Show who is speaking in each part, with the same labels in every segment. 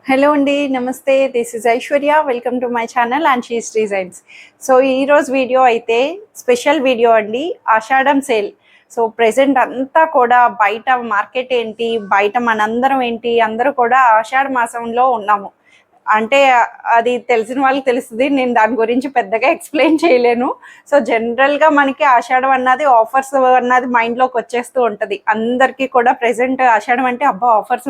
Speaker 1: Hello అండి, నమస్తే. This is Aishwarya. Welcome to my channel and she's designs. So ఈరోజు video అయితే స్పెషల్ వీడియో అండి, ఆషాఢం సేల్. సో ప్రెసెంట్ అంతా కూడా బయట మార్కెట్ ఏంటి, బయట మనందరం ఏంటి, అందరూ కూడా ఆషాఢ మాసంలో ఉన్నాము. అంటే అది తెలిసిన వాళ్ళకి తెలుస్తుంది. నేను దాని గురించి పెద్దగా ఎక్స్ప్లెయిన్ చేయలేను. సో జనరల్గా మనకి ఆషాఢం అన్నది ఆఫర్స్ అన్నది మైండ్లోకి వచ్చేస్తూ ఉంటుంది. అందరికీ కూడా ప్రెసెంట్ ఆషాఢం అంటే అబ్బా ఆఫర్స్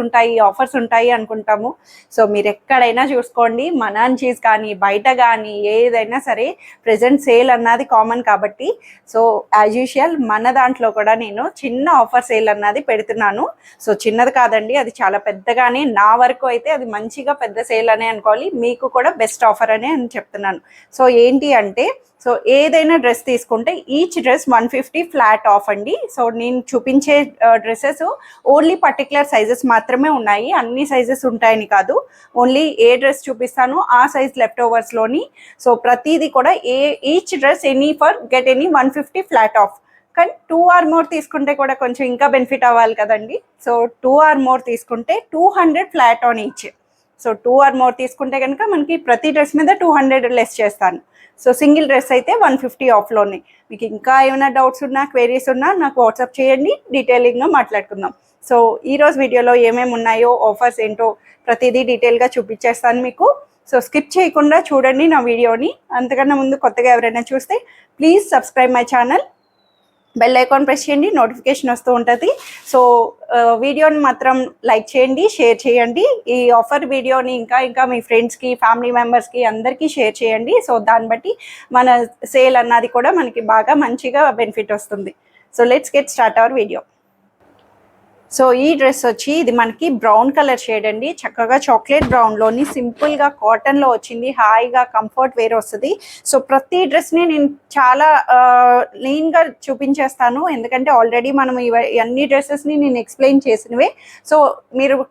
Speaker 1: ఉంటాయి అనుకుంటాము. సో మీరు ఎక్కడైనా చూసుకోండి, మనాన్ చీజ్ కానీ బయట కానీ ఏదైనా సరే ప్రెసెంట్ సేల్ అన్నది కామన్ కాబట్టి సో యాజ్ యూజువల్ మన దాంట్లో కూడా నేను చిన్న ఆఫర్ సేల్ అన్నది పెడుతున్నాను. సో చిన్నది కాదండి, అది చాలా పెద్దగానే, నా వరకు అయితే అది మంచిగా పెద్ద సేల్ అనే అనుకోవాలి. మీకు కూడా బెస్ట్ ఆఫర్ అనే అని చెప్తున్నాను. సో ఏంటి అంటే, సో ఏదైనా డ్రెస్ తీసుకుంటే ఈచ్ డ్రెస్ 150 ఫ్లాట్ ఆఫ్ అండి. సో నేను చూపించే డ్రెస్సెస్ ఓన్లీ పర్టికులర్ సైజెస్ మాత్రమే ఉన్నాయి, అన్ని సైజెస్ ఉంటాయని కాదు. ఓన్లీ ఏ డ్రెస్ చూపిస్తానో ఆ సైజ్ లెఫ్ట్ ఓవర్స్లోని. సో ప్రతిదీ కూడా each dress any for get any 150 flat of. కానీ 2 ఆర్ మోర్ తీసుకుంటే కూడా కొంచెం ఇంకా బెనిఫిట్ అవ్వాలి కదండి. సో 2 ఆర్ మోర్ తీసుకుంటే 200 flat on each. So 2 or more తీసుకుంటే కనుక మనకి ప్రతి డ్రెస్ మీద 200 లెస్ చేస్తాను. సో సింగిల్ డ్రెస్ అయితే 150 ఆఫ్లోనే. మీకు ఇంకా ఏమైనా డౌట్స్ ఉన్నా, క్వైరీస్ ఉన్నా నాకు వాట్సాప్ చేయండి, డీటెయిలింగ్గా మాట్లాడుకుందాం. సో ఈరోజు వీడియోలో ఏమేమి ఉన్నాయో, ఆఫర్స్ ఏంటో ప్రతిదీ డీటెయిల్గా చూపించేస్తాను మీకు. సో స్కిప్ చేయకుండా చూడండి నా వీడియోని. అంతకన్నా ముందు కొత్తగా ఎవరైనా చూస్తే please subscribe my channel, bell icon press చేయండి, నోటిఫికేషన్ వస్తూ ఉంటుంది. సో వీడియోని మాత్రం లైక్ చేయండి, షేర్ చేయండి. ఈ ఆఫర్ వీడియోని ఇంకా మీ ఫ్రెండ్స్కి, ఫ్యామిలీ మెంబర్స్కి అందరికీ షేర్ చేయండి. సో దాన్ని బట్టి మన సేల్ అన్నది కూడా మనకి బాగా మంచిగా బెనిఫిట్ వస్తుంది. So let's get start our video. So ఈ డ్రెస్ వచ్చి ఇది మనకి బ్రౌన్ కలర్ షేడ్ అండి, చక్కగా చాక్లెట్ బ్రౌన్లోని సింపుల్గా కాటన్లో వచ్చింది. హాయిగా కంఫర్ట్ వేర్ వస్తుంది. సో ప్రతి డ్రెస్ని నేను చాలా లీన్గా చూపించేస్తాను, ఎందుకంటే ఆల్రెడీ మనం అన్ని డ్రెస్సెస్ని నేను ఎక్స్ప్లెయిన్ చేసినవే. సో మీరు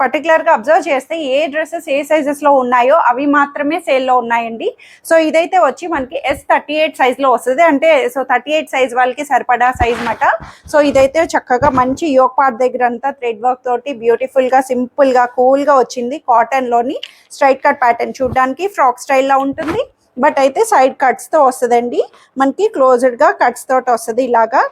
Speaker 1: పర్టికులర్గా అబ్జర్వ్ చేస్తే ఏ డ్రెస్సెస్ ఏ సైజెస్లో ఉన్నాయో అవి మాత్రమే సేల్లో ఉన్నాయండి. సో ఇదైతే వచ్చి మనకి S38 సైజ్లో వస్తుంది, అంటే సో 38 సైజ్ వాళ్ళకి సరిపడా సైజ్ మాట. సో ఇదైతే చక్కగా మంచి యోక్ పార్ట్ దగ్గర అంతా థ్రెడ్ వర్క్ తోటి బ్యూటిఫుల్గా, సింపుల్గా, కూల్గా వచ్చింది. కాటన్లోని స్ట్రైట్ కట్ ప్యాటర్న్, చూడడానికి ఫ్రాక్ స్టైల్లో ఉంటుంది, బట్ అయితే సైడ్ కట్స్తో వస్తుందండి. మనకి క్లోజ్డ్గా కట్స్ తోటి వస్తుంది, ఇలాగా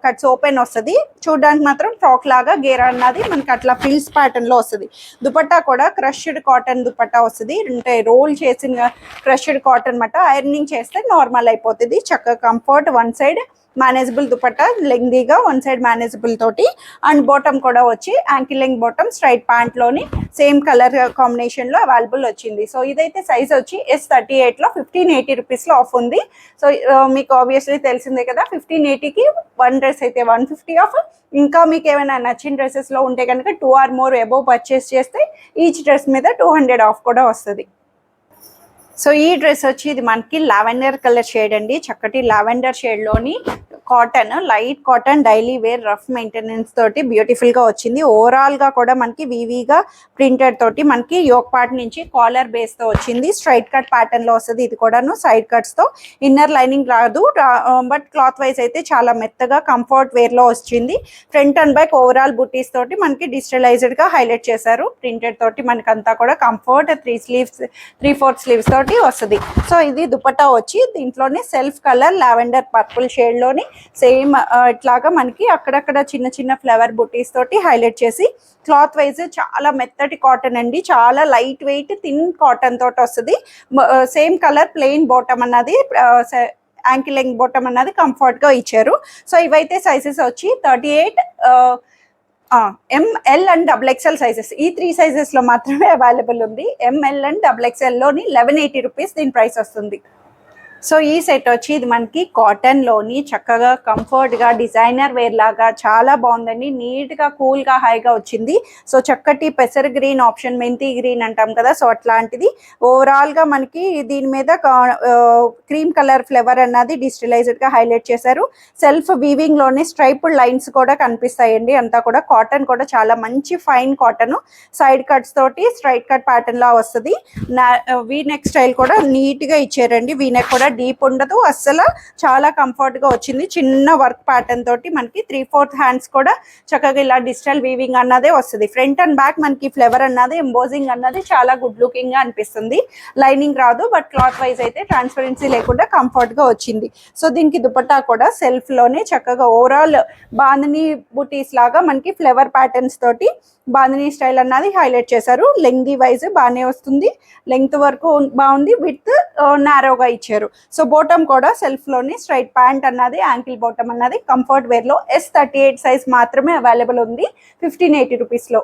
Speaker 1: కట్స్ ఓపెన్ వస్తుంది. చూడడానికి మాత్రం ఫ్రాక్ లాగా గేరా అన్నది మనకి అట్లా ఫ్రిల్స్ ప్యాటర్న్లో వస్తుంది. దుపట్టా కూడా క్రష్డ్ కాటన్ దుపట్టా వస్తుంది, అంటే రోల్ చేసిన క్రష్డ్ కాటన్ మాట. ఐరనింగ్ చేస్తే నార్మల్ అయిపోతుంది. చక్కగా comfort, one side manageable dupatta, లెంగ్దీగా వన్ సైడ్ మేనేజబుల్ తోటి. అండ్ బాటమ్ కూడా వచ్చి యాంకిల్ లెంగ్ బాటమ్, స్ట్రైట్ ప్యాంట్లోని సేమ్ కలర్ కాంబినేషన్లో అవైలబుల్ వచ్చింది. సో ఇదైతే సైజ్ వచ్చి S38లో 1580 రూపీస్లో ఆఫ్ ఉంది. సో మీకు ఆబ్వియస్లీ తెలిసిందే కదా, 1580కి వన్ డ్రెస్ అయితే 150 ఆఫ్. ఇంకా మీకు ఏమైనా నచ్చిన డ్రెస్సెస్లో ఉంటే కనుక 2 ఆర్ మోర్ అబోవ్ పర్చేస్ చేస్తే ఈచ్ డ్రెస్ మీద 200 ఆఫ్ కూడా వస్తుంది. సో ఈ డ్రెస్ వచ్చి ఇది మనకి లావెండర్ కలర్ షేడ్ అండి, చక్కటి లావెండర్ షేడ్లోని cotton, light cotton, daily wear, rough maintenance తోటి బ్యూటిఫుల్గా వచ్చింది. ఓవరాల్గా కూడా మనకి వీవీగా ప్రింటెడ్ తోటి మనకి యోక్ పార్ట్ నుంచి కాలర్ బేస్తో వచ్చింది. స్ట్రైట్ కట్ ప్యాటర్న్లో వస్తుంది, ఇది కూడాను సైడ్ కట్స్తో. ఇన్నర్ లైనింగ్ రాదు, బట్ క్లాత్ వైజ్ అయితే చాలా మెత్తగా కంఫర్ట్ వేర్లో వచ్చింది. ఫ్రంట్ అండ్ బ్యాక్ ఓవరాల్ బుటీస్ తోటి మనకి డిజిటలైజ్డ్గా హైలైట్ చేశారు. ప్రింటెడ్ తోటి మనకంతా కూడా కంఫర్ట్, 3/4 స్లీవ్స్ తోటి వస్తుంది. సో ఇది దుపట్టా వచ్చి దీంట్లోనే సెల్ఫ్ కలర్ లావెండర్ పర్పుల్ షేడ్లోని సేమ్ ఇట్లాగా మనకి అక్కడక్కడ చిన్న చిన్న ఫ్లవర్ బుటీస్ తోటి హైలైట్ చేసి, క్లాత్ వైజ్ చాలా మెత్తటి కాటన్ అండి, చాలా లైట్ వెయిట్ థిన్ కాటన్ తోటి వస్తుంది. సేమ్ కలర్ ప్లెయిన్ బాటమ్ అన్నది, యాంకిల్ లెంగ్త్ బాటమ్ అన్నది కంఫర్ట్గా ఇచ్చారు. సో ఇవైతే సైజెస్ వచ్చి 38, ML అండ్ XXL సైజెస్, ఈ 3 సైజెస్లో మాత్రమే అవైలబుల్ ఉంది. ML అండ్ XXLలోని 1180 రూపీస్ దీని ప్రైస్ వస్తుంది. సో ఈ సెట్ వచ్చి ఇది మనకి కాటన్లోని చక్కగా కంఫర్ట్గా డిజైనర్ వేర్ లాగా చాలా బాగుందండి. నీట్గా, కూల్గా, హైగా వచ్చింది. సో చక్కటి పెసర్ గ్రీన్ ఆప్షన్, మెంతి గ్రీన్ అంటాం కదా, సో అట్లాంటిది. ఓవరాల్గా మనకి దీని మీద క్రీమ్ కలర్ ఫ్లేవర్ అన్నది డిజిటలైజ్డ్గా హైలైట్ చేశారు. సెల్ఫ్ వీవింగ్లోనే స్ట్రైపుడ్ లైన్స్ కూడా కనిపిస్తాయండి. అంతా కూడా కాటన్ కూడా చాలా మంచి ఫైన్ కాటన్, సైడ్ కట్స్ తోటి స్ట్రైట్ కట్ ప్యాటర్న్ లా వస్తుంది. వీ నెక్ స్టైల్ కూడా నీట్గా ఇచ్చారండి. వీ నెక్ కూడా డీప్ ఉండదు అస్సలు, చాలా కంఫర్ట్ గా వచ్చింది. చిన్న వర్క్ ప్యాటర్న్ తోటి మనకి 3/4 హ్యాండ్స్ కూడా చక్కగా ఇలా డిజిటల్ వీవింగ్ అన్నదే వస్తుంది. ఫ్రంట్ అండ్ బ్యాక్ మనకి ఫ్లవర్ అన్నది ఎంబోజింగ్ అన్నది చాలా గుడ్ లుకింగ్ గా అనిపిస్తుంది. లైనింగ్ రాదు, బట్ క్లాత్ వైజ్ అయితే ట్రాన్స్పరెన్సీ లేకుండా కంఫర్ట్ గా వచ్చింది. సో దీనికి దుపట్టా కూడా సెల్ఫ్ లోనే చక్కగా ఓవరాల్ బాందిని బుటీస్ లాగా మనకి ఫ్లవర్ ప్యాటర్న్స్ తోటి బాందిని స్టైల్ అన్నది హైలైట్ చేశారు. లెంగ్త్ వైజ్ బాగానే వస్తుంది, లెంగ్త్ వరకు బాగుంది, విత్ నారోగా ఇచ్చారు. సో బాటమ్ కూడా సెల్ఫ్ లోనే స్ట్రైట్ ప్యాంట్ అన్నది యాంకిల్ బాటమ్ అన్నది కంఫర్ట్ వేర్ లో S38 సైజ్ మాత్రమే అవైలబుల్ ఉంది 1580 రూపీస్ లో.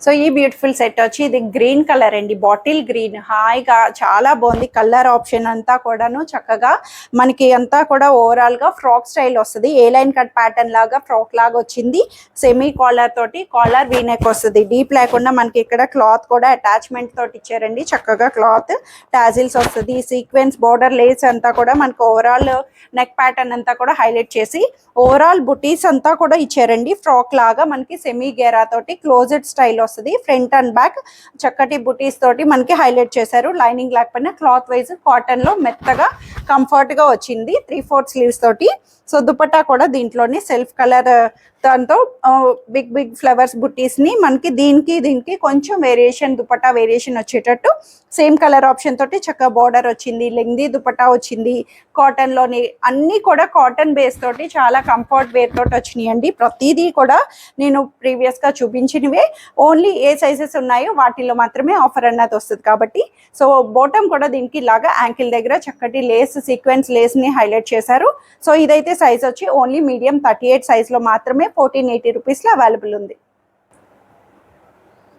Speaker 1: సో ఈ బ్యూటిఫుల్ సెట్ వచ్చి ఇది గ్రీన్ కలర్ అండి, బాటిల్ గ్రీన్. హాయిగా చాలా బాగుంది కలర్ ఆప్షన్ అంతా కూడాను. చక్కగా మనకి అంతా కూడా ఓవరాల్ గా ఫ్రాక్ స్టైల్ వస్తుంది. ఏ లైన్ కట్ ప్యాటర్న్ లాగా ఫ్రాక్ లాగా వచ్చింది. సెమీ కాలర్ తోటి కాలర్ వీనెక్ వస్తుంది. డీప్ లేకుండా మనకి ఇక్కడ క్లాత్ కూడా అటాచ్మెంట్ తోటి ఇచ్చారండి. చక్కగా క్లాత్ టాజిల్స్ వస్తుంది. సీక్వెన్స్ బోర్డర్ లేస్ అంతా కూడా మనకి ఓవరాల్ నెక్ ప్యాటర్న్ అంతా కూడా హైలైట్ చేసి ఓవరాల్ బుటీస్ అంతా కూడా ఇచ్చారండి. ఫ్రాక్ లాగా మనకి సెమీ గేరా తోటి క్లోజెడ్ స్టైల్ వస్తుంది. ఫ్రంట్ అండ్ బ్యాక్ చక్కటి బుటీస్ తోటి మనకి హైలైట్ చేశారు. లైనింగ్ లేకపోయినా క్లాత్ వైజ్ కాటన్ లో మెత్తగా కంఫర్ట్ గా వచ్చింది 3/4 స్లీవ్స్ తోటి. సో దుపట్టా కూడా దీంట్లోనే సెల్ఫ్ కలర్ దాంతో బిగ్ బిగ్ ఫ్లవర్స్ బుట్టీస్ ని మనకి దీనికి కొంచెం వేరియేషన్ దుపట్టా వేరియేషన్ వచ్చేటట్టు సేమ్ కలర్ ఆప్షన్ తోటి చక్కగా బార్డర్ వచ్చింది. లెంగ్దీ దుపట్టా వచ్చింది. కాటన్ లోని అన్ని కూడా కాటన్ బేస్ తోటి చాలా కంఫర్ట్ వేర్ తోటి వచ్చినాయి అండి. ప్రతిదీ కూడా నేను ప్రీవియస్ గా చూపించినవే, ఓన్లీ ఏ సైజెస్ ఉన్నాయో వాటిలో మాత్రమే ఆఫర్ అన్నది వస్తుంది కాబట్టి. సో బాటమ్ కూడా దీనికి ఇలాగా యాంకిల్ దగ్గర చక్కటి లేస్ సీక్వెన్స్ లేస్ ని హైలైట్ చేశారు. సో ఇదైతే సైజ్ వచ్చి ఓన్లీ మీడియం 38 సైజ్ లో మాత్రమే 1480 రూపీస్ లో అవైలబుల్ ఉంది.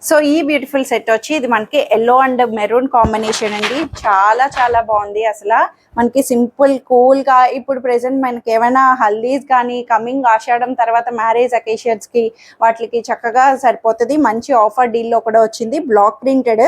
Speaker 1: సో ఈ బ్యూటిఫుల్ సెట్ వచ్చి ఇది మనకి ఎల్లో అండ్ మెరూన్ కాంబినేషన్ అండి. చాలా చాలా బాగుంది. అసలు మనకి సింపుల్ కూల్ గా ఇప్పుడు ప్రెసెంట్ మనకి ఏమైనా హల్దీస్ కానీ కమింగ్ ఆషాఢం తర్వాత మ్యారేజ్ అకేషన్స్ కి వాటికి చక్కగా సరిపోతుంది. మంచి ఆఫర్ డీల్ లో కూడా వచ్చింది. బ్లాక్ ప్రింటెడ్,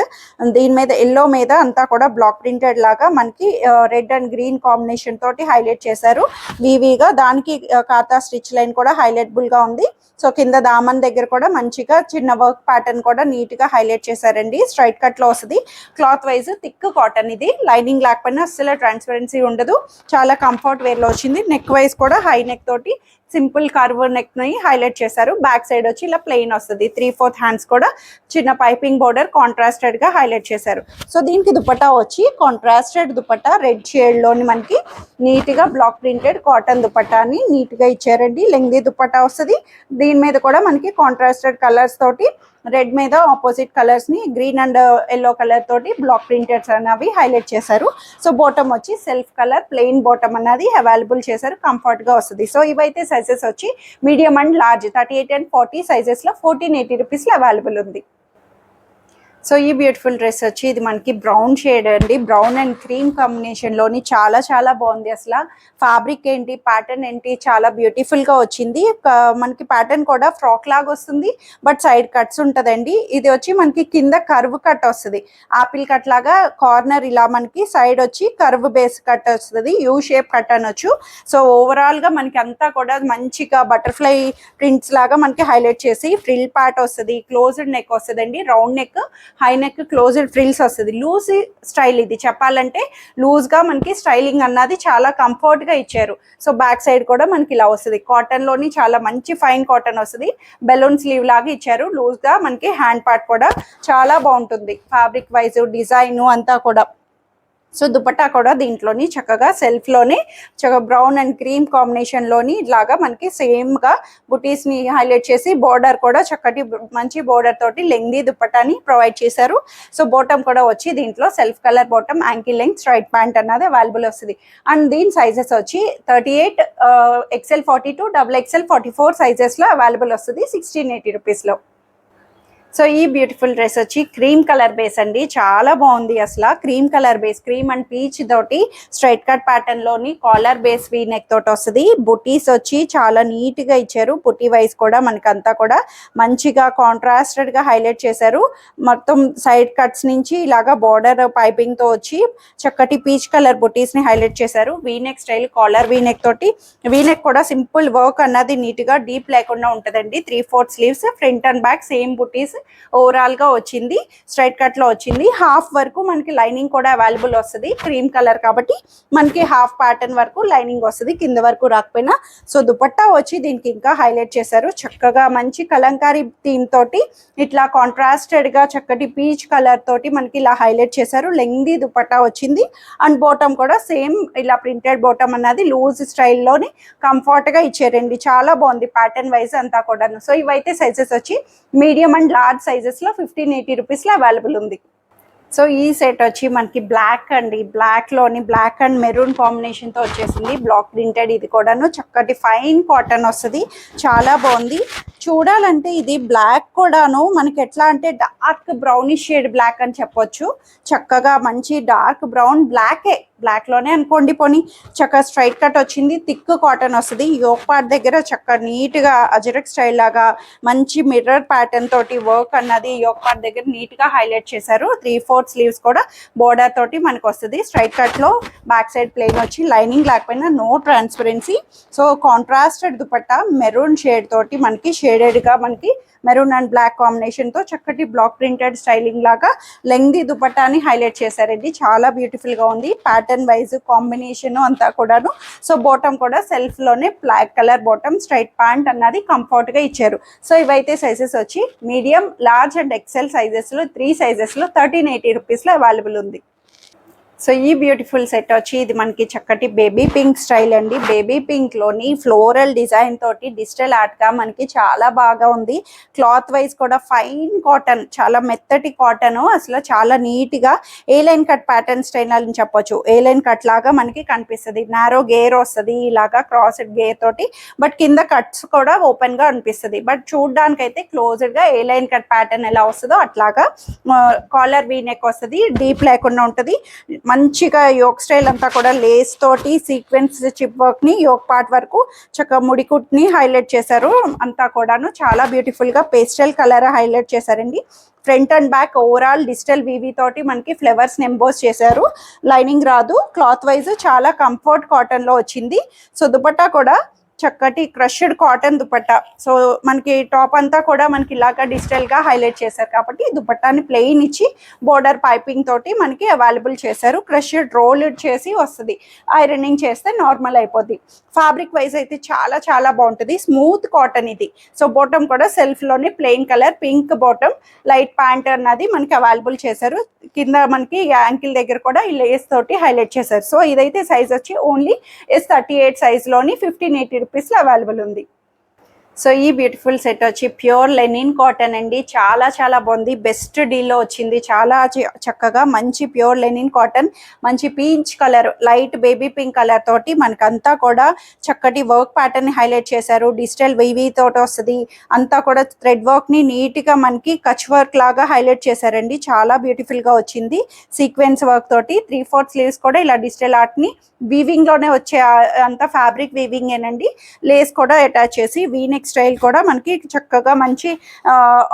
Speaker 1: దీని మీద ఎల్లో మీద అంతా కూడా బ్లాక్ ప్రింటెడ్ లాగా మనకి రెడ్ అండ్ గ్రీన్ కాంబినేషన్ తోటి హైలైట్ చేశారు. వీవీగా దానికి కాతా స్టిచ్ లైన్ కూడా హైలైటబుల్ గా ఉంది. సో కింద దామన్ దగ్గర కూడా మంచిగా చిన్న వర్క్ ప్యాటర్న్ కూడా నీట్ గా హైలైట్ చేశారండి. స్ట్రైట్ కట్ లో వస్తుంది. క్లాత్ వైజ్ థిక్ కాటన్, ఇది లైనింగ్ లేకపోయినా అస్సలు ట్రాన్స్పరెన్సీ ఉండదు. చాలా కంఫర్ట్ వేర్ లో వచ్చింది. నెక్ వైజ్ కూడా హై నెక్ తోటి సింపుల్ కర్వ్ నెక్ ని హైలైట్ చేశారు. బ్యాక్ సైడ్ వచ్చి ఇలా ప్లెయిన్ వస్తుంది. 3/4 హ్యాండ్స్ కూడా చిన్న పైపింగ్ బోర్డర్ కాంట్రాస్టెడ్ గా హైలైట్ చేశారు. సో దీనికి దుపట్టా వచ్చి కాంట్రాస్టెడ్ దుపట్టా రెడ్ షేడ్ లోని మనకి నీట్ గా బ్లాక్ ప్రింటెడ్ కాటన్ దుపట్టాని నీట్ గా ఇచ్చారండి. లెంగ్దీ దుపట్టా వస్తుంది. దీని మీద కూడా మనకి కాంట్రాస్టెడ్ కలర్స్ తోటి రెడ్ మీద ఆపోజిట్ కలర్స్ ని గ్రీన్ అండ్ ఎల్లో కలర్ తోటి బ్లాక్ ప్రింటెడ్స్ అనేవి హైలైట్ చేశారు. సో బాటమ్ వచ్చి సెల్ఫ్ కలర్ ప్లెయిన్ బాటమ్ అన్నది అవైలబుల్ చేశారు. కంఫర్ట్ గా వస్తుంది. సో ఇవైతే సైజెస్ వచ్చి medium and large 38 and 40 sizes లో 1480 రూపీస్ లో అవైలబుల్ ఉంది. సో ఈ బ్యూటిఫుల్ డ్రెస్ వచ్చి ఇది మనకి బ్రౌన్ షేడ్ అండి. బ్రౌన్ అండ్ క్రీమ్ కాంబినేషన్ లోని చాలా చాలా బాగుంది. అసలు ఫ్యాబ్రిక్ ఏంటి, ప్యాటర్న్ ఏంటి, చాలా బ్యూటిఫుల్ గా వచ్చింది. మనకి ప్యాటర్న్ కూడా ఫ్రాక్ లాగా వస్తుంది, బట్ సైడ్ కట్స్ ఉంటదండి. ఇది వచ్చి మనకి కింద కర్వ్ కట్ వస్తుంది. ఆపిల్ కట్ లాగా కార్నర్ ఇలా మనకి సైడ్ వచ్చి కర్వ్ బేస్ కట్ వస్తుంది. యూ షేప్ కట్ అనొచ్చు. సో ఓవరాల్ గా మనకి అంతా కూడా మంచిగా బటర్ఫ్లై ప్రింట్స్ లాగా మనకి హైలైట్ చేసి ఫ్రిల్ ప్యాట్ వస్తుంది. క్లోజ్డ్ నెక్ వస్తుంది అండి. Round neck, high neck, closed frills వస్తుంది. లూజ్ స్టైల్ ఇది చెప్పాలంటే లూజ్ గా మనకి స్టైలింగ్ అన్నది చాలా కంఫర్ట్ గా ఇచ్చారు. సో బ్యాక్ సైడ్ కూడా మనకి ఇలా వస్తుంది. కాటన్ లోని చాలా మంచి ఫైన్ కాటన్ వస్తుంది. బెలూన్ స్లీవ్ లాగా ఇచ్చారు. లూజ్ గా మనకి హ్యాండ్ పార్ట్ కూడా చాలా బాగుంటుంది. ఫ్యాబ్రిక్ వైజ్ డిజైన్ అంతా కూడా. సో దుపట్టా కూడా దీంట్లోని చక్కగా సెల్ఫ్ లోనే చక్కగా బ్రౌన్ అండ్ క్రీమ్ కాంబినేషన్ లోని ఇలాగా మనకి సేమ్ గా బుటీస్ ని హైలైట్ చేసి బోర్డర్ కూడా చక్కటి మంచి బోర్డర్ తోటి లెంగ్దీ దుపట్టాని ప్రొవైడ్ చేశారు. సో బాటమ్ కూడా వచ్చి దీంట్లో self colour bottom, ankle length straight pant అన్నది అవైలబుల్ వస్తుంది. అండ్ దీని సైజెస్ వచ్చి 38, XL 42, XXL 44 సైజెస్ లో అవైలబుల్ వస్తుంది 1680 రూపీస్ లో. సో ఈ బ్యూటిఫుల్ డ్రెస్ వచ్చి క్రీమ్ కలర్ బేస్ అండి. చాలా బాగుంది. అసలు cream colour base, cream and peach తోటి స్ట్రైట్ కట్ ప్యాటర్న్ లోని కాలర్ బేస్ వీ నెక్ తోటి వస్తుంది. బుటీస్ వచ్చి చాలా నీట్ గా ఇచ్చారు. బుటీ వైజ్ కూడా మనకంతా కూడా మంచిగా కాంట్రాస్టెడ్ గా హైలైట్ చేశారు. మొత్తం సైడ్ కట్స్ నుంచి ఇలాగా బార్డర్ పైపింగ్ తో వచ్చి చక్కటి పీచ్ కలర్ బుటీస్ ని హైలైట్ చేశారు. V neck style collar V neck తోటి. వీ నెక్ కూడా సింపుల్ వర్క్ అన్నది నీట్ గా డీప్ లేకుండా ఉంటదండి. 3/4 sleeves, front and back same బుటీస్ ఓవరాల్గా వచ్చింది. స్ట్రైట్ కట్లో వచ్చింది. హాఫ్ వరకు మనకి లైనింగ్ కూడా అవైలబుల్ వస్తుంది. క్రీమ్ కలర్ కాబట్టి మనకి హాఫ్ ప్యాటర్న్ వరకు లైనింగ్ వస్తుంది, కింద వరకు రాకపోయినా. సో దుపట్టా వచ్చి దీనికి ఇంకా హైలైట్ చేశారు. చక్కగా మంచి కలంకారీ థీమ్ తోటి ఇట్లా కాంట్రాస్టెడ్ గా చక్కటి పీచ్ కలర్ తోటి మనకి ఇలా హైలైట్ చేశారు. లెంగ్దీ దుపట్టా వచ్చింది. అండ్ బాటమ్ కూడా సేమ్ ఇలా ప్రింటెడ్ బాటమ్ అన్నది లూజ్ స్టైల్లోని కంఫర్ట్ గా ఇచ్చారండి. చాలా బాగుంది ప్యాటర్న్ వైజ్ అంతా కూడా. సో ఇవైతే సైజెస్ వచ్చి మీడియం అండ్ లార్జ్ సైజెస్ లో 1580 రూపీస్ లో అవైలబుల్ ఉంది. సో ఈ సెట్ వచ్చి మనకి బ్లాక్ అండి, బ్లాక్ లోని బ్లాక్ అండ్ మెరూన్ కాంబినేషన్ తో వచ్చేసింది. బ్లాక్ ప్రింటెడ్, ఇది కూడాను చక్కటి ఫైన్ కాటన్ వస్తుంది. చాలా బాగుంది. చూడాలంటే ఇది బ్లాక్ కూడాను మనకి ఎట్లా అంటే డార్క్ బ్రౌనిష్ షేడ్ బ్లాక్ అని చెప్పొచ్చు. చక్కగా మంచి డార్క్ బ్రౌన్ బ్లాక్ లోనే అనుకోండి. పోనీ చక్కగా స్ట్రైట్ కట్ వచ్చింది. థిక్ కాటన్ వస్తుంది. యోక్ పార్ట్ దగ్గర చక్కగా నీట్ గా అజరక్ స్టైల్ లాగా మంచి మిర్రర్ ప్యాటర్న్ తోటి వర్క్ అన్నది యోక్ పార్ట్ దగ్గర నీట్ గా హైలైట్ చేశారు. 3/4 స్లీవ్స్ కూడా బోర్డర్ తోటి మనకు వస్తుంది. స్ట్రైట్ కట్ లో బ్యాక్ సైడ్ ప్లెయిన్ వచ్చి లైనింగ్ లేకపోయినా no transparency. So contrasted dupatta maroon shade తోటి మనకి షేడెడ్ గా మనకి మెరూన్ అండ్ బ్లాక్ కాంబినేషన్ తో చక్కటి బ్లాక్ ప్రింటెడ్ స్టైలింగ్ లాగా లెంగ్దీ దుపట్టాని హైలైట్ చేశారండి. చాలా బ్యూటిఫుల్ గా ఉంది. ప్యాటర్న్ వైజ్ కాంబినేషన్ అంతా కూడాను. సో బాటమ్ కూడా సెల్ఫ్ లోనే black colour bottom, straight pant అన్నది కంఫర్ట్ గా ఇచ్చారు. సో ఇవైతే సైజెస్ వచ్చి medium, large and XL sizes లో 3 సైజెస్ లో 1380 రూపీస్ లో అవైలబుల్ ఉంది. సో ఈ బ్యూటిఫుల్ సెట్ వచ్చి ఇది మనకి చక్కటి బేబీ పింక్ స్టైల్ అండి. బేబీ పింక్ లోని ఫ్లోరల్ డిజైన్ తోటి డిజిటల్ ఆర్ట్ గా మనకి చాలా బాగా ఉంది. క్లాత్ వైజ్ కూడా ఫైన్ కాటన్, చాలా మెత్తటి కాటన్, అసలు చాలా నీట్ గా ఏ లైన్ కట్ ప్యాటర్న్ స్టైల్ అని చెప్పొచ్చు. ఏ లైన్ కట్ లాగా మనకి కనిపిస్తుంది. నారో గేర్ వస్తుంది ఇలాగా క్రాస్డ్ గేర్ తోటి, బట్ కింద కట్స్ కూడా ఓపెన్ గా అనిపిస్తుంది. బట్ చూడడానికి అయితే క్లోజ్డ్ గా ఏ లైన్ కట్ ప్యాటర్న్ ఎలా వస్తుందో అట్లాగా కాలర్ వీ నెక్ వస్తుంది. డీప్ లేకుండా ఉంటుంది. మంచిగా యోక్ స్టైల్ అంతా కూడా లేస్ తోటి సీక్వెన్స్ చిప్ వర్క్ ని యోక్ పార్ట్ వరకు చక్కగా ముడికుట్ ని హైలైట్ చేశారు. అంతా కూడాను చాలా బ్యూటిఫుల్ గా పేస్టల్ కలర్ హైలైట్ చేశారండి. Front and back overall digital వీవీ తోటి మనకి ఫ్లవర్స్ ఎంబోస్ చేశారు. లైనింగ్ రాదు. క్లాత్ వైజ్ చాలా కంఫర్ట్ కాటన్ లో వచ్చింది. సో దుపట్టా కూడా చక్కటి క్రష్డ్ కాటన్ దుపట్టా. సో మనకి టాప్ అంతా కూడా మనకి ఇలాగా డిజిటల్ గా హైలైట్ చేశారు కాబట్టి దుపట్టాని ప్లెయిన్ ఇచ్చి బోర్డర్ పైపింగ్ తోటి మనకి అవైలబుల్ చేశారు. క్రష్డ్ రోల్ చేసి వస్తుంది. ఐరనింగ్ చేస్తే నార్మల్ అయిపోద్ది. ఫ్యాబ్రిక్ వైజ్ అయితే చాలా చాలా బాగుంటుంది. స్మూత్ కాటన్ ఇది. సో బాటమ్ కూడా సెల్ఫ్ లోనే plain colour pink bottom, light pant అన్నది మనకి అవైలబుల్ చేశారు. కింద మనకి యాంకిల్ దగ్గర కూడా ఈ లేస్ తోటి హైలైట్ చేశారు. సో ఇదైతే సైజ్ వచ్చి ఓన్లీ S38 సైజ్ లోని 1580 రూపీస్ లో అవైలబుల్ ఉంది. సో ఈ బ్యూటిఫుల్ సెట్ వచ్చి ప్యూర్ లెనిన్ కాటన్ అండి. చాలా చాలా బాగుంది. బెస్ట్ డీల్లో వచ్చింది. చాలా చక్కగా మంచి ప్యూర్ లెనిన్ కాటన్, మంచి peach colour, light baby pink colour తోటి మనకంతా కూడా చక్కటి వర్క్ ప్యాటర్న్ హైలైట్ చేశారు. డిజిటల్ వీవీ తోటి వస్తుంది. అంతా కూడా థ్రెడ్ వర్క్ ని నీట్ గా మనకి కచ్ వర్క్ లాగా హైలైట్ చేశారండి. చాలా బ్యూటిఫుల్ గా వచ్చింది. సీక్వెన్స్ వర్క్ తోటి 3/4 స్లీవ్స్ కూడా ఇలా డిజిటల్ ఆర్ట్ ని వీవింగ్ లోనే వచ్చే అంతా ఫ్యాబ్రిక్ వీవింగ్ ఏనండి. లేస్ కూడా అటాచ్ చేసి వీనెక్ స్టైల్ కూడా మనకి చక్కగా మంచి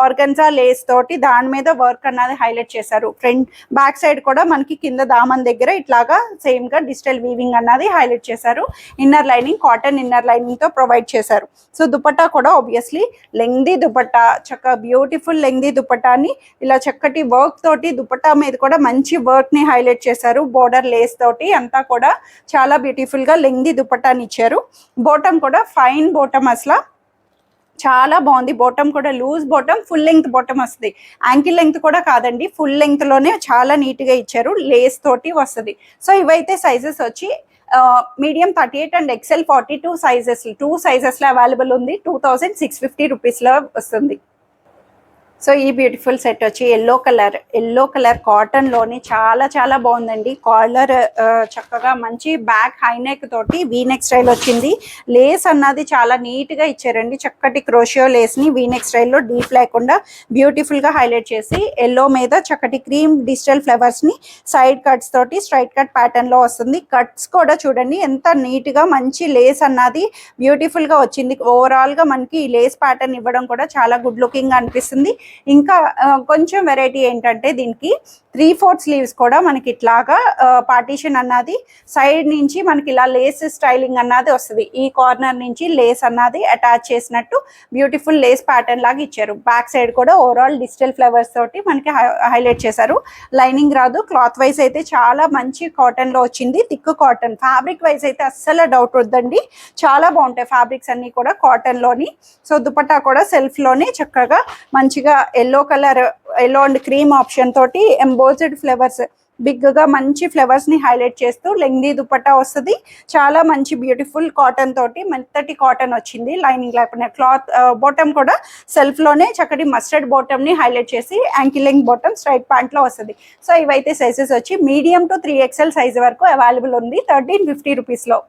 Speaker 1: ఆర్గన్జా లేస్ తోటి దాని మీద వర్క్ అన్నది హైలైట్ చేశారు. ఫ్రంట్ బ్యాక్ సైడ్ కూడా మనకి కింద దామన్ దగ్గర ఇట్లాగా సేమ్ గా డిజిటల్ వీవింగ్ అన్నది హైలైట్ చేశారు. Inner lining cotton inner lining తో ప్రొవైడ్ చేశారు. సో దుపట్టా కూడా ఆబ్వియస్లీ లెంగ్దీ దుపట్టా, చక్కగా బ్యూటిఫుల్ లెంగ్దీ దుపట్టాని ఇలా చక్కటి వర్క్ తోటి దుపట్టా మీద కూడా మంచి వర్క్ ని హైలైట్ చేశారు. బోర్డర్ లేస్ తోటి అంతా కూడా చాలా బ్యూటిఫుల్ గా లెంగ్దీ దుపట్టాని ఇచ్చారు. బాటమ్ కూడా ఫైన్ బాటమ్, అసలు చాలా బాగుంది. బాటమ్ కూడా loose bottom, full length bottom వస్తుంది. యాంకిల్ లెంగ్త్ కూడా కాదండి, ఫుల్ లెంగ్త్ లోనే చాలా నీట్ గా ఇచ్చారు. లేస్ తోటి వస్తుంది. సో ఇవైతే సైజెస్ వచ్చి medium 38 and XL 42 sizes, 2 sizes లో అవైలబుల్ ఉంది. 2650 రూపీస్ లో వస్తుంది. సో ఈ బ్యూటిఫుల్ సెట్ వచ్చి ఎల్లో కలర్ కాటన్ లోని చాలా చాలా బాగుందండి. కాలర్ చక్కగా మంచి బ్యాక్ హైనెక్ తోటి వీనెక్ స్టైల్ వచ్చింది. లేస్ అన్నది చాలా నీట్ గా ఇచ్చారండి. చక్కటి క్రోషియో లేస్ ని వీనెక్ స్టైల్లో డీప్ లేకుండా బ్యూటిఫుల్ గా హైలైట్ చేసి ఎల్లో మీద చక్కటి క్రీమ్ డిజిటల్ ఫ్లవర్స్ ని సైడ్ కట్స్ తోటి స్ట్రైట్ కట్ ప్యాటర్న్ లో వస్తుంది. కట్స్ కూడా చూడండి ఎంత నీట్ గా మంచి లేస్ అన్నది బ్యూటిఫుల్ గా వచ్చింది. ఓవరాల్ గా మనకి ఈ లేస్ ప్యాటర్న్ ఇవ్వడం కూడా చాలా గుడ్ లుకింగ్ గా అనిపిస్తుంది. ఇంకా కొంచెం వెరైటీ ఏంటంటే దీనికి 3/4 స్లీవ్స్ కూడా మనకి ఇట్లాగా పార్టీషన్ అన్నది సైడ్ నుంచి మనకి ఇలా లేస్ స్టైలింగ్ అన్నది వస్తుంది. ఈ కార్నర్ నుంచి లేస్ అన్నది అటాచ్ చేసినట్టు బ్యూటిఫుల్ లేస్ ప్యాటర్న్ లాగా ఇచ్చారు. బ్యాక్ సైడ్ కూడా ఓవరాల్ డిజిటల్ ఫ్లవర్స్ తోటి మనకి హైలైట్ చేశారు. లైనింగ్ రాదు. క్లాత్ వైజ్ అయితే చాలా మంచి కాటన్ లో వచ్చింది. Thick cotton. ఫ్యాబ్రిక్ వైజ్ అయితే అస్సలు డౌట్ వద్దండి, చాలా బాగుంటాయి ఫ్యాబ్రిక్స్ అన్ని కూడా కాటన్ లోని. సో దుపట్టా కూడా సెల్ఫ్ లోనే చక్కగా మంచిగా yellow colour, yellow and cream option తోటి ఎంబోజ్డ్ ఫ్లవర్స్, బిగ్ గా మంచి ఫ్లవర్స్ ని హైలైట్ చేస్తూ లెంగ్దీ దుపట్టా వస్తుంది. చాలా మంచి బ్యూటిఫుల్ కాటన్ తోటి మెత్తటి కాటన్ వచ్చింది. లైనింగ్ లేకపోతే క్లాత్ బాటమ్ కూడా సెల్ఫ్ లోనే చక్కటి మస్టర్డ్ బాటమ్ ని హైలైట్ చేసి ankle length bottom straight pant లో వస్తుంది. సో ఇవైతే సైజెస్ వచ్చి మీడియం టు 3XL సైజ్ వరకు అవైలబుల్ ఉంది 1350 రూపీస్ లో.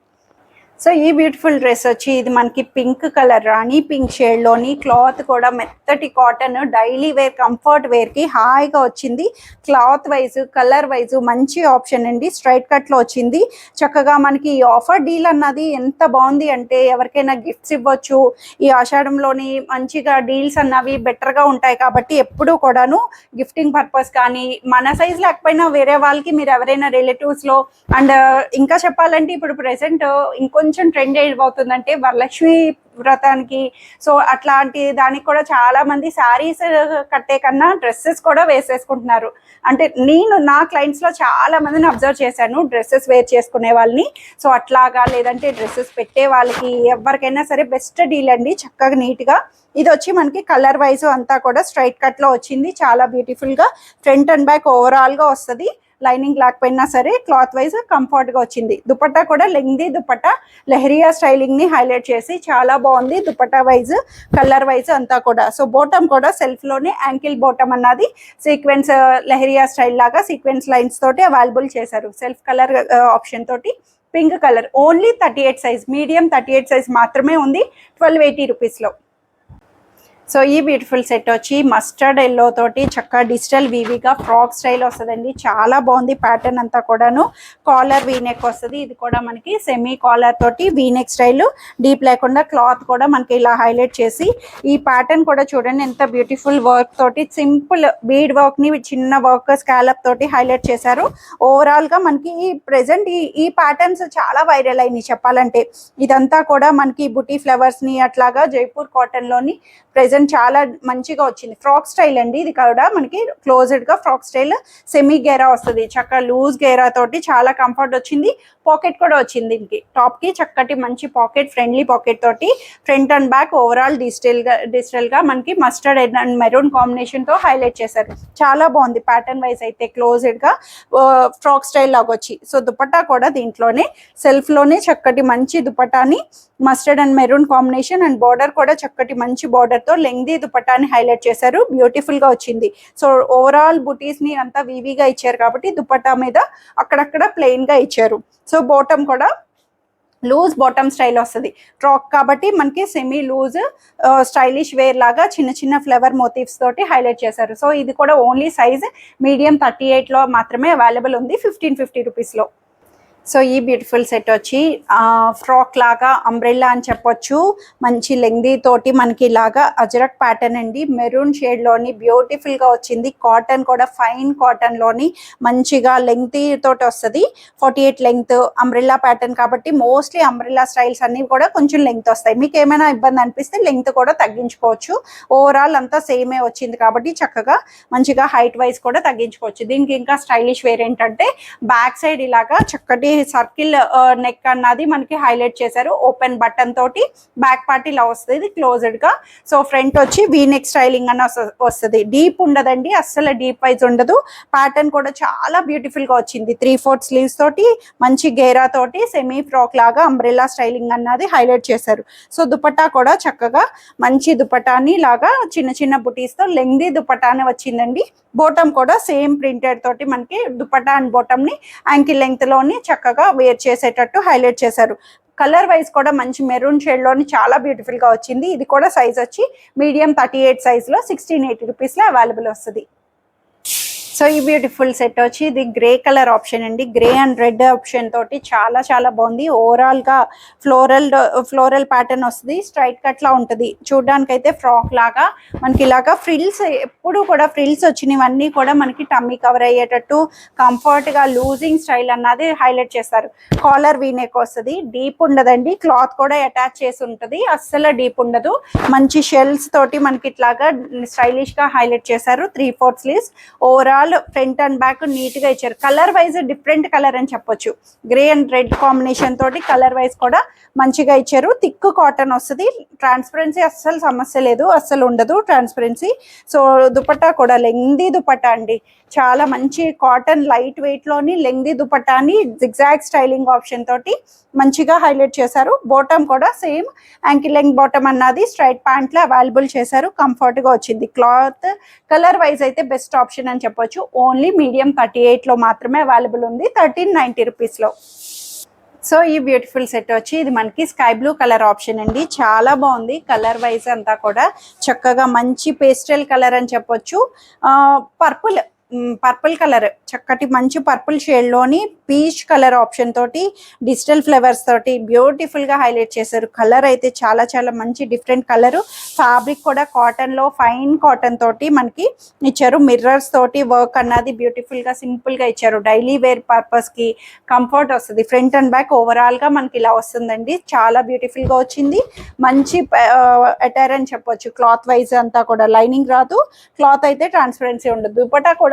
Speaker 1: సో ఈ బ్యూటిఫుల్ డ్రెస్ వచ్చి ఇది మనకి pink colour, rani pink shade లోని, క్లాత్ కూడా మెత్తటి cotton, daily wear comfort wear కి హాయిగా వచ్చింది. క్లాత్ వైజ్ కలర్ వైజ్ మంచి ఆప్షన్ అండి. స్ట్రైట్ కట్ లో వచ్చింది. చక్కగా మనకి ఈ ఆఫర్ డీల్ అన్నది ఎంత బాగుంది అంటే ఎవరికైనా గిఫ్ట్స్ ఇవ్వచ్చు. ఈ ఆషాఢంలోని మంచిగా డీల్స్ అన్నవి బెటర్ గా ఉంటాయి కాబట్టి ఎప్పుడు కూడాను గిఫ్టింగ్ పర్పస్ కానీ మన సైజ్ లేకపోయినా వేరే వాళ్ళకి మీరు ఎవరైనా రిలేటివ్స్ లో, అండ్ ఇంకా చెప్పాలంటే ఇప్పుడు ప్రెసెంట్ ఇంకొంచెం ట్రెండ్ ఏమవుతుందంటే వరలక్ష్మి వ్రతానికి, సో అట్లాంటి దానికి కూడా చాలా మంది శారీస్ కట్టే కన్నా డ్రెస్సెస్ కూడా వేసేసుకుంటున్నారు. అంటే నేను నా క్లయింట్స్ లో చాలా మందిని అబ్జర్వ్ చేశాను డ్రెస్సెస్ వేర్ చేసుకునే వాళ్ళని. సో అట్లాగా లేదంటే డ్రెస్సెస్ పెట్టే వాళ్ళకి ఎవరికైనా సరే బెస్ట్ డీల్ అండి. చక్కగా నీట్ గా ఇది వచ్చి మనకి కలర్ వైజ్ అంతా కూడా స్ట్రైట్ కట్ లో వచ్చింది. చాలా బ్యూటిఫుల్ గా ఫ్రంట్ అండ్ బ్యాక్ ఓవరాల్ గా వస్తుంది. లైనింగ్ లేకపోయినా సరే క్లాత్ వైజ్ కంఫర్ట్ గా వచ్చింది. దుపట్టా కూడా లెంగ్దీ దుపట్టా, లెహరియా స్టైలింగ్ ని హైలైట్ చేసి చాలా బాగుంది దుపట్టా వైజ్, కలర్ వైజ్ అంతా కూడా. సో బాటమ్ కూడా సెల్ఫ్ లోనే యాంకిల్ బాటమ్ అన్నది సీక్వెన్స్ లెహరియా స్టైల్ లాగా సీక్వెన్స్ లైన్స్ తోటి అవైలబుల్ చేశారు. సెల్ఫ్ కలర్ ఆప్షన్ తోటి pink colour. Only 38 size, medium 38 size మాత్రమే ఉంది 1280 రూపీస్ లో. సో ఈ బ్యూటిఫుల్ సెట్ వచ్చి మస్టర్డ్ ఎల్లో తోటి చక్కగా డిజిటల్ వీవీగా ఫ్రాక్ స్టైల్ వస్తుందండి. చాలా బాగుంది ప్యాటర్న్ అంతా కూడాను. కాలర్ వీనెక్ వస్తుంది. ఇది కూడా మనకి సెమీ కాలర్ తోటి వీనెక్ స్టైల్, డీప్ లేకుండా క్లాత్ కూడా మనకి ఇలా హైలైట్ చేసి, ఈ ప్యాటర్న్ కూడా చూడండి ఎంత బ్యూటిఫుల్ వర్క్ తోటి, సింపుల్ బీడ్ వర్క్ ని చిన్న వర్క్ స్కాలప్ తోటి హైలైట్ చేశారు. ఓవరాల్ గా మనకి ఈ ప్రెసెంట్ ఈ ప్యాటర్న్స్ చాలా వైరల్ అయినాయి చెప్పాలంటే. ఇదంతా కూడా మనకి బుటీ ఫ్లవర్స్ ని అట్లాగా జైపూర్ కాటన్ లోని ప్రెసెంట్ చాలా మంచిగా వచ్చింది. ఫ్రాక్ స్టైల్ అండి. ఇది కూడా మనకి క్లోజ్డ్ గా ఫ్రాక్ స్టైల్, సెమీ గేరా వస్తుంది. చక్కగా లూజ్ గేరా తోటి చాలా కంఫర్ట్ వచ్చింది. పాకెట్ కూడా వచ్చింది. దీనికి టాప్ కి చక్కటి మంచి పాకెట్, ఫ్రెండ్లీ పాకెట్ తోటి front and back overall digital గా మనకి మస్టర్డ్ అండ్ మెరూన్ కాంబినేషన్ తో హైలైట్ చేశారు. చాలా బాగుంది ప్యాటర్న్ వైజ్ అయితే. క్లోజ్డ్ గా ఫ్రాక్ స్టైల్ లాగా వచ్చి, సో దుపట్టా కూడా దీంట్లోనే సెల్ఫ్ లోనే చక్కటి మంచి దుపట్టాని mustard and maroon combination, and border కూడా చక్కటి మంచి బార్డర్ తో లెంగ్దీ దుపట్టాని హైలైట్ చేశారు. బ్యూటిఫుల్ గా వచ్చింది. సో ఓవరాల్ బుటీస్ ని అంతా వీవీగా ఇచ్చారు కాబట్టి దుపట్టా మీద అక్కడక్కడ ప్లెయిన్ గా ఇచ్చారు. సో బాటమ్ కూడా లూజ్ బాటమ్ స్టైల్ వస్తుంది. ఫ్రాక్ కాబట్టి మనకి సెమీ లూజ్ స్టైలిష్ వేర్ లాగా చిన్న చిన్న ఫ్లవర్ మోటివ్స్ తోటి హైలైట్ చేశారు. సో ఇది కూడా ఓన్లీ సైజ్ మీడియం 38 లో మాత్రమే అవైలబుల్ ఉంది 1550 రూపీస్ లో. సో ఈ బ్యూటిఫుల్ సెట్ వచ్చి ఫ్రాక్ లాగా అంబ్రెల్లా అని చెప్పొచ్చు. మంచి లెంగ్దీ తోటి మనకి ఇలాగా అజరక్ ప్యాటర్న్ అండి. మెరూన్ షేడ్ లోని బ్యూటిఫుల్ గా వచ్చింది. కాటన్ కూడా ఫైన్ కాటన్ లోని మంచిగా లెంగ్తీ తోటి వస్తుంది. 48 లెంగ్త్ అంబ్రెల్లా ప్యాటర్న్ కాబట్టి మోస్ట్లీ అంబ్రెల్లా స్టైల్స్ అన్ని కూడా కొంచెం లెంగ్త్ వస్తాయి. మీకు ఏమైనా ఇబ్బంది అనిపిస్తే లెంగ్త్ కూడా తగ్గించుకోవచ్చు. ఓవరాల్ అంతా సేమే వచ్చింది కాబట్టి చక్కగా మంచిగా హైట్ వైజ్ కూడా తగ్గించుకోవచ్చు. దీనికి ఇంకా స్టైలిష్ వేర్ ఏంటంటే బ్యాక్ సైడ్ ఇలాగా చక్కటి సర్కిల్ నెక్ అన్నది మనకి హైలైట్ చేశారు. ఓపెన్ బటన్ తోటి బ్యాక్ పార్ట్ ఇలా వస్తుంది క్లోజ్డ్ గా. సో ఫ్రంట్ వచ్చి వీ నెక్ స్టైలింగ్ అన్న వస్తుంది. డీప్ ఉండదండి, అస్సలు డీప్ వైజ్ ఉండదు. ప్యాటర్న్ కూడా చాలా బ్యూటిఫుల్ గా వచ్చింది. 3/4 స్లీవ్స్ తోటి మంచి గేరా తోటి సెమీ ఫ్రాక్ లాగా అంబ్రెల్లా స్టైలింగ్ అన్నది హైలైట్ చేశారు. సో దుపట్టా కూడా చక్కగా మంచి దుపట్టాని లాగా చిన్న చిన్న బుటీస్ తో లెంగ్దీ దుపట్టాని వచ్చిందండి. బాటమ్ కూడా సేమ్ ప్రింటెడ్ తోటి మనకి దుపట్టా అండ్ బాటమ్ ని యాంకిల్ లెంగ్త్ లోని చక్కగా వేర్ చేసేటట్టు హైలైట్ చేశారు. కలర్ వైజ్ కూడా మంచి మెరూన్ షేడ్ లోని చాలా బ్యూటిఫుల్ గా వచ్చింది. ఇది కూడా సైజ్ వచ్చి మీడియం 38 సైజ్ లో 1680 రూపీస్ లో అవైలబుల్ వస్తుంది. సో ఈ బ్యూటిఫుల్ సెట్ వచ్చి ఇది గ్రే కలర్ ఆప్షన్ అండి. గ్రే అండ్ రెడ్ ఆప్షన్ తోటి చాలా చాలా బాగుంది. ఓవరాల్ గా ఫ్లోరల్ ప్యాటర్న్ వస్తుంది. స్ట్రైట్ కట్ లా ఉంటుంది. చూడడానికి అయితే ఫ్రాక్ లాగా మనకి ఇలాగా ఫ్రిల్స్, ఎప్పుడు కూడా ఫ్రిల్స్ వచ్చినవన్నీ కూడా మనకి టమ్మీ కవర్ అయ్యేటట్టు కంఫర్ట్ గా లూజింగ్ స్టైల్ అన్నది హైలైట్ చేస్తారు. కాలర్ వీనెక్ వస్తుంది. డీప్ ఉండదండి. క్లాత్ కూడా అటాచ్ చేసి ఉంటుంది. అస్సలు డీప్ ఉండదు. మంచి షెల్స్ తోటి మనకి ఇట్లాగా స్టైలిష్ గా హైలైట్ చేశారు. 3/4 sleeves. Overall front and back neat గా ఇచ్చారు. కలర్ వైజ్ డిఫరెంట్ కలర్ అని చెప్పొచ్చు. గ్రే అండ్ రెడ్ కాంబినేషన్ తోటి కలర్ వైజ్ కూడా మంచిగా ఇచ్చారు. థిక్ కాటన్ వస్తుంది. ట్రాన్స్పరెన్సీ అస్సలు సమస్య లేదు, అస్సలు ఉండదు ట్రాన్స్పరెన్సీ. సో దుపట్టా కూడా లెంగ్దీ దుపట్టా అండి. చాలా మంచి కాటన్ లైట్ వెయిట్ లోని లెంగ్దీ దుపట్టాని జిగ్జాగ్ స్టైలింగ్ ఆప్షన్ తోటి మంచిగా హైలైట్ చేశారు. బాటమ్ కూడా సేమ్ యాంకిల్ లెంగ్ బాటమ్ అన్నది స్ట్రైట్ ప్యాంట్ లో అవైలబుల్ చేశారు. కంఫర్ట్ గా వచ్చింది. క్లాత్ కలర్ వైజ్ అయితే బెస్ట్ ఆప్షన్ అని చెప్పొచ్చు. ఓన్లీ మీడియం 38 లో మాత్రమే అవైలబుల్ ఉంది, 1390 రూపీస్ లో. సో ఈ బ్యూటిఫుల్ సెట్ వచ్చి ఇది మనకి స్కై బ్లూ కలర్ ఆప్షన్ అండి. చాలా బాగుంది. కలర్ వైజ్ అంతా కూడా చక్కగా మంచి పేస్టల్ కలర్ అని చెప్పొచ్చు. పర్పుల్ కలర్, చక్కటి మంచి పర్పుల్ షేడ్ లోని పీచ్ కలర్ ఆప్షన్ తోటి డిజిటల్ ఫ్లేవర్స్ తోటి బ్యూటిఫుల్ గా హైలైట్ చేశారు. కలర్ అయితే చాలా చాలా మంచి డిఫరెంట్ కలర్. ఫ్యాబ్రిక్ కూడా కాటన్ లో ఫైన్ కాటన్ తోటి మనకి ఇచ్చారు. మిర్రర్స్ తోటి వర్క్ అన్నది బ్యూటిఫుల్ గా సింపుల్ గా ఇచ్చారు. డైలీ వేర్ పర్పస్ కి కంఫర్ట్ వస్తుంది. ఫ్రంట్ అండ్ బ్యాక్ ఓవరాల్ గా మనకి ఇలా వస్తుందండి. చాలా బ్యూటిఫుల్ గా వచ్చింది. మంచి అటైర్ అని చెప్పొచ్చు. క్లాత్ వైజ్ అంతా కూడా లైనింగ్ రాదు. క్లాత్ అయితే ట్రాన్స్పరెన్సీ ఉండదు. దుపట్టా కూడా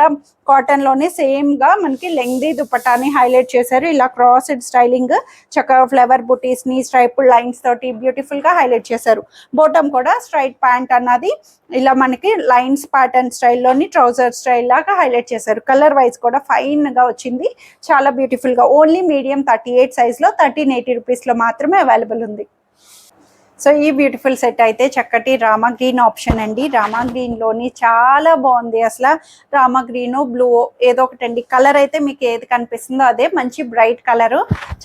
Speaker 1: కాటన్ లోనే సేమ్ గా మనకి లెంగ్దీ దుపట్టాని హైలైట్ చేశారు. ఇలా క్రాస్ స్టైలింగ్ చక్కగా ఫ్లవర్ బుటీస్ ని స్ట్రైప్ లైన్స్ తోటి బ్యూటిఫుల్ గా హైలైట్ చేశారు. బాటమ్ కూడా స్ట్రైట్ ప్యాంట్ అన్నది ఇలా మనకి లైన్స్ ప్యాటర్న్ స్టైల్లోని ట్రౌజర్ స్టైల్ లాగా హైలైట్ చేశారు. కలర్ వైజ్ కూడా ఫైన్ గా వచ్చింది. చాలా బ్యూటిఫుల్ గా. ఓన్లీ మీడియం 38 సైజ్ లో 1380 రూపీస్ లో మాత్రమే అవైలబుల్ ఉంది. సో ఈ బ్యూటిఫుల్ సెట్ అయితే చక్కటి రామా గ్రీన్ ఆప్షన్ అండి. రామా గ్రీన్ లోని చాలా బాగుంది. అసలు రామా గ్రీన్ బ్లూ ఏదో ఒకటండి. కలర్ అయితే మీకు ఏది కనిపిస్తుందో అదే. మంచి బ్రైట్ కలర్,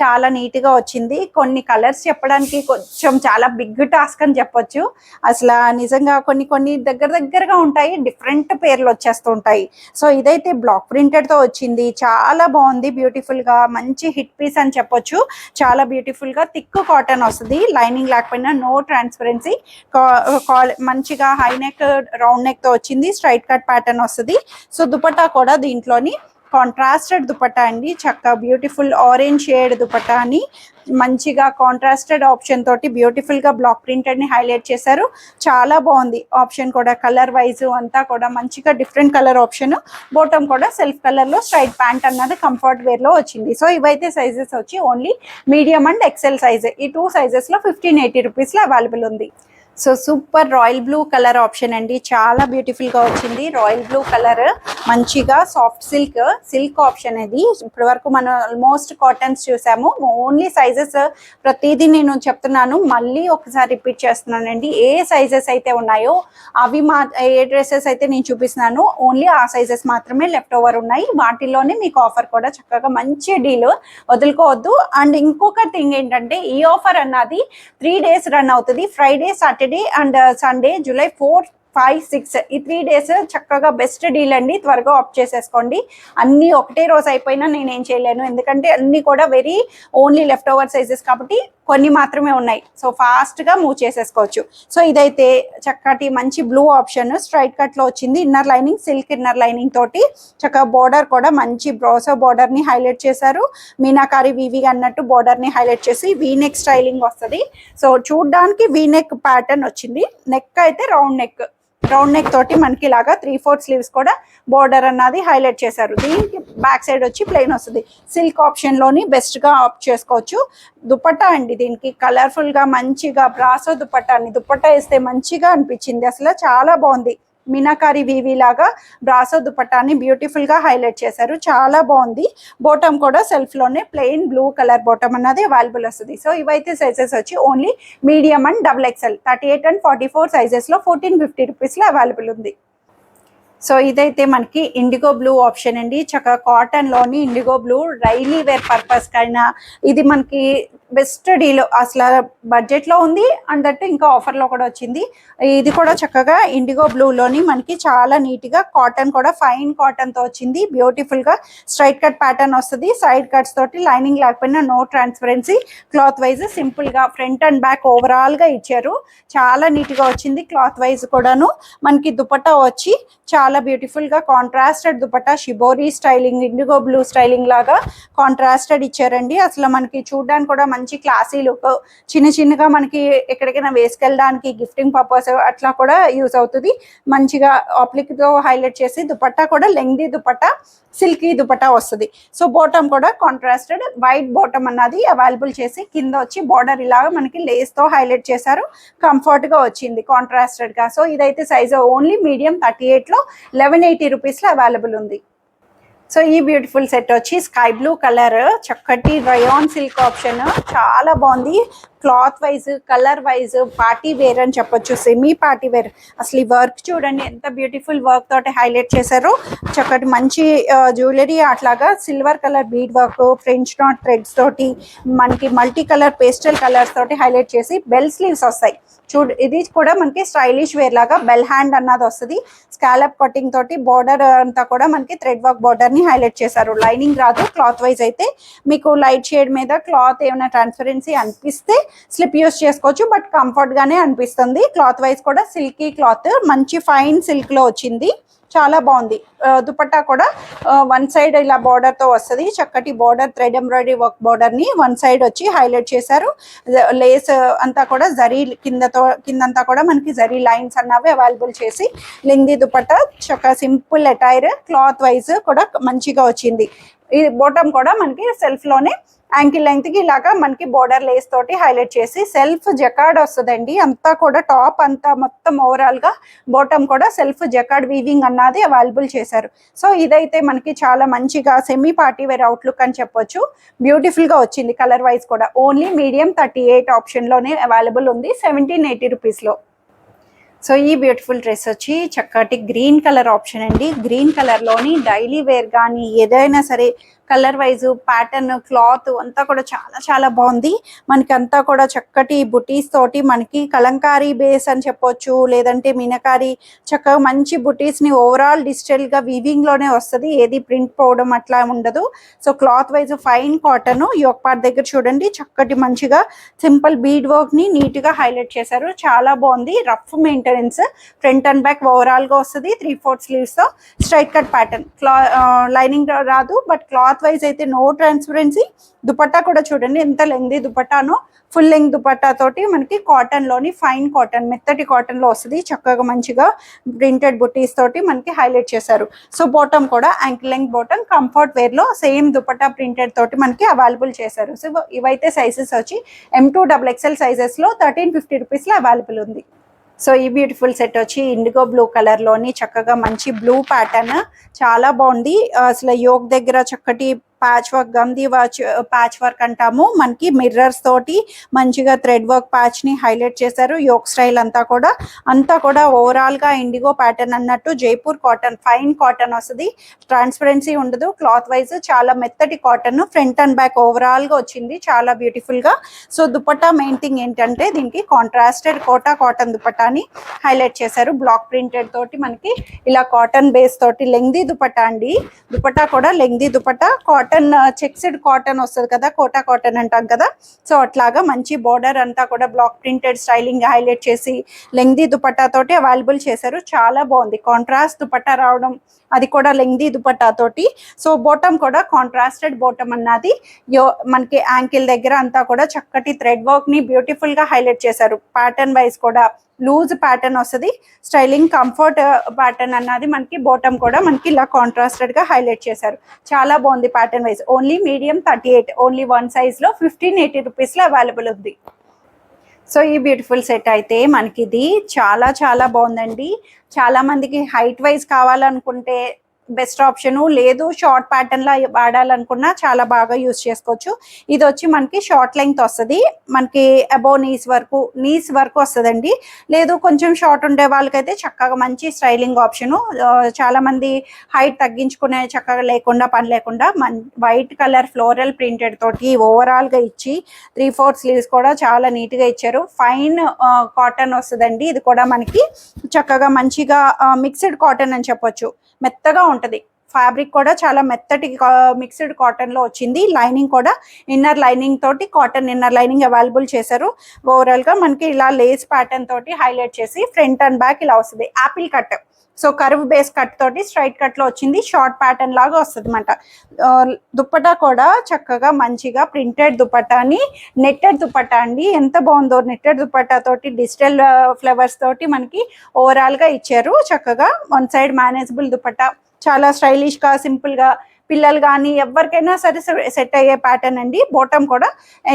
Speaker 1: చాలా నీట్ గా వచ్చింది. కొన్ని కలర్స్ చెప్పడానికి కొంచెం చాలా బిగ్ టాస్క్ అని చెప్పొచ్చు. అసలు నిజంగా కొన్ని దగ్గరగా ఉంటాయి. డిఫరెంట్ పేర్లు వచ్చేస్తూ ఉంటాయి. సో ఇదైతే బ్లాక్ ప్రింటెడ్ తో వచ్చింది. చాలా బాగుంది. బ్యూటిఫుల్ గా మంచి హిట్ పీస్ అని చెప్పొచ్చు. చాలా బ్యూటిఫుల్ గా థిక్ కాటన్ వస్తుంది. లైనింగ్ లేకపోయినా నో ట్రాన్స్పరెన్సీ. మంచిగా హై నెక్ రౌండ్ నెక్ తో వచ్చింది. స్ట్రైట్ కట్ ప్యాటర్న్ వస్తుంది. సో దుపట్టా కూడా దీంట్లోని కాంట్రాస్టెడ్ దుపట్టా అండి. చక్కగా బ్యూటిఫుల్ ఆరెంజ్ షేడ్ దుపట్టా అని మంచిగా కాంట్రాస్టెడ్ ఆప్షన్ తోటి బ్యూటిఫుల్ గా బ్లాక్ ప్రింటెడ్ ని హైలైట్ చేశారు. చాలా బాగుంది ఆప్షన్ కూడా. కలర్ వైజ్ అంతా కూడా మంచిగా డిఫరెంట్ కలర్ ఆప్షన్. బాటమ్ కూడా సెల్ఫ్ కలర్ లో స్ట్రైట్ ప్యాంట్ అన్నది కంఫర్ట్ వేర్ లో వచ్చింది. సో ఇవైతే సైజెస్ వచ్చి only medium and XL size. ఈ 2 సైజెస్ లో 1580 రూపీస్ లో అవైలబుల్ ఉంది. So super royal blue colour option అండి. చాలా బ్యూటిఫుల్ గా వచ్చింది. రాయల్ బ్లూ కలర్ మంచిగా సాఫ్ట్ సిల్క్ ఆప్షన్ ఇది. ఇప్పటి వరకు మనం ఆల్మోస్ట్ కాటన్స్ చూసాము. ఓన్లీ సైజెస్ ప్రతిదీ నేను చెప్తున్నాను, మళ్ళీ ఒకసారి రిపీట్ చేస్తున్నానండి. ఏ సైజెస్ అయితే ఉన్నాయో అవి ఏ డ్రెస్సెస్ అయితే నేను చూపిస్తున్నాను ఓన్లీ ఆ సైజెస్ మాత్రమే లెఫ్ట్ ఓవర్ ఉన్నాయి. వాటిలోనే మీకు ఆఫర్ కూడా చక్కగా మంచి డీల్, వదులుకోవద్దు. అండ్ ఇంకొక థింగ్ ఏంటంటే ఈ ఆఫర్ అన్నది 3 days రన్ అవుతుంది. Friday, Saturday and Sunday, July 4, 5, 6 ఈ 3 days చక్కగా బెస్ట్ డీల్ అండి. త్వరగా ఆప్ చేసేసుకోండి. అన్ని ఒకటే రోజు అయిపోయినా నేనేం చేయలేను, ఎందుకంటే అన్ని కూడా very only left over sizes కాబట్టి కొన్ని మాత్రమే ఉన్నాయి. సో ఫాస్ట్ గా మూవ్ చేసేసుకోవచ్చు. సో ఇదైతే చక్కటి మంచి బ్లూ ఆప్షన్ స్ట్రైట్ కట్ లో వచ్చింది. Inner lining silk inner lining తోటి చక్కగా బోర్డర్ కూడా మంచి బ్రోసో బోర్డర్ ని హైలైట్ చేశారు. మీనాకారి వీవి అన్నట్టు బోర్డర్ ని హైలైట్ చేసి వీనెక్ స్టైలింగ్ వస్తుంది. సో చూడడానికి వీనెక్ ప్యాటర్న్ వచ్చింది. నెక్ అయితే రౌండ్ నెక్ తోటి మనకి ఇలాగా 3/4 స్లీవ్స్ కూడా బోర్డర్ అన్నది హైలైట్ చేశారు. దీనికి బ్యాక్ సైడ్ వచ్చి ప్లెయిన్ వస్తుంది. సిల్క్ ఆప్షన్ లోని బెస్ట్ గా ఆప్ట్ చేసుకోవచ్చు. దుపట్టా అండి, దీనికి కలర్ఫుల్ గా మంచిగా బ్రాసో దుపట్టా వేస్తే మంచిగా అనిపించింది. అసలు చాలా బాగుంది. మీనాకారి వీవి లాగా బ్రాసో దుపట్టాని బ్యూటిఫుల్ గా హైలైట్ చేశారు. చాలా బాగుంది. బాటమ్ కూడా సెల్ఫ్ లోనే ప్లెయిన్ బ్లూ కలర్ బాటమ్ అన్నది అవైలబుల్ వస్తుంది. సో ఇవైతే సైజెస్ వచ్చి only medium and XXL 38 and 44 sizes లో 1450 రూపీస్ లో అవైలబుల్ ఉంది. సో ఇదైతే మనకి ఇండిగో బ్లూ ఆప్షన్ అండి. చక్కగా కాటన్ లోని indigo blue daily wear purpose కైనా ఇది మనకి బెస్ట్ డీల్, అసలు బడ్జెట్ లో ఉంది అండ్ దట్ ఇంకా ఆఫర్ లో కూడా వచ్చింది. ఇది కూడా చక్కగా ఇండిగో బ్లూ లోని మనకి చాలా నీట్ గా కాటన్ కూడా ఫైన్ కాటన్ తో వచ్చింది. బ్యూటిఫుల్ గా స్ట్రైట్ కట్ ప్యాటర్న్ వస్తుంది. సైడ్ కట్స్ తోటి లైనింగ్ లేకపోయినా no transparency. Cloth wise simple గా ఫ్రంట్ అండ్ బ్యాక్ ఓవరాల్ గా ఇచ్చారు. చాలా నీట్ గా వచ్చింది. క్లాత్ వైజ్ కూడాను మనకి దుపట్టా వచ్చి చాలా బ్యూటిఫుల్ గా contrasted dupatta, shibori styling, IndiGo blue styling లాగా కాంట్రాస్టెడ్ ఇచ్చారండి. అసలు మనకి చూడడానికి కూడా మంచి క్లాసీ లుక్, చిన్నగా మనకి ఎక్కడికైనా వేసుకెళ్ళడానికి గిఫ్టింగ్ పర్పస్ అట్లా కూడా యూజ్ అవుతుంది. మంచిగా ఆప్లిక్ తో హైలైట్ చేసి దుపట్టా కూడా లెంగ్దీ దుపట్టా, సిల్కీ దుపట్టా వస్తుంది. సో బాటమ్ కూడా కాంట్రాస్టెడ్ వైట్ బాటమ్ అన్నది అవైలబుల్ చేసి కింద వచ్చి బార్డర్ ఇలాగా మనకి లేస్ తో హైలైట్ చేశారు. కంఫర్ట్ గా వచ్చింది కాంట్రాస్టెడ్ గా. సో ఇదైతే సైజ్ ఓన్లీ మీడియం 38 లో 1180 రూపీస్ లో అవైలబుల్ ఉంది. సో ఈ బ్యూటిఫుల్ సెట్ వచ్చి స్కై బ్లూ కలర్, చక్కటి రయాన్ సిల్క్ ఆప్షన్, చాలా బాగుంది. Cloth wise, colour wise party wear అని చెప్పొచ్చు, సెమీ పార్టీ వేర్. అసలు ఈ వర్క్ చూడండి ఎంత బ్యూటిఫుల్ వర్క్ తోటి హైలైట్ చేశారు. చక్కటి మంచి జ్యువెలరీ అట్లాగా silver colour bead work, French knot threads తోటి మనకి మల్టీ కలర్ పేస్టల్ కలర్స్ తోటి హైలైట్ చేసి బెల్ స్లీవ్స్ వస్తాయి. ఇది కూడా మనకి స్టైలిష్ వేర్ లాగా బెల్ హ్యాండ్ అన్నది వస్తుంది. స్కాలప్ కటింగ్ తోటి బార్డర్ అంతా కూడా మనకి థ్రెడ్ వర్క్ బార్డర్ ని హైలైట్ చేశారు. లైనింగ్ రాదు. క్లాత్ వైజ్ అయితే మీకు లైట్ షేడ్ మీద క్లాత్ ఏమైనా ట్రాన్స్పరెన్సీ అనిపిస్తే స్లిప్ యూస్ చేసుకోవచ్చు, బట్ కంఫర్ట్ గానే అనిపిస్తుంది. క్లాత్ వైజ్ కూడా సిల్కీ క్లాత్, మంచి ఫైన్ సిల్క్ లో వచ్చింది. చాలా బాగుంది. దుపట్టా కూడా వన్ సైడ్ ఇలా బార్డర్ తో వస్తుంది. చక్కటి border thread embroidery work border ని వన్ సైడ్ వచ్చి హైలైట్ చేశారు. లేస్ అంతా కూడా జరీ కిందంతా కూడా మనకి జరీ లైన్స్ అన్నవి అవైలబుల్ చేసి లెంగ్దీ దుపట్టా, చక్కగా సింపుల్ అటైర్, క్లాత్ వైజ్ కూడా మంచిగా వచ్చింది. ఈ బాటమ్ కూడా మనకి సెల్ఫ్ లోనే యాంకిల్ లెంగ్త్ కి ఇలాగా మనకి బోర్డర్ లేస్ తోటి హైలైట్ చేసి సెల్ఫ్ జకార్డ్ వస్తుందండి. అంతా కూడా టాప్ అంతా మొత్తం ఓవరాల్ గా బాటమ్ కూడా సెల్ఫ్ జకార్డ్ వీవింగ్ అన్నది అవైలబుల్ చేశారు. సో ఇదైతే మనకి చాలా మంచిగా సెమీ పార్టీ వేర్ అవుట్లుక్ అని చెప్పొచ్చు. బ్యూటిఫుల్ గా వచ్చింది. కలర్ వైజ్ కూడా ఓన్లీ మీడియం 38 ఆప్షన్ లోనే అవైలబుల్ ఉంది 1780 రూపీస్ లో. సో ఈ బ్యూటిఫుల్ డ్రెస్ వచ్చి చక్కటి గ్రీన్ కలర్ ఆప్షన్ అండి. గ్రీన్ కలర్ లోని డైలీ వేర్ కానీ ఏదైనా సరే కలర్ వైజ్ ప్యాటర్న్ క్లాత్ అంతా కూడా చాలా బాగుంది. మనకి అంతా కూడా చక్కటి బుటీస్ తోటి మనకి కలంకారీ బేస్ అని చెప్పొచ్చు, లేదంటే మీనకారీ, చక్కగా మంచి బుటీస్ ని ఓవరాల్ డిజిటల్ గా వీవింగ్ లోనే వస్తుంది. ఏది ప్రింట్ పోవడం అట్లా ఉండదు. So cloth wise fine cotton. Yoke part దగ్గర చూడండి చక్కటి మంచిగా సింపుల్ బీడ్ వర్క్ ని నీట్ గా హైలైట్ చేశారు. చాలా బాగుంది. Rough maintenance. Front and back overall గా వస్తుంది. 3/4 స్లీవ్స్ తో స్ట్రైట్ కట్ ప్యాటర్న్. లైనింగ్ రాదు, బట్ క్లాత్ వైజ్ అయితే నో ట్రాన్స్పరెన్సీ. దుపట్టా కూడా చూడండి ఎంత లెంగ్దీ దుపట్టానో. ఫుల్ లెంగ్ దుపట్టా తోటి మనకి కాటన్ లోని ఫైన్ కాటన్, మెత్తటి కాటన్ లో వస్తుంది. చక్కగా మంచిగా ప్రింటెడ్ బుటీస్ తోటి మనకి హైలైట్ చేశారు. సో బాటమ్ కూడా ankle length bottom, comfort wear లో సేమ్ దుపట్టా ప్రింటెడ్ తోటి మనకి అవైలబుల్ చేశారు. సో ఇవైతే సైజెస్ వచ్చి M2 XXL సైజెస్ లో 1350 రూపీస్ లో అవైలబుల్ ఉంది. సో ఈ బ్యూటిఫుల్ సెట్ వచ్చి ఇండిగో బ్లూ కలర్ లోని చక్కగా మంచి బ్లూ ప్యాటర్న్, చాలా బాగుంది. అసలు యోక్ దగ్గర చక్కటి ప్యాచ్ వర్క్, గంధీ ప్యాచ్ వర్క్ అంటాము. మనకి మిర్రర్స్ తోటి మంచిగా థ్రెడ్ వర్క్ ప్యాచ్ ని హైలైట్ చేశారు. యోక్ స్టైల్ అంతా కూడా ఓవరాల్ గా ఇండిగో ప్యాటర్న్ అన్నట్టు. జైపూర్ కాటన్, ఫైన్ కాటన్ వస్తుంది. ట్రాన్స్పరెన్సీ ఉండదు. క్లాత్ వైజ్ చాలా మెత్తటి cotton. Front and back overall గా వచ్చింది. చాలా బ్యూటిఫుల్ గా. సో దుపట్టా మెయిన్ థింగ్ ఏంటంటే దీనికి కాంట్రాస్టెడ్ కోటా కాటన్ దుపట్టాని హైలైట్ చేశారు. బ్లాక్ ప్రింటెడ్ తోటి మనకి ఇలా కాటన్ బేస్ తోటి లెంగ్దీ దుపట్టా అండి. దుపట్టా కూడా లెంగ్దీ దుపట్టా, కాటన్ చెక్స్డ్ కాటన్ వస్తుంది కదా, కోటా కాటన్ అంటాం కదా. సో అట్లాగా మంచి బోర్డర్ అంతా కూడా బ్లాక్ ప్రింటెడ్ స్టైలింగ్ హైలైట్ చేసి లెంగ్దీ దుపట్టా తోటి అవైలబుల్ చేశారు. చాలా బాగుంది. కాంట్రాస్ట్ దుపట్టా రావడం, అది కూడా లెంగ్దీ దుపట్టా తోటి. సో బాటమ్ కూడా కాంట్రాస్టెడ్ బాటమ్ అన్నది. మనకి యాంకిల్ దగ్గర అంతా కూడా చక్కటి థ్రెడ్ వర్క్ ని బ్యూటిఫుల్ గా హైలైట్ చేశారు. ప్యాటర్న్ వైజ్ కూడా లూజ్ ప్యాటర్న్ వస్తుంది. స్టైలింగ్ కంఫర్ట్ ప్యాటర్న్ అన్నది మనకి బాటమ్ కూడా మనకి ఇలా కాంట్రాస్టెడ్ గా హైలైట్ చేశారు. చాలా బాగుంది pattern wise. Only medium 38, only one size లో 1580 రూపీస్ లో అవైలబుల్ ఉంది. సో ఈ బ్యూటిఫుల్ సెట్ అయితే మనకి ఇది చాలా బాగుందండి. చాలా మందికి హైట్ వైజ్ కావాలనుకుంటే బెస్ట్ ఆప్షన్. లేదు షార్ట్ ప్యాటర్న్ లా వాడాలనుకున్నా చాలా బాగా యూస్ చేసుకోవచ్చు. ఇది వచ్చి మనకి షార్ట్ లెంగ్త్ వస్తుంది, మనకి అబౌవ్ నీస్ వరకు వస్తుందండి. లేదు కొంచెం షార్ట్ ఉండే వాళ్ళకైతే చక్కగా మంచి స్టైలింగ్ ఆప్షను. చాలా మంది హైట్ తగ్గించుకునే చక్కగా లేకుండా పని లేకుండా వైట్ కలర్ ఫ్లోరల్ ప్రింటెడ్ తోటి ఓవరాల్ గా ఇచ్చి 3/4 స్లీవ్స్ కూడా చాలా నీట్ గా ఇచ్చారు. ఫైన్ కాటన్ వస్తుందండి. ఇది కూడా మనకి చక్కగా మంచిగా మిక్స్డ్ కాటన్ అని చెప్పొచ్చు, మెత్తగా ఉంటది. ఫ్యాబ్రిక్ కూడా చాలా మెత్తటి మిక్స్డ్ కాటన్ లో వచ్చింది. లైనింగ్ కూడా ఇన్నర్ లైనింగ్ తోటి కాటన్ ఇన్నర్ లైనింగ్ అవైలబుల్ చేశారు. ఓవరాల్ గా మనకి ఇలా లేస్ ప్యాటర్న్ తోటి హైలైట్ చేసి ఫ్రంట్ అండ్ బ్యాక్ ఇలా వస్తుంది. Apple cut, so curve base cut తోటి స్ట్రైట్ కట్ లో వచ్చింది. షార్ట్ ప్యాటర్న్ లాగా వస్తుంది అనమాట. దుప్పటా కూడా చక్కగా మంచిగా ప్రింటెడ్ దుప్పటాని నెట్టెడ్ దుప్పటా అండి. ఎంత బాగుందో, నెట్టెడ్ దుప్పటా తోటి డిజిటల్ ఫ్లవర్స్ తోటి మనకి ఓవరాల్ గా ఇచ్చారు. చక్కగా వన్ సైడ్ మేనేజబుల్ దుప్పటా, చాలా స్టైలిష్ గా సింపుల్ గా పిల్లలు కానీ ఎవరికైనా సరే సెట్ అయ్యే ప్యాటర్న్ అండి. బాటమ్ కూడా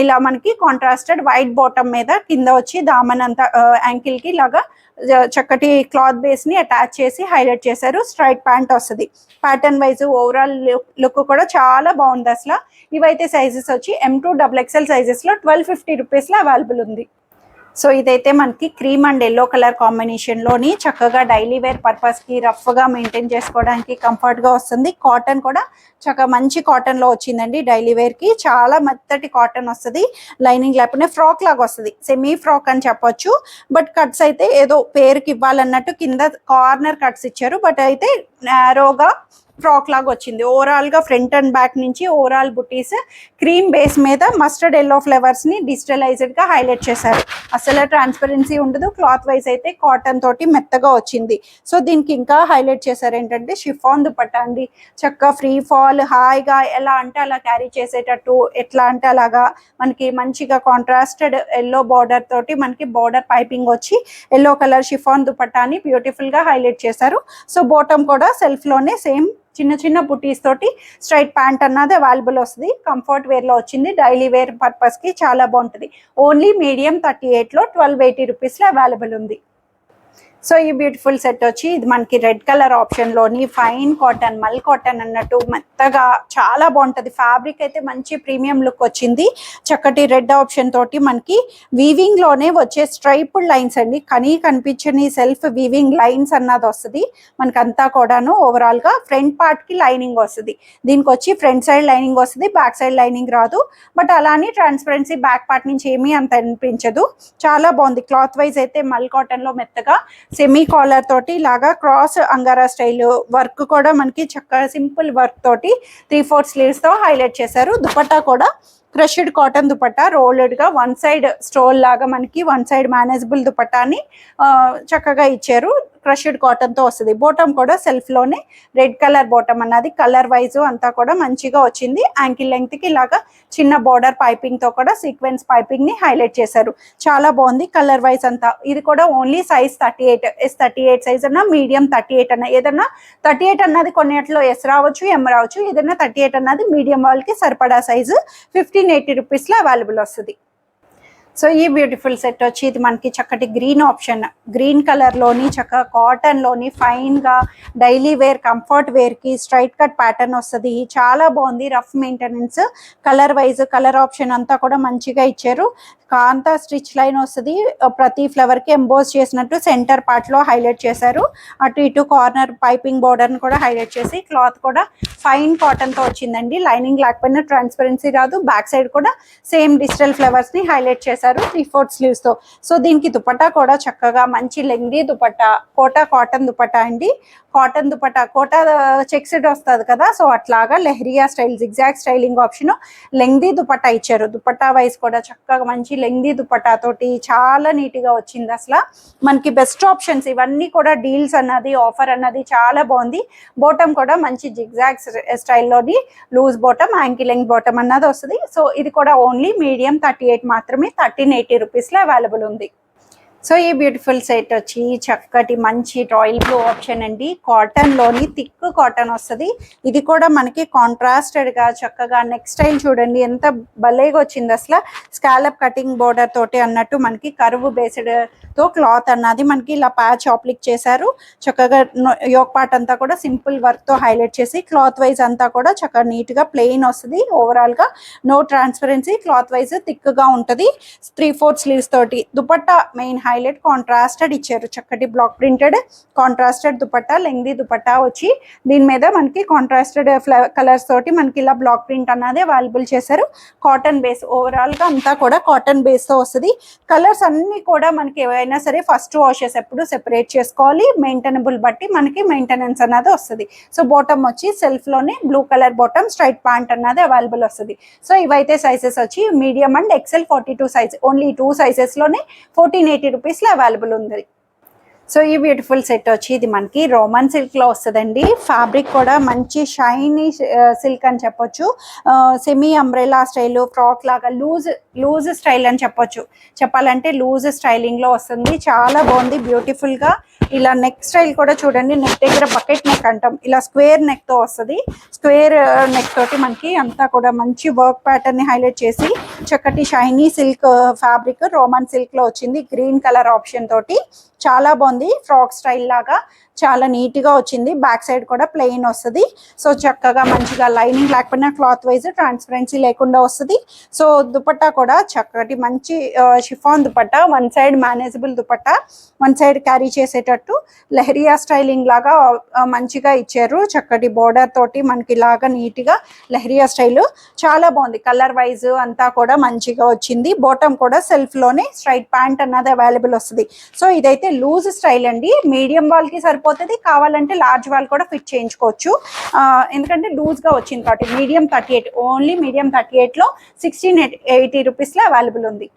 Speaker 1: ఇలా మనకి కాంట్రాస్టెడ్ వైట్ బాటమ్ మీద కింద వచ్చి దామన్ అంతా యాంకిల్ కి లాగా చక్కటి క్లాత్ బేస్ ని అటాచ్ చేసి హైలైట్ చేశారు. స్ట్రైట్ ప్యాంట్ వస్తుంది. ప్యాటర్న్ వైజ్ ఓవరాల్ లుక్ కూడా చాలా బాగుంది అసలు. ఇవైతే సైజెస్ వచ్చి M2 XXL సైజెస్ లో 1250 రూపీస్ లో అవైలబుల్ ఉంది. సో ఇదైతే మనకి cream and yellow colour combination లోని చక్కగా డైలీ వేర్ పర్పస్ కి రఫ్ గా మెయింటైన్ చేసుకోవడానికి కంఫర్ట్ గా వస్తుంది. కాటన్ కూడా చక్కగా మంచి కాటన్ లో వచ్చిందండి. డైలీ వేర్ కి చాలా మెత్తటి కాటన్ వస్తుంది. లైనింగ్ లేకపోతే ఫ్రాక్ లాగా వస్తుంది, సెమీ ఫ్రాక్ అని చెప్పొచ్చు. బట్ కట్స్ అయితే ఏదో పేరుకి ఇవ్వాలన్నట్టు కింద కార్నర్ కట్స్ ఇచ్చారు, బట్ అయితే నేరోగా ఫ్రాక్ లాగా వచ్చింది. ఓవరాల్ గా ఫ్రంట్ అండ్ బ్యాక్ నుంచి ఓవరాల్ బుటీస్ క్రీమ్ బేస్ మీద మస్టర్డ్ ఎల్లో ఫ్లేవర్స్ ని డిజిటలైజ్డ్ గా హైలైట్ చేశారు. అసలు ట్రాన్స్పరెన్సీ ఉండదు. క్లాత్ వైజ్ అయితే కాటన్ తోటి మెత్తగా వచ్చింది. సో దీనికి ఇంకా హైలైట్ చేశారు ఏంటంటే షిఫాన్ దుపట్టా అండి. చక్కగా ఫ్రీ ఫాల్ హాయిగా ఎలా అంటే అలా క్యారీ చేసేటట్టు, ఎట్లా అంటే అలాగా మనకి మంచిగా కాంట్రాస్టెడ్ ఎల్లో బార్డర్ తోటి మనకి బార్డర్ పైపింగ్ వచ్చి ఎల్లో కలర్ షిఫాన్ దుపట్టాని బ్యూటిఫుల్ గా హైలైట్ చేశారు. సో బాటమ్ కూడా సెల్ఫ్ లోనే సేమ్ చిన్న చిన్న బుటీస్ తోటి స్ట్రైట్ ప్యాంట్ అన్నది అవైలబుల్ వస్తుంది. కంఫర్ట్ వేర్ లో వచ్చింది. డైలీ వేర్ పర్పస్ కి చాలా బాగుంటుంది. ఓన్లీ మీడియం 38 లో 1280 రూపీస్ లో అవైలబుల్ ఉంది. సో ఈ బ్యూటిఫుల్ సెట్ వచ్చి ఇది మనకి రెడ్ కలర్ ఆప్షన్ లోని ఫైన్ కాటన్, మల్ కాటన్ అన్నట్టు మెత్తగా చాలా బాగుంటది. ఫ్యాబ్రిక్ అయితే మంచి ప్రీమియం లుక్ వచ్చింది. చక్కటి రెడ్ ఆప్షన్ తోటి మనకి వీవింగ్ లోనే వచ్చే స్ట్రైపుడ్ లైన్స్ అండి. కనిపించని సెల్ఫ్ వీవింగ్ లైన్స్ అన్నది వస్తుంది మనకి అంతా కూడాను. ఓవరాల్ గా ఫ్రంట్ పార్ట్ కి లైనింగ్ వస్తుంది. దీనికి వచ్చి ఫ్రంట్ సైడ్ లైనింగ్ వస్తుంది, బ్యాక్ సైడ్ లైనింగ్ రాదు. బట్ అలానే ట్రాన్స్పరెన్సీ బ్యాక్ పార్ట్ నుంచి ఏమీ అంత అనిపించదు. చాలా బాగుంది. క్లాత్ వైజ్ అయితే మల్ కాటన్ లో మెత్తగా సెమీ కాలర్ తోటి లాగా క్రాస్ అంగారా స్టైల్ వర్క్ కూడా మనకి చక్కగా సింపుల్ వర్క్ తోటి 3/4 స్లీవ్స్ తో హైలైట్ చేశారు. దుపట్టా కూడా క్రష్డ్ కాటన్ దుపట్టా రోల్డ్ గా వన్ సైడ్ స్టోల్ లాగా మనకి వన్ సైడ్ మేనేజబుల్ దుపట్టాని చక్కగా ఇచ్చారు. క్రష్డ్ కాటన్ తో వస్తుంది. బాటమ్ కూడా సెల్ఫ్ లోనే రెడ్ కలర్ బాటమ్ అన్నది కలర్ వైజ్ అంతా కూడా మంచిగా వచ్చింది. యాంకిల్ లెంగ్త్ కి ఇలాగా చిన్న బార్డర్ పైపింగ్ తో కూడా సీక్వెన్స్ పైపింగ్ ని హైలైట్ చేశారు. చాలా బాగుంది కలర్ వైజ్ అంతా. ఇది కూడా ఓన్లీ సైజ్ 38, S38 సైజ్ అన్నా మీడియం 38 అన్న ఏదన్నా 38 అన్నది కొన్నిట్లో ఎస్ రావచ్చు, ఎం రావచ్చు. ఏదన్నా 38 అన్నది మీడియం వాళ్ళకి సరిపడా సైజు 1580 రూపీస్ లో అవైలబుల్ వస్తుంది. సో ఈ బ్యూటిఫుల్ సెట్ వచ్చి ఇది మనకి చక్కటి గ్రీన్ ఆప్షన్, గ్రీన్ కలర్ లోని చక్కగా కాటన్ లోని ఫైన్ గా డైలీ వేర్ కంఫర్ట్ వేర్ కి స్ట్రైట్ కట్ ప్యాటర్న్ వస్తుంది. చాలా బాగుంది. Rough maintenance. Colour wise colour option అంతా కూడా మంచిగా ఇచ్చారు. కాంతా స్టిచ్ లైన్ వస్తుంది. ప్రతి ఫ్లవర్ కి ఎంబోస్ చేసినట్టు సెంటర్ పార్ట్ లో హైలైట్ చేశారు. అటు ఇటు కార్నర్ పైపింగ్ బోర్డర్ ని కూడా హైలైట్ చేసి క్లాత్ కూడా ఫైన్ కాటన్ తో వచ్చిందండి. లైనింగ్ లేకపోయినా ట్రాన్స్పరెన్సీ రాదు. బ్యాక్ సైడ్ కూడా సేమ్ డిజిటల్ ఫ్లవర్స్ ని హైలైట్ చేశారు 3/4 స్లీవ్స్ తో. సో దీనికి దుపట్టా కూడా చక్కగా మంచి లెంగ్దీ దుపట్టా, కోటా కాటన్ దుపట్టా అండి. కాటన్ దుపట్టా కోటా చెక్స్డ్ వస్తుంది కదా, సో అట్లాగా leheriya style zigzag styling option lengthy dupatta ఇచ్చారు. దుపట్టా వైజ్ కూడా చక్కగా మంచి లెంగ్దీ దుపట్టా తోటి చాలా నీట్ గా వచ్చింది. అసలు మనకి బెస్ట్ ఆప్షన్స్ ఇవన్నీ కూడా. డీల్స్ అన్నది ఆఫర్ అన్నది చాలా బాగుంది. బాటమ్ కూడా మంచి జిగ్జాగ్ స్టైల్లోని loose bottom, ankle length bottom అన్నది వస్తుంది. సో ఇది కూడా ఓన్లీ మీడియం 38 మాత్రమే 1380 రూపీస్ లో అవైలబుల్ ఉంది. సో ఈ బ్యూటిఫుల్ సెట్ వచ్చి చక్కటి మంచి రాయల్ బ్లూ ఆప్షన్ అండి. కాటన్లోని థిక్ కాటన్ వస్తుంది. ఇది కూడా మనకి కాంట్రాస్టెడ్గా చక్కగా నెక్ స్టైల్ చూడండి ఎంత భలేగా వచ్చింది. అసలు స్కాలప్ కటింగ్ బోర్డర్ తోటి అన్నట్టు మనకి కరువు బేస్డ్ తో క్లాత్ అన్నది మనకి ఇలా ప్యాచ్ అప్లిక్ చేశారు. చక్కగా యోక్ పార్ట్ అంతా కూడా సింపుల్ వర్క్ తో హైలైట్ చేసి క్లాత్ వైజ్ అంతా కూడా చక్కగా నీట్ గా ప్లెయిన్ వస్తుంది. ఓవరాల్ గా no transparency, cloth wise thick గా ఉంటది. 3/4 స్లీవ్స్ తోటి దుపట్టా మెయిన్ హైలైట్ కాంట్రాస్టెడ్ ఇచ్చారు. చక్కటి block printed contrasted dupatta, lengthy dupatta వచ్చి దీని మీద మనకి కాంట్రాస్టెడ్ కలర్స్ తోటి మనకి ఇలా బ్లాక్ ప్రింట్ అన్నది అవైలబుల్ చేశారు. కాటన్ బేస్ ఓవరాల్ గా అంతా కూడా కాటన్ బేస్ తో వస్తుంది. కలర్స్ అన్ని కూడా మనకి ఏవైనా సరే ఫస్ట్ వాషెస్ ఎప్పుడు సెపరేట్ చేసుకోవాలి. మెయింటెనబుల్ బట్టి మనకి మెయింటెనెన్స్ అన్నది వస్తుంది. సో బాటమ్ వచ్చి సెల్ఫ్ లోనే blue colour bottom, straight pant అన్నది అవైలబుల్ వస్తుంది. సో ఇవైతే సైజెస్ వచ్చి medium and XL 42 size, only 2 sizes లోనే 1480 రూపీస్ లో అవైలబుల్ ఉంది. సో ఈ బ్యూటిఫుల్ సెట్ వచ్చి ఇది మనకి రోమన్ సిల్క్ లో వస్తుందండి. ఫ్యాబ్రిక్ కూడా మంచి షైనీ సిల్క్ అని చెప్పొచ్చు. సెమీ అంబ్రెలా స్టైల్, ఫ్రాక్ లాగా లూజ్ స్టైల్ అని చెప్పాలంటే లూజ్ స్టైలింగ్ లో వస్తుంది. చాలా బాగుంది బ్యూటిఫుల్ గా. ఇలా నెక్ స్టైల్ కూడా చూడండి, నెక్ దగ్గర బకెట్ నెక్ అంటాం, ఇలా స్క్వేర్ నెక్ తో వస్తుంది. స్క్వేర్ నెక్ తోటి మనకి అంతా కూడా మంచి వర్క్ ప్యాటర్న్ ని హైలైట్ చేసి చక్కటి shiny silk fabric Roman silk లో వచ్చింది. గ్రీన్ కలర్ ఆప్షన్ తోటి చాలా బాగుంది. ఫ్రాక్ స్టైల్ లాగా చాలా నీట్ గా వచ్చింది. బ్యాక్ సైడ్ కూడా ప్లెయిన్ వస్తుంది. సో చక్కగా మంచిగా లైనింగ్ లేకపోయినా క్లాత్ వైజ్ ట్రాన్స్పరెన్సీ లేకుండా వస్తుంది. సో దుపట్టా కూడా చక్కటి మంచి chiffon dupatta, one side manageable dupatta, one side carry చేసేటట్టు లెహరియా స్టైలింగ్ లాగా మంచిగా ఇచ్చారు. చక్కటి బోర్డర్ తోటి మనకి లాగా నీట్ గా లెహరియా స్టైల్ చాలా బాగుంది. కలర్ వైజ్ అంతా కూడా మంచిగా వచ్చింది. బాటమ్ కూడా సెల్ఫ్ లోనే స్ట్రైట్ ప్యాంట్ అన్నది అవైలబుల్ వస్తుంది. సో ఇదైతే లూజ్ స్టైల్ అండి. మీడియం వాళ్ళకి సరిపోతుంది, కావాలంటే లార్జ్ వాళ్ళు కూడా ఫిట్ చేయించుకోవచ్చు. ఎందుకంటే లూజ్ గా వచ్చింది కాబట్టి. మీడియం 38, ఓన్లీ మీడియం 38 లో 1680 రూపీస్ లో అవైలబుల్ ఉంది.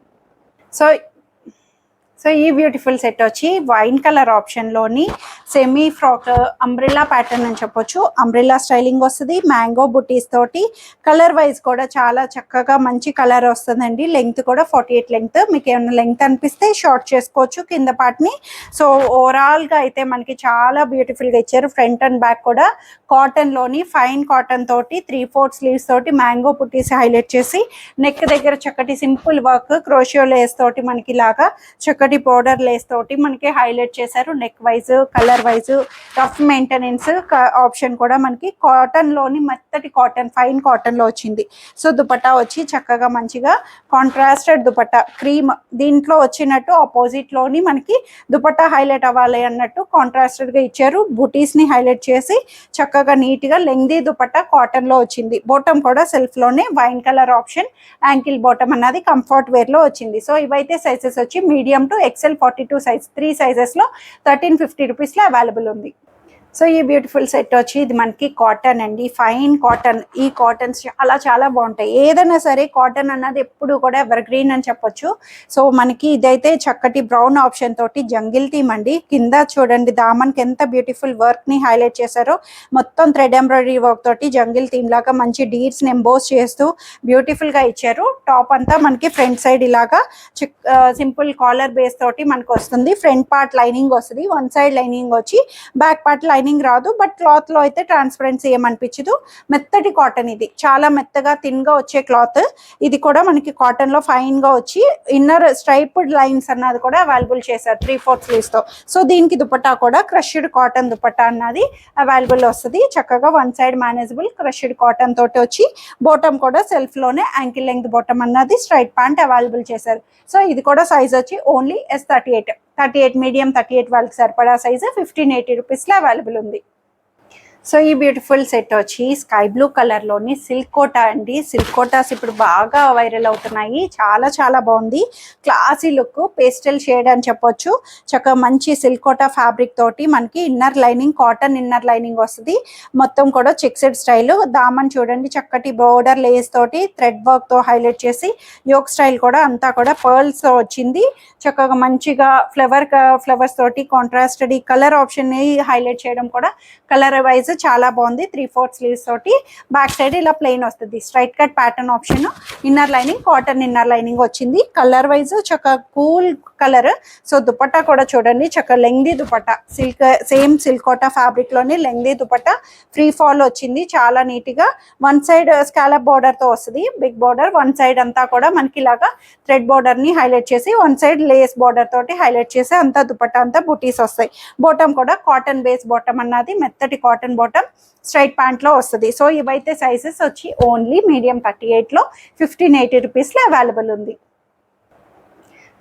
Speaker 1: సో ఈ బ్యూటిఫుల్ సెట్ వచ్చి వైన్ కలర్ ఆప్షన్ లోని సెమీ ఫ్రాక్ అంబ్రెల్లా ప్యాటర్న్ అని చెప్పొచ్చు. అంబ్రెల్లా స్టైలింగ్ వస్తుంది. మ్యాంగో బుటీస్ తోటి కలర్ వైజ్ కూడా చాలా చక్కగా మంచి కలర్ వస్తుందండి. లెంగ్త్ కూడా 48 లెంగ్త్. మీకు ఏమైనా లెంగ్త్ అనిపిస్తే షార్ట్ చేసుకోవచ్చు కింద పార్ట్ ని. సో ఓవరాల్ గా అయితే మనకి చాలా బ్యూటిఫుల్ గా ఇచ్చారు. ఫ్రంట్ అండ్ బ్యాక్ కూడా కాటన్ లోని ఫైన్ కాటన్ తోటి 3/4 స్లీవ్స్ తోటి మ్యాంగో బుటీస్ హైలైట్ చేసి నెక్ దగ్గర చక్కటి సింపుల్ వర్క్ క్రోషియో లేస్ తోటి మనకి లాగా చక్కటి బోర్డర్ లేస్ తోటి మనకి హైలైట్ చేశారు. Neck wise, colour wise, rough maintenance option కూడా మనకి కాటన్ లోని మెత్తటి కాటన్, ఫైన్ కాటన్ లో వచ్చింది. సో దుపట్టా వచ్చి చక్కగా మంచిగా కాంట్రాస్టెడ్ దుపట్టా, క్రీమ్ దీంట్లో వచ్చినట్టు ఆపోజిట్ లోని మనకి దుపట్టా హైలైట్ అవ్వాలి అన్నట్టు కాంట్రాస్టెడ్ గా ఇచ్చారు. బుటీస్ ని హైలైట్ చేసి చక్కగా నీట్ గా లెంగ్దీ దుపట్టా కాటన్ లో వచ్చింది. బాటమ్ కూడా సెల్ఫ్ లోనే wine colour option, ankle bottom అన్నది కంఫర్ట్ వేర్ లో వచ్చింది. సో ఇవైతే సైజెస్ వచ్చి medium to XL 42 size, 3 sizes లో 1350 రూపీస్ లో అవైలబుల్ ఉంది. సో ఈ బ్యూటిఫుల్ సెట్ వచ్చి ఇది మనకి కాటన్ అండి, ఫైన్ కాటన్. ఈ కాటన్స్ చాలా బాగుంటాయి. ఏదైనా సరే కాటన్ అన్నది ఎప్పుడు కూడా ఎవర్ గ్రీన్ అని చెప్పొచ్చు. సో మనకి ఇదైతే చక్కటి బ్రౌన్ ఆప్షన్ తోటి జంగిల్ థీమ్ అండి. కింద చూడండి దామన్కి ఎంత బ్యూటిఫుల్ వర్క్ ని హైలైట్ చేశారో. మొత్తం థ్రెడ్ ఎంబ్రాయిడరీ వర్క్ తోటి జంగిల్ థీమ్ లాగా మంచి డీడ్స్ ని ఎంబోస్ చేస్తూ బ్యూటిఫుల్ గా ఇచ్చారు. టాప్ అంతా మనకి ఫ్రంట్ సైడ్ ఇలాగా సింపుల్ కాలర్ బేస్ తోటి మనకు వస్తుంది. ఫ్రంట్ పార్ట్ లైనింగ్ వస్తుంది, వన్ సైడ్ లైనింగ్ వచ్చి బ్యాక్ పార్ట్ లైనింగ్ రాదు. బట్ క్లాత్ లో అయితే ట్రాన్స్పరెన్సీ ఏమనిపించదు. మెత్తటి కాటన్, ఇది చాలా మెత్తగా థిన్ గా వచ్చే క్లాత్. ఇది కూడా మనకి కాటన్ లో ఫైన్ గా వచ్చి ఇన్నర్ స్ట్రైప్డ్ లైన్స్ అన్నది కూడా అవైలబుల్ చేశారు 3/4 స్లీవ్స్ తో. సో దీనికి దుపట్టా కూడా క్రష్డ్ కాటన్ దుపట్టా అన్నది అవైలబుల్ వస్తుంది. చక్కగా one side manageable crushed cotton తోటి వచ్చి బాటమ్ కూడా సెల్ఫ్ లోనే యాంకిల్ లెంగ్త్ బాటమ్ అన్నది స్ట్రైట్ ప్యాంట్ అవైలబుల్ చేశారు. సో ఇది కూడా సైజ్ వచ్చి ఓన్లీ S38 మీడియం 38 వాళ్ళకి సరిపడా సైజు 1580 రూపీస్ లో అవైలబుల్ ఉంది. సో ఈ బ్యూటిఫుల్ సెట్ వచ్చి స్కై బ్లూ కలర్ లోని సిల్క్ కోటా అండి. సిల్క్ కోటాస్ ఇప్పుడు బాగా వైరల్ అవుతున్నాయి. చాలా బాగుంది. క్లాసీ లుక్, పేస్టల్ షేడ్ అని చెప్పొచ్చు. చక్కగా మంచి సిల్క్ కోటా ఫ్యాబ్రిక్ తోటి మనకి inner lining, cotton inner lining వస్తుంది. మొత్తం కూడా చెక్సెడ్ స్టైల్. దామన్ చూడండి చక్కటి బోర్డర్ లేస్ తోటి థ్రెడ్ వర్క్ తో హైలైట్ చేసి యోక్ స్టైల్ కూడా అంతా కూడా పర్ల్స్ తో వచ్చింది. చక్కగా మంచిగా ఫ్లవర్స్ తోటి కాంట్రాస్టెడ్ ఈ కలర్ ఆప్షన్ ని హైలైట్ చేయడం కూడా కలర్ వైజ్ చాలా బాగుంది. 3/4 స్లీవ్స్ తోటి బ్యాక్ సైడ్ ఇలా ప్లెయిన్ వస్తుంది. Straight cut pattern option, inner lining cotton inner lining వచ్చింది. కలర్ వైజ్ చక్కగా కూల్ కలర్. సో దుపట్టా కూడా చూడండి చక్కగా లెంగ్దీ దుపట్టా, సిల్క్ సేమ్ సిల్కోటా ఫ్యాబ్రిక్ లోని లెంగ్దీ దుపట్టా ఫ్రీ ఫాల్ వచ్చింది. చాలా నీట్ గా వన్ సైడ్ స్కాలప్ బోర్డర్ తో వస్తుంది. బిగ్ బోర్డర్ వన్ సైడ్ అంతా కూడా మనకి ఇలాగా థ్రెడ్ బోర్డర్ ని హైలైట్ చేసి వన్ సైడ్ లేస్ బోర్డర్ తోటి హైలైట్ చేసి అంతా దుపట్టా అంతా బుటీస్ వస్తాయి. బాటమ్ కూడా కాటన్ బేస్ బాటమ్ అన్నది, మెత్తటి కాటన్ బాటమ్ స్ట్రైట్ ప్యాంట్ లో వస్తుంది. సో ఇవైతే సైజెస్ వచ్చి ఓన్లీ మీడియం 38 లో 1580 రూపీస్ లో అవైలబుల్ ఉంది.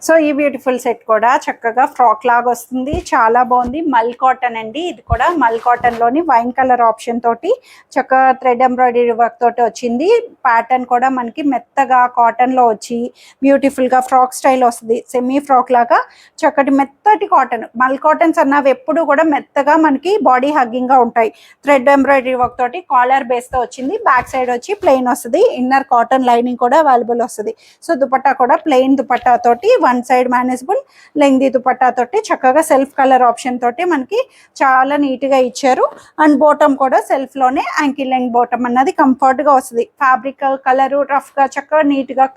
Speaker 1: సో ఈ బ్యూటిఫుల్ సెట్ కూడా చక్కగా ఫ్రాక్ లాగా వస్తుంది. చాలా బాగుంది. మల్ కాటన్ అండి. ఇది కూడా మల్ కాటన్ లోని వైన్ కలర్ ఆప్షన్ తోటి చక్కగా థ్రెడ్ ఎంబ్రాయిడరీ వర్క్ తోటి వచ్చింది. ప్యాటర్న్ కూడా మనకి మెత్తగా కాటన్ లో వచ్చి బ్యూటిఫుల్ గా ఫ్రాక్ స్టైల్ వస్తుంది. సెమీ ఫ్రాక్ లాగా చక్కటి మెత్తటి కాటన్. మల్ కాటన్స్ అన్నవి ఎప్పుడు కూడా మెత్తగా మనకి బాడీ హగ్గింగ్ గా ఉంటాయి. థ్రెడ్ ఎంబ్రాయిడరీ వర్క్ తోటి కాలర్ బేస్ తో వచ్చింది. బ్యాక్ సైడ్ వచ్చి ప్లెయిన్ వస్తుంది. ఇన్నర్ కాటన్ లైనింగ్ కూడా అవైలబుల్ వస్తుంది. సో దుపట్టా కూడా ప్లెయిన్ దుపట్టా తోటి one side manageable lengthy dupatta తోటి చక్కగా సెల్ఫ్ కలర్ ఆప్షన్ తోటి మనకి చాలా నీట్ గా ఇచ్చారు. అండ్ బాటమ్ కూడా సెల్ఫ్ లోనే యాంకిల్ లెంగ్ బాటమ్ అన్నది కంఫర్ట్ గా వస్తుంది. ఫ్యాబ్రిక్ కలర్ రఫ్ గా చక్కగా నీట్ గా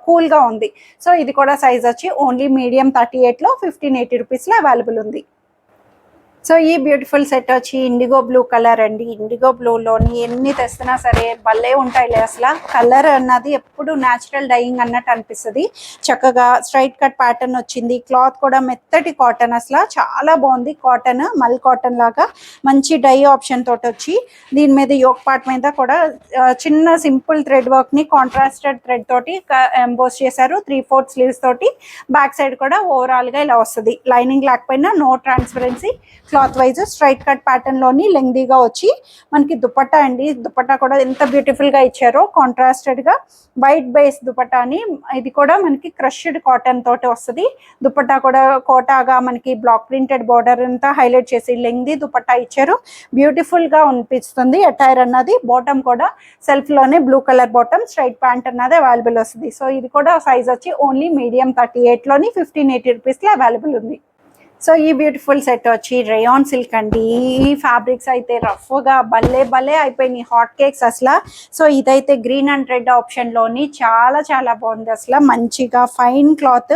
Speaker 1: కూల్ గా ఉంది. సో ఇది కూడా సైజ్ వచ్చి ఓన్లీ మీడియం 38 లో 1580 రూపీస్ లో అవైలబుల్ ఉంది. సో ఈ బ్యూటిఫుల్ సెట్ వచ్చి ఇండిగో బ్లూ కలర్ అండి. ఇండిగో బ్లూలోని ఎన్ని తెస్తున్నా సరే భలే ఉంటాయిలే. అసలు కలర్ అన్నది ఎప్పుడు న్యాచురల్ డైయింగ్ అన్నట్టు అనిపిస్తుంది. చక్కగా స్ట్రైట్ కట్ ప్యాటర్న్ వచ్చింది. క్లాత్ కూడా మెత్తటి కాటన్, అసలు చాలా బాగుంది. కాటన్ మల్ కాటన్ లాగా మంచి డై ఆప్షన్ తోటి వచ్చి దీని మీద యోక్ పార్ట్ మీద కూడా చిన్న సింపుల్ థ్రెడ్ వర్క్ ని కాంట్రాస్టెడ్ థ్రెడ్ తోటి ఎంబోస్ చేశారు. 3/4 స్లీవ్స్ తోటి బ్యాక్ సైడ్ కూడా ఓవరాల్ గా ఇలా వస్తుంది. లైనింగ్ లేకపోయినా no transparency. Cloth wise straight cut pattern లోని లెంగ్దీగా వచ్చి మనకి దుపట్టా అండి. దుపట్టా కూడా ఎంత బ్యూటిఫుల్ గా ఇచ్చారో కాంట్రాస్టెడ్ గా వైట్ బేస్ దుపట్టాని. ఇది కూడా మనకి క్రష్డ్ కాటన్ తోటి వస్తుంది. దుపట్టా కూడా కోటాగా మనకి బ్లాక్ ప్రింటెడ్ బార్డర్ అంతా హైలైట్ చేసి లెంగ్దీ దుపట్టా ఇచ్చారు. బ్యూటిఫుల్ గా అనిపిస్తుంది అటైర్ అన్నది. బాటమ్ కూడా సెల్ఫ్ లోనే blue colour bottom, straight pant అన్నది అవైలబుల్ వస్తుంది. సో ఇది కూడా సైజ్ వచ్చి ఓన్లీ మీడియం 38 లోని 1580 రూపీస్ లో అవైలబుల్ ఉంది. సో ఈ బ్యూటిఫుల్ సెట్ వచ్చి రేయాన్ సిల్క్ అండి. ఈ ఫ్యాబ్రిక్స్ అయితే రఫ్గా భలే అయిపోయినాయి, హాట్ కేక్స్ అసలు. సో ఇదైతే గ్రీన్ అండ్ రెడ్ ఆప్షన్లోని చాలా బాగుంది. అసలు మంచిగా ఫైన్ క్లాత్,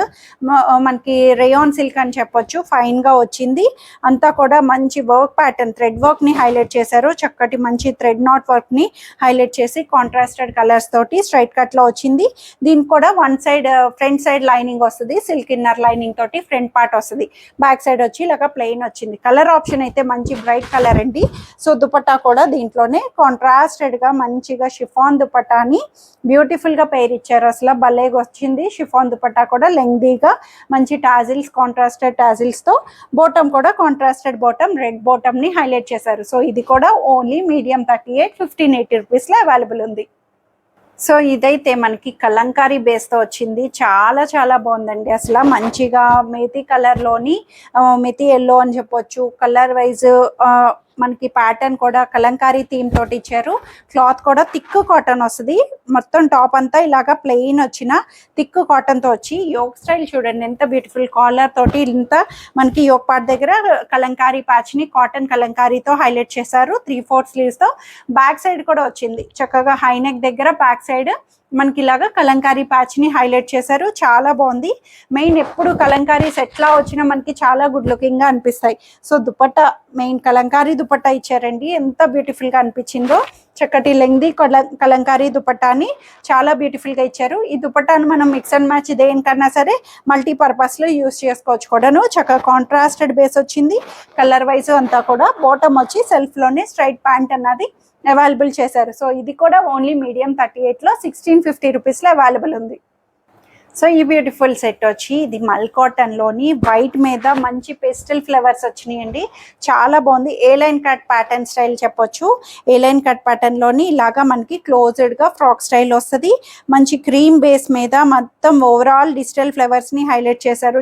Speaker 1: మనకి రేయాన్ సిల్క్ అని చెప్పొచ్చు. ఫైన్గా వచ్చింది. అంతా కూడా మంచి వర్క్ ప్యాటర్న్, థ్రెడ్ వర్క్ని హైలైట్ చేశారు. చక్కటి మంచి థ్రెడ్ నాట్ వర్క్ని హైలైట్ చేసి కాంట్రాస్టెడ్ కలర్స్ తోటి స్ట్రైట్ కట్లో వచ్చింది. దీనికి కూడా one side front side lining వస్తుంది. సిల్క్ ఇన్నర్ లైనింగ్ తోటి ఫ్రంట్ పార్ట్ వస్తుంది. బ్యాక్ సైడ్ వచ్చి ఇలాగ ప్లెయిన్ వచ్చింది. కలర్ ఆప్షన్ అయితే మంచి బ్రైట్ కలర్ అండి. సో దుపట్టా కూడా దీంట్లోనే కాంట్రాస్టెడ్ గా మంచిగా షిఫాన్ దుపట్టాని బ్యూటిఫుల్ గా పేర్ ఇచ్చారు. అసలు భలేగా వచ్చింది. షిఫాన్ దుపట్టా కూడా లెంగ్దీగా మంచి టాజిల్స్, కాంట్రాస్టెడ్ టాజిల్స్ తో. బాటమ్ కూడా కాంట్రాస్టెడ్ బాటమ్, రెడ్ బాటమ్ ని హైలైట్ చేశారు. సో ఇది కూడా ఓన్లీ మీడియం 38 1580 రూపీస్ లో అవైలబుల్ ఉంది. సో ఇదైతే మనకి కలంకారీ బేస్ తో వచ్చింది. చాలా బాగుందండి. అసలు మంచిగా మెతి కలర్ లోని మెతి ఎల్లో అని చెప్పొచ్చు. కలర్ వైజ్ మనకి ప్యాటర్న్ కూడా కలంకారీ థీమ్ తోటి ఇచ్చారు. క్లాత్ కూడా థిక్ కాటన్ వస్తుంది. మొత్తం టాప్ అంతా ఇలాగా ప్లెయిన్ వచ్చిన థిక్ కాటన్ తో వచ్చి యోక్ స్టైల్ చూడండి ఎంత బ్యూటిఫుల్. కాలర్ తోటి ఇంత మనకి యోక్ పార్ట్ దగ్గర కలంకారీ ప్యాచ్ ని కాటన్ కలంకారీతో హైలైట్ చేశారు. 3/4 స్లీవ్స్ తో బ్యాక్ సైడ్ కూడా వచ్చింది. చక్కగా హై నెక్ దగ్గర బ్యాక్ సైడ్ మనకి ఇలాగా కలంకారీ ప్యాచ్ ని హైలైట్ చేశారు. చాలా బాగుంది. మెయిన్ ఎప్పుడు కలంకారీ సెట్ లా వచ్చినా మనకి చాలా గుడ్ లుకింగ్ గా అనిపిస్తాయి. సో దుపట్టా మెయిన్ కలంకారీ దుపట్టా ఇచ్చారండి. ఎంత బ్యూటిఫుల్ గా అనిపించిందో. చక్కటి లెంగ్దీ కలంకారీ దుపట్టాని చాలా బ్యూటిఫుల్ గా ఇచ్చారు. ఈ దుపట్టాను మనం మిక్స్ అండ్ మ్యాచ్ దేనికన్నా సరే మల్టీపర్పస్ లో యూస్ చేసుకోవచ్చు కూడాను. చక్కగా కాంట్రాస్టెడ్ బేస్ వచ్చింది. కలర్ వైజ్ అంతా కూడా. బాటమ్ వచ్చి సెల్ఫ్ లోనే స్ట్రైట్ ప్యాంట్ అన్నది అవైలబుల్ చేశారు. సో ఇది కూడా ఓన్లీ మీడియం 38 లో 1650 రూపీస్ లో అవైలబుల్ ఉంది. సో ఈ బ్యూటిఫుల్ సెట్ వచ్చి ఇది మల్ కాటన్ లోని వైట్ మీద మంచి పెస్టల్ ఫ్లవర్స్ వచ్చినాయండి. చాలా బాగుంది. ఏ లైన్ కట్ ప్యాటర్న్ స్టైల్ చెప్పొచ్చు. ఏ లైన్ కట్ ప్యాటర్న్ లోని ఇలాగా మనకి క్లోజ్డ్ గా ఫ్రాక్ స్టైల్ వస్తుంది. మంచి క్రీమ్ బేస్ మీద మొత్తం ఓవరాల్ డిజిటల్ ఫ్లవర్స్ ని హైలైట్ చేశారు.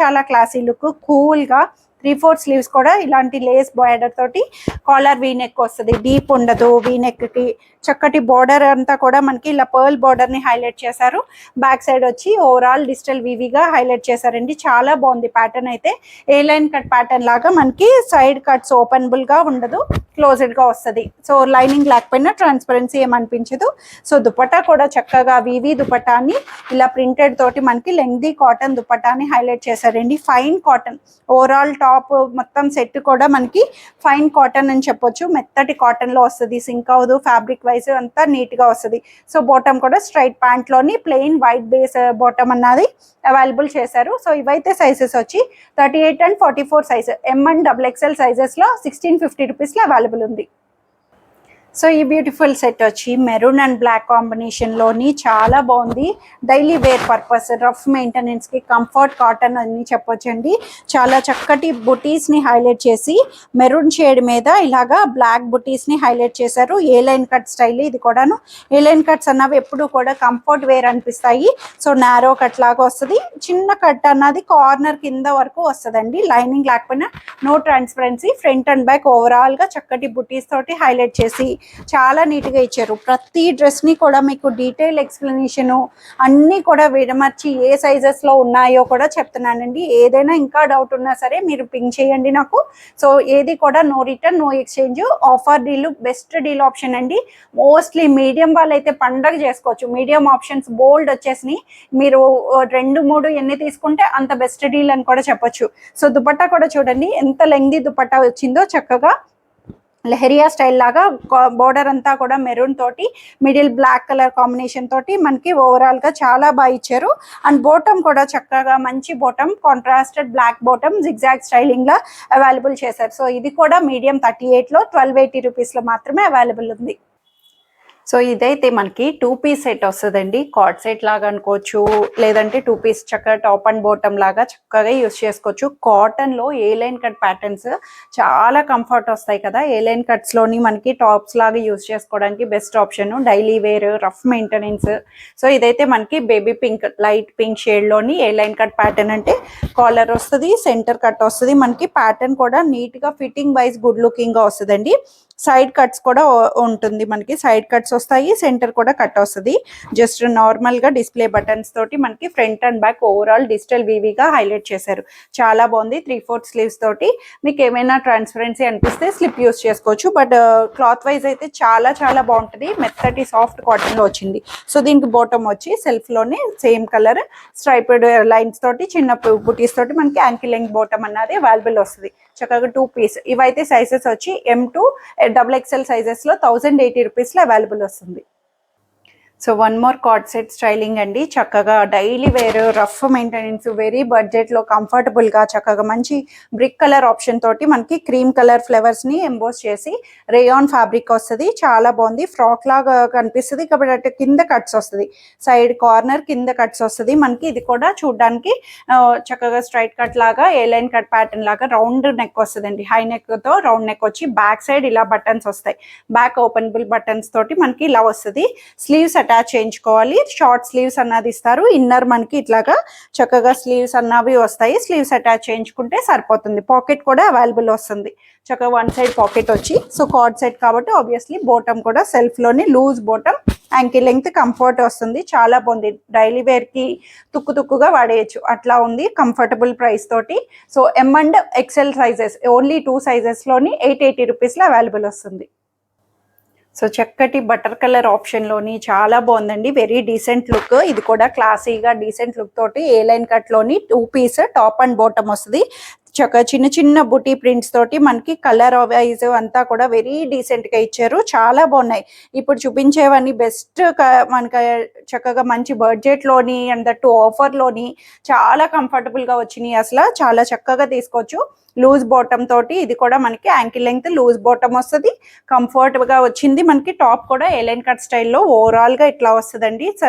Speaker 1: చాలా క్లాసీ లుక్, కూల్ గా 3/4 స్లీవ్స్ కూడా ఇలాంటి లేస్ బార్డర్ తోటి, కాలర్ వీ నెక్ వస్తుంది, డీప్ ఉండదు. వీ నెక్ కి చక్కటి బోర్డర్ అంతా కూడా మనకి ఇలా పర్ల్ బోర్డర్ ని హైలైట్ చేశారు. బ్యాక్ సైడ్ వచ్చి ఓవరాల్ డిజిటల్ వివిగా హైలైట్ చేశారండి. చాలా బాగుంది ప్యాటర్న్ అయితే. ఏ లైన్ కట్ ప్యాటర్న్ లాగా మనకి సైడ్ కట్స్ ఓపెనబుల్ గా ఉండదు, క్లోజ్డ్ గా వస్తుంది. సో లైనింగ్ లేకపోయినా ట్రాన్స్పరెన్సీ ఏమనిపించదు. సో దుపట్టా కూడా చక్కగా వివి దుపట్టాని ఇలా ప్రింటెడ్ తోటి మనకి లెంగ్దీ కాటన్ దుపట్టాని హైలైట్ చేశారండి. ఫైన్ కాటన్ ఓవరాల్ టాప్ మొత్తం సెట్ కూడా మనకి ఫైన్ కాటన్ అని చెప్పొచ్చు. మెత్తటి కాటన్ లో వస్తుంది, సింక్ అవ్వదు, ఫ్యాబ్రిక్ వైజ్ అంతా నీట్ గా వస్తుంది. సో బాటమ్ కూడా స్ట్రైట్ ప్యాంట్ లోని ప్లెయిన్ వైట్ బేస్ బాటమ్ అన్నది అవైలబుల్ చేశారు. సో ఇవైతే సైజెస్ వచ్చి 38 and 44 size, M and XXL sizes లో 1650 రూపీస్ లో అవైలబుల్ ఉంది. సో ఈ బ్యూటిఫుల్ సెట్ వచ్చి మెరూన్ అండ్ బ్లాక్ కాంబినేషన్ లోని చాలా బాగుంది. Daily wear purpose, rough maintenance కి కంఫర్ట్ కాటన్ అని చెప్పొచ్చండి. చాలా చక్కటి బుటీస్ ని హైలైట్ చేసి మెరూన్ షేడ్ మీద ఇలాగా బ్లాక్ బుటీస్ ని హైలైట్ చేశారు. ఏ లైన్ కట్ స్టైల్ ఇది కూడాను. ఏ లైన్ కట్స్ అన్నవి ఎప్పుడు కూడా కంఫర్ట్ వేర్ అనిపిస్తాయి. సో నారో కట్ లాగా వస్తుంది. చిన్న కట్ అన్నది కార్నర్ కింద వరకు వస్తుందండి. లైనింగ్ లేకపోయినా no transparency. Front and back overall గా చక్కటి బుటీస్ తోటి హైలైట్ చేసి చాలా నీట్ గా ఇచ్చారు. ప్రతి డ్రెస్ ని కూడా మీకు డీటెయిల్ ఎక్స్ప్లెనేషన్ అన్ని కూడా విడమర్చి ఏ సైజెస్ లో ఉన్నాయో కూడా చెప్తున్నానండి. ఏదైనా ఇంకా డౌట్ ఉన్నా సరే మీరు పింక్ చేయండి నాకు. సో ఏది కూడా no return, no exchange. Offer deal best deal option అండి. మోస్ట్లీ మీడియం వాళ్ళైతే పండగ చేసుకోవచ్చు. మీడియం ఆప్షన్స్ బోల్డ్ వచ్చేసినాయి. మీరు 2-3 ఎన్ని తీసుకుంటే అంత బెస్ట్ డీల్ అని కూడా చెప్పొచ్చు. సో దుపట్టా కూడా చూడండి ఎంత లెంగ్దీ దుపట్టా వచ్చిందో. చక్కగా లెహరియా స్టైల్ లాగా బోర్డర్ అంతా కూడా మెరూన్ తోటి మిడిల్ బ్లాక్ కలర్ కాంబినేషన్ తోటి మనకి ఓవరాల్ గా చాలా బాగా ఇచ్చారు. అండ్ బోటమ్ కూడా చక్కగా మంచి bottom, contrasted black bottom zigzag styling లా అవైలబుల్ చేశారు. సో ఇది కూడా మీడియం 38 లో 1280 రూపీస్ లో మాత్రమే అవైలబుల్ ఉంది. సో ఇదైతే మనకి 2 పీస్ సెట్ వస్తుందండి. కార్డ్ సెట్ లాగా అనుకోవచ్చు, లేదంటే 2 పీస్ చక్కగా టాప్ అండ్ బాటమ్ లాగా చక్కగా యూస్ చేసుకోవచ్చు. కాటన్ లో ఏ లైన్ కట్ ప్యాటర్న్స్ చాలా కంఫర్ట్ వస్తాయి కదా. ఏ లైన్ కట్స్ లోని మనకి టాప్స్ లాగా యూస్ చేసుకోవడానికి best option. Daily wear, rough maintenance. So ఇదైతే మనకి baby pink, light pink shade లోని ఏ లైన్ కట్ ప్యాటర్న్. అంటే కాలర్ వస్తుంది, సెంటర్ కట్ వస్తుంది. మనకి ప్యాటర్న్ కూడా నీట్ గా ఫిట్టింగ్ వైజ్ గుడ్ లుకింగ్ గా వస్తుందండి. సైడ్ కట్స్ కూడా ఉంటుంది. మనకి సైడ్ కట్స్ వస్తాయి, సెంటర్ కూడా కట్ వస్తుంది. జస్ట్ నార్మల్ గా డిస్ప్లే బటన్స్ తోటి మనకి front and back overall digital వివిగా హైలైట్ చేశారు. చాలా బాగుంది. 3/4 స్లీవ్స్ తోటి మీకు ఏమైనా ట్రాన్స్పరెన్సీ అనిపిస్తే స్లిప్ యూస్ చేసుకోవచ్చు. బట్ క్లాత్ వైజ్ అయితే చాలా చాలా బాగుంటుంది. మెత్తటి సాఫ్ట్ కాటన్ లో వచ్చింది. సో దీనికి బాటమ్ వచ్చి సెల్ఫ్ లోనే సేమ్ కలర్ స్ట్రైప్డ్ లైన్స్ తోటి చిన్న బుటీస్ తోటి మనకి యాంకిల్ లెంగ్త్ బాటమ్ అన్నది అవైలబుల్ వస్తుంది. చక్కగా 2 పీస్. ఇవైతే సైజెస్ వచ్చి M to XXL సైజెస్ లో 1080 రూపీస్ లో అవైలబుల్ వస్తుంది. So one more cord set styling అండి. చక్కగా daily wear, rough maintenance, very budget లో కంఫర్టబుల్ గా చక్కగా మంచి బ్రిక్ కలర్ ఆప్షన్ తోటి మనకి క్రీమ్ కలర్ ఫ్లవర్స్ ని ఎంబోస్ చేసి రేయాన్ ఫ్యాబ్రిక్ వస్తుంది. చాలా బాగుంది. ఫ్రాక్ లాగా కనిపిస్తుంది కాబట్టి కింద కట్స్ వస్తుంది. సైడ్ కార్నర్ కింద కట్స్ వస్తుంది మనకి. ఇది కూడా చూడడానికి చక్కగా స్ట్రైట్ కట్ లాగా ఏ లైన్ కట్ ప్యాటర్న్ లాగా రౌండ్ నెక్ వస్తుందండి. హై నెక్ తో రౌండ్ నెక్ వచ్చి బ్యాక్ సైడ్ ఇలా బటన్స్ వస్తాయి. బ్యాక్ ఓపెనబుల్ బటన్స్ తోటి మనకి ఇలా వస్తుంది. స్లీవ్స్ అటాచ్ చేయించుకోవాలి. షార్ట్ స్లీవ్స్ అన్నది ఇస్తారు. ఇన్నర్ మనకి ఇట్లాగా చక్కగా స్లీవ్స్ అన్నవి వస్తాయి. స్లీవ్స్ అటాచ్ చేయించుకుంటే సరిపోతుంది. పాకెట్ కూడా అవైలబుల్ వస్తుంది. చక్కగా వన్ సైడ్ పాకెట్ వచ్చి. సో కార్డ్ సెట్ కాబట్టి ఆబ్వియస్లీ బాటమ్ కూడా సెల్ఫ్ లోని loose bottom, ankle length comfort వస్తుంది. చాలా బాగుంది. డైలీ వేర్ కి తుక్కుగా వాడేయచ్చు అట్లా ఉంది. కంఫర్టబుల్ ప్రైస్ తోటి. So M and XL sizes only 2 sizes లోని 880 రూపీస్ లో అవైలబుల్ వస్తుంది. సో చక్కటి బటర్ కలర్ ఆప్షన్ లోని చాలా బాగుందండి. Very decent look. ఇది కూడా క్లాసీగా డీసెంట్ లుక్ తోటి ఏ లైన్ కట్ లోని 2 పీస్ టాప్ అండ్ బాటమ్ వస్తుంది. చక్కగా చిన్న చిన్న బుటీ ప్రింట్స్ తోటి మనకి కలర్ వైజ్ అంతా కూడా వెరీ డీసెంట్ గా ఇచ్చారు. చాలా బాగున్నాయి. ఇప్పుడు చూపించేవన్నీ బెస్ట్ మనకి చక్కగా మంచి బడ్జెట్ లోని అండ్ దట్టు ఆఫర్ లోని చాలా కంఫర్టబుల్ గా వచ్చినాయి. అసలు చాలా చక్కగా తీసుకోవచ్చు. లూజ్ బాటమ్ తోటి ఇది కూడా మనకి యాంకిల్ లెంగ్త్ లూజ్ బాటమ్ వస్తుంది. కంఫర్ట్ గా వచ్చింది. మనకి టాప్ కూడా ఏ లైన్ కట్ స్టైల్లో ఓవరాల్ గా ఇట్లా వస్తుందండి. సో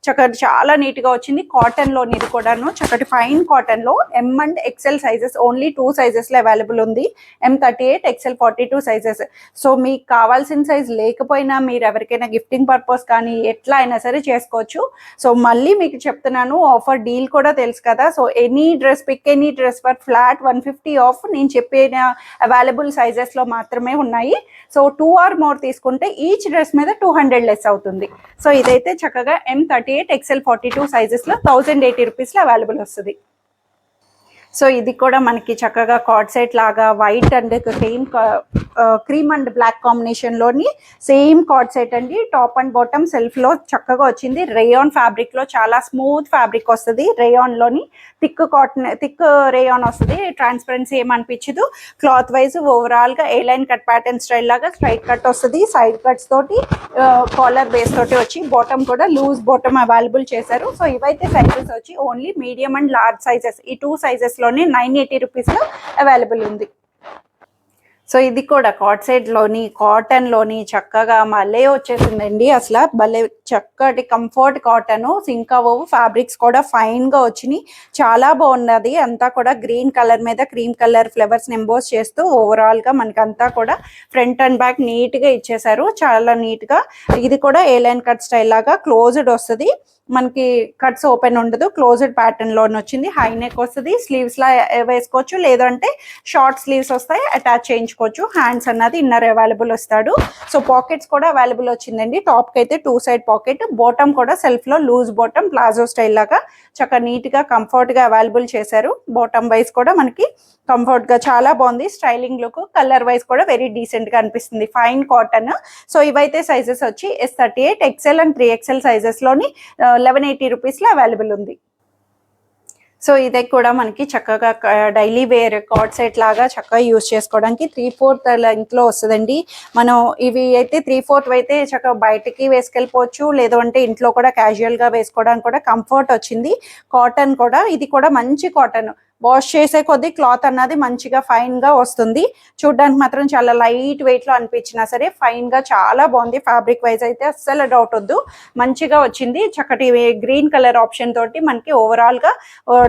Speaker 1: చక్కటి చాలా నీట్ గా వచ్చింది. కాటన్ లోని ఇది కూడాను చక్కటి ఫైన్ కాటన్ లో M and XL sizes only 2 sizes లో అవైలబుల్ ఉంది. M38, XL 42 sizes. సో మీకు కావాల్సిన సైజ్ లేకపోయినా మీరు ఎవరికైనా గిఫ్టింగ్ పర్పస్ కానీ ఎట్లా అయినా సరే చేసుకోవచ్చు. సో మళ్ళీ మీకు చెప్తున్నాను, ఆఫర్ డీల్ కూడా తెలుసు కదా. So any dress pick any dress for flat 150 off నేను చెప్పిన అవైలబుల్ సైజెస్లో మాత్రమే ఉన్నాయి. సో 2 or more తీసుకుంటే ఈచ్ డ్రెస్ మీద 200 లెస్ అవుతుంది. సో ఇదైతే చక్కగా M38 XL 42 సైజెస్లో 1080 రూపీస్లో అవైలబుల్ వస్తుంది. సో ఇది కూడా మనకి చక్కగా కార్డ్ సెట్ లాగా white and same cream and black కాంబినేషన్లోని సేమ్ కార్డ్ సెట్ అండి. టాప్ అండ్ బాటమ్ సెల్ఫ్లో చక్కగా వచ్చింది. రేయాన్ ఫ్యాబ్రిక్లో చాలా స్మూత్ ఫ్యాబ్రిక్ వస్తుంది. రేయాన్లోని థిక్ రేయాన్ వస్తుంది. ట్రాన్స్పరెన్సీ ఏమనిపించదు. క్లాత్ వైజ్ ఓవరాల్గా A line cut pattern style లాగా స్ట్రైట్ కట్ వస్తుంది. సైడ్ కట్స్ తోటి కాలర్ బేస్ తోటి వచ్చి బాటమ్ కూడా లూజ్ బాటమ్ అవైలబుల్ చేశారు. సో ఇవైతే సైజెస్ వచ్చి only medium and large sizes, ఈ 2 సైజెస్ 980 రూపీస్లో అవైలబుల్ ఉంది. సో ఇది కూడా కార్డ్ సెట్లోని కాటన్లోని చక్కగా మళ్ళీ వచ్చేసిందండి. అసలు భలే చక్కటి కంఫర్ట్ కాటన్, సింక్ అవ్వవు, ఫ్యాబ్రిక్స్ కూడా ఫైన్గా వచ్చినాయి. చాలా బాగున్నది. అంతా కూడా గ్రీన్ కలర్ మీద క్రీమ్ కలర్ ఫ్లవర్స్ ఎంబోస్ చేస్తూ ఓవరాల్గా మనకి అంతా కూడా ఫ్రంట్ అండ్ బ్యాక్ నీట్గా ఇచ్చేసారు. చాలా నీట్గా. ఇది కూడా ఏ లైన్ కట్ స్టైల్ లాగా క్లోజ్డ్ వస్తుంది. మనకి కట్స్ ఓపెన్ ఉండదు. క్లోజ్డ్ ప్యాటర్న్ లోనే వచ్చింది. హై నెక్ వస్తుంది. స్లీవ్స్ లా వేసుకోవచ్చు, లేదంటే షార్ట్ స్లీవ్స్ వస్తాయి, అటాచ్ చేయించుకోవచ్చు. హ్యాండ్స్ అన్నది ఇన్నర్ అవైలబుల్ వస్తాడు. సో పాకెట్స్ కూడా అవైలబుల్ వచ్చిందండి. టాప్ కి అయితే 2 సైడ్ పాకెట్, బాటమ్ కూడా సెల్ఫ్ లో లూజ్ బాటమ్ ప్లాజో స్టైల్ లాగా చక్కగా నీట్ గా కంఫర్ట్ గా అవైలబుల్ చేశారు. బాటమ్ వైజ్ కూడా మనకి కంఫర్ట్ గా చాలా బాగుంది. స్టైలింగ్ లుక్, కలర్ వైజ్ కూడా వెరీ డీసెంట్ గా అనిపిస్తుంది. Fine cotton. సో ఇవైతే సైజెస్ వచ్చి S38 XL and 3XL sizes లోని 1180 రూపీస్లో అవైలబుల్ ఉంది. సో ఇదే కూడా మనకి చక్కగా డైలీ వేర్ కార్డ్ సెట్ లాగా చక్కగా యూజ్ చేసుకోవడానికి 3/4 లెంగ్త్లో వస్తుందండి. మనం ఇవి అయితే 3/4 అయితే చక్కగా బయటకి వేసుకెళ్ళిపోవచ్చు, లేదు అంటే ఇంట్లో కూడా క్యాజువల్గా వేసుకోవడానికి కూడా కంఫర్ట్ వచ్చింది. కాటన్ కూడా, ఇది కూడా మంచి కాటన్. వాష్ చేసే కొద్దీ క్లాత్ అన్నది మంచిగా ఫైన్ గా వస్తుంది. చూడడానికి మాత్రం చాలా లైట్ వెయిట్ లో అనిపించినా సరే ఫైన్ గా చాలా బాగుంది. ఫ్యాబ్రిక్ వైజ్ అయితే అస్సలు డౌట్ వద్దు, మంచిగా వచ్చింది. చక్కటి గ్రీన్ కలర్ ఆప్షన్ తోటి మనకి ఓవరాల్ గా